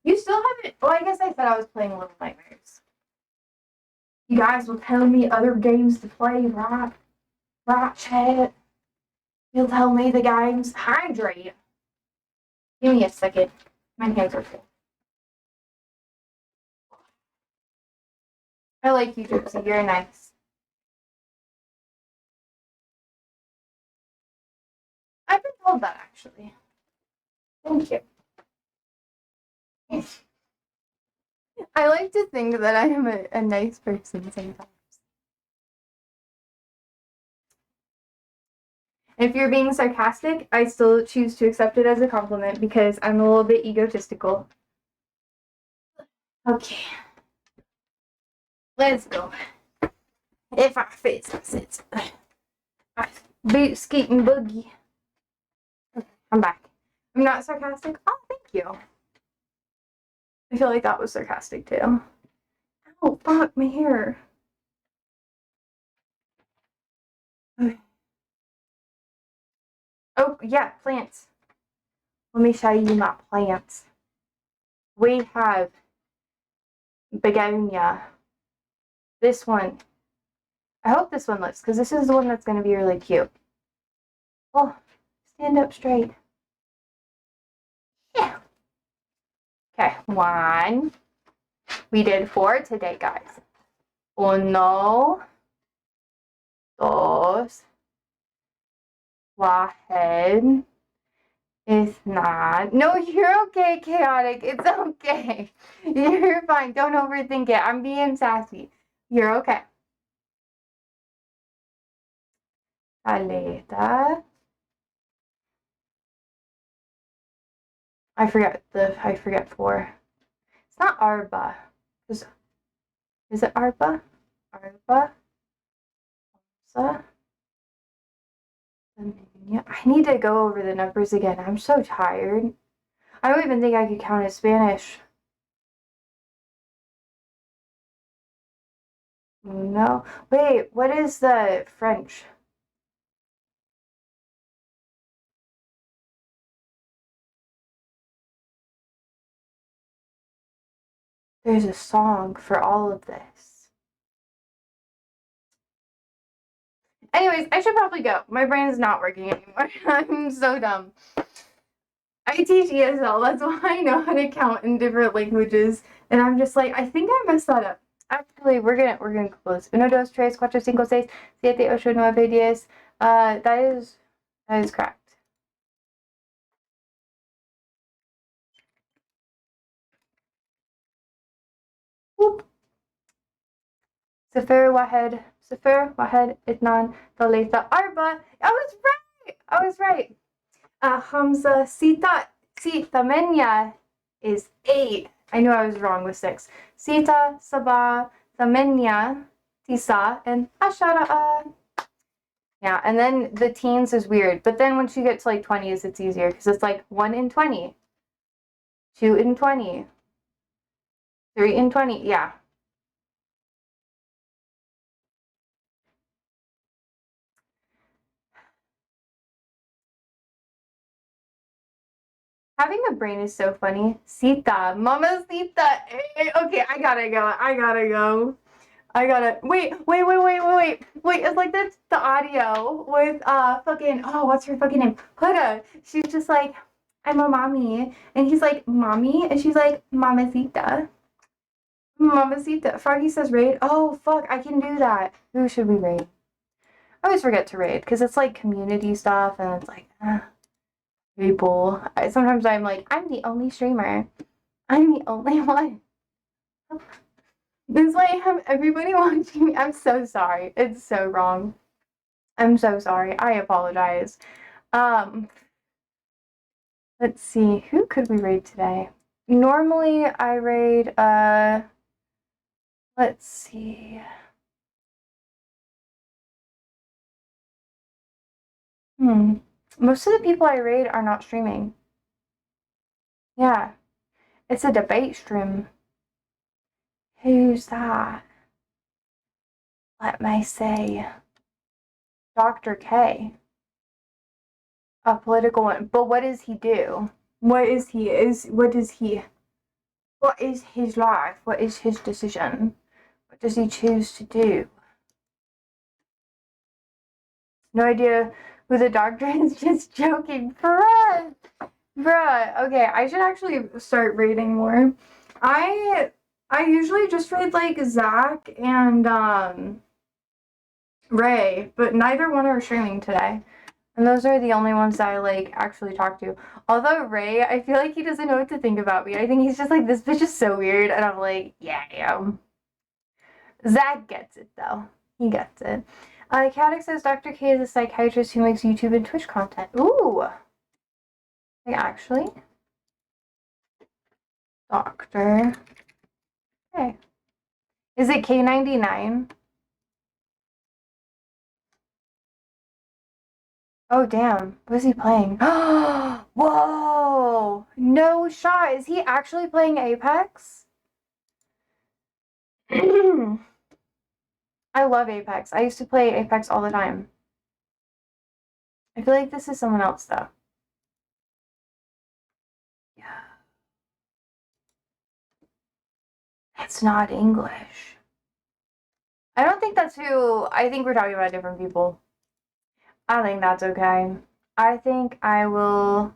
You still haven't. Well, I guess I said I was playing Little Nightmares. You guys will tell me other games to play, right? Right, chat? You'll tell me the games. Hydrate. Give me a second. My hands are full. I like you, Gypsy. You're nice. I've been told that, actually. Thank you. I like to think that I am a nice person sometimes. If you're being sarcastic, I still choose to accept it as a compliment because I'm a little bit egotistical. Okay. Let's go. If I fit, I sit. Boot skating boogie. Okay, I'm back. I'm not sarcastic. Oh, thank you. I feel like that was sarcastic too. Oh, fuck, my hair. Okay. Oh, yeah, plants. Let me show you my plants. We have begonia. This one. I hope this one lifts, because this is the one that's going to be really cute. Oh, stand up straight. Yeah. Okay, 1. We did 4 today, guys. 1, 2, 1. It's not. No, you're okay, chaotic. It's okay. You're fine. Don't overthink it. I'm being sassy. You're okay. Aleta. I forget 4. It's not Arba. Is it Arba? Arba? Sa? Yeah, I need to go over the numbers again. I'm so tired. I don't even think I could count in Spanish. No. Wait, what is the French? There's a song for all of this. Anyways, I should probably go. My brain's not working anymore. I'm so dumb. I teach ESL. That's why I know how to count in different languages. And I'm just like, I think I messed that up. Actually, we're gonna close. Uno, dos, tres, cuatro, cinco, seis, siete, ocho, nueve, diez. That is correct. Whoop. صفر واحد صفر واحد اثنان ثلاثة أربعة. I was right. خمسة ستة ثمانية is 8. I knew I was wrong with 6. ستة سبعة ثمانية تسعة and عشرة. Yeah, and then the teens is weird. But then once you get to like 20s, it's easier because it's like 1 in 20, 2 in 20, 3 in 20. Yeah. Having a brain is so funny. Sita, mamacita. Okay, I gotta go. Wait. It's like that's the audio with fucking, oh, what's her fucking name? Huda. She's just like, I'm a mommy, and he's like, mommy, and she's like, mamacita. Mamacita. Froggy says raid. Oh fuck, I can do that. Who should we raid? I always forget to raid because it's like community stuff, and it's like, people. Sometimes I'm like, I'm the only streamer. I'm the only one. It's like I have everybody watching me. I'm so sorry. It's so wrong. I'm so sorry. I apologize. Let's see. Who could we raid today? Normally I raid let's see. Most of the people I raid are not streaming. Yeah. It's a debate stream. Who's that? Let me say. Dr. K. A political one. But what does he do? What is his life? What is his decision? What does he choose to do? No idea who the doctor is. Just joking. Bruh. Okay, I should actually start rating more. I usually just raid like Zach and Ray, but neither one are streaming today. And those are the only ones that I like actually talk to. Although Ray, I feel like he doesn't know what to think about me. I think he's just like, this bitch is so weird. And I'm like, yeah, I am. Zach gets it though. He gets it. Caddick says Dr. K is a psychiatrist who makes YouTube and Twitch content. Ooh. Like actually? Doctor. Okay. Is it K99? Oh, damn. What is he playing? Whoa! No shot. Is he actually playing Apex? I love Apex. I used to play Apex all the time. I feel like this is someone else, though. Yeah. It's not English. I don't think that's who... I think we're talking about different people. I think that's okay. I think I will...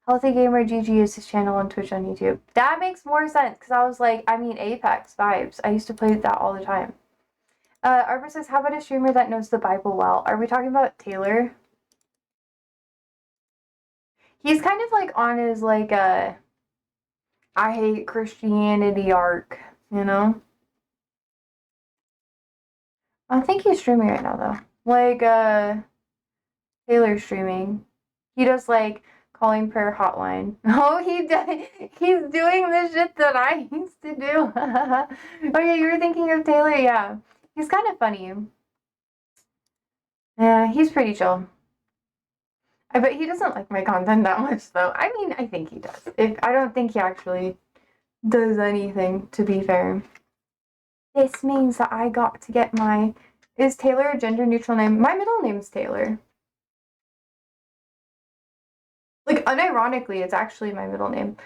Healthy Gamer GG is his channel on Twitch on YouTube. That makes more sense, because I was like, I mean Apex vibes. I used to play that all the time. Arbor says, how about a streamer that knows the Bible well? Are we talking about Taylor? He's kind of like on his like I hate Christianity arc, you know? I think he's streaming right now though. Like Taylor's streaming. He does like calling prayer hotline. Oh, he does. He's doing the shit that I used to do. Oh yeah, you were thinking of Taylor? Yeah. He's kind of funny. Yeah, he's pretty chill. I bet he doesn't like my content that much though. I mean, I think he does. I don't think he actually does anything, to be fair. This means that I got to get my... Is Taylor a gender neutral name? My middle name's Taylor. Like, unironically, it's actually my middle name.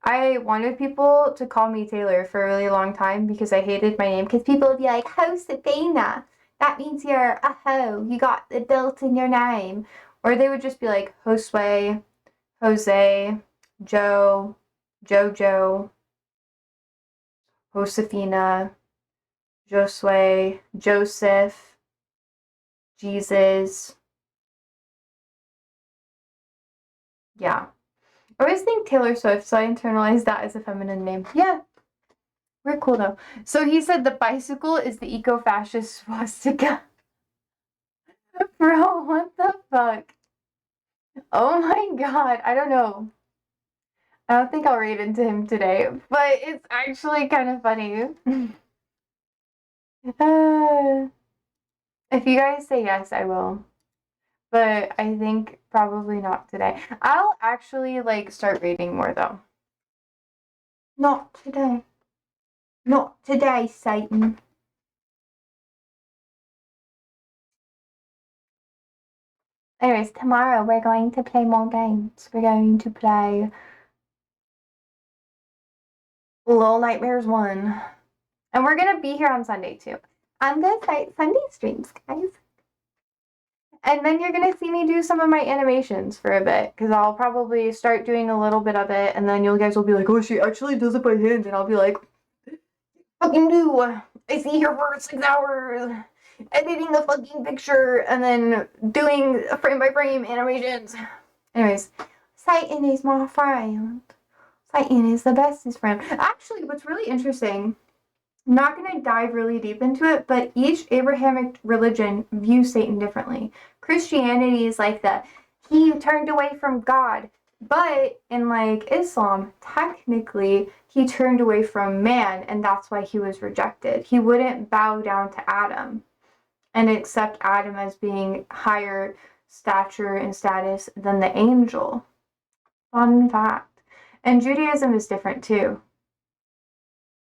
I wanted people to call me Taylor for a really long time because I hated my name. Because people would be like, Josefina. That means you're a hoe. You got the built in your name. Or they would just be like, Josue, Jose, Joe, Jojo, Josefina. Josue, Joseph, Jesus. Yeah. I always think Taylor Swift, so I internalized that as a feminine name. Yeah. We're cool though. So he said the bicycle is the eco-fascist swastika. Bro, what the fuck? Oh my god, I don't know. I don't think I'll read into him today, but it's actually kind of funny. If you guys say yes, I will. But I think probably not today. I'll actually like start reading more though. Not today. Not today, Satan. Anyways, tomorrow we're going to play more games. We're going to play Little Nightmares 1. And we're going to be here on Sunday too. I'm going to start Sunday streams, guys. And then you're going to see me do some of my animations for a bit. Because I'll probably start doing a little bit of it. And then you guys will be like, oh, she actually does it by hand. And I'll be like, fucking do. I see here for 6 hours. Editing the fucking picture. And then doing frame by frame animations. Anyways, Satan is my friend. Satan is the bestest friend. Actually, what's really interesting, I'm not going to dive really deep into it, but each Abrahamic religion views Satan differently. Christianity is like he turned away from God. But in like Islam, technically, he turned away from man, and that's why he was rejected. He wouldn't bow down to Adam and accept Adam as being higher stature and status than the angel. Fun fact. And Judaism is different too.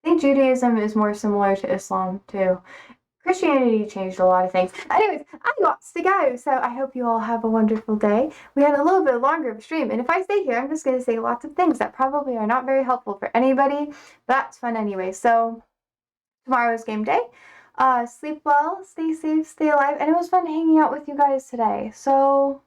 I think Judaism is more similar to Islam too. Christianity changed a lot of things. Anyways, I got to go, so I hope you all have a wonderful day. We had a little bit longer of a stream, and if I stay here, I'm just going to say lots of things that probably are not very helpful for anybody. But that's fun anyway. So tomorrow's game day. Sleep well, stay safe, stay alive, and it was fun hanging out with you guys today. So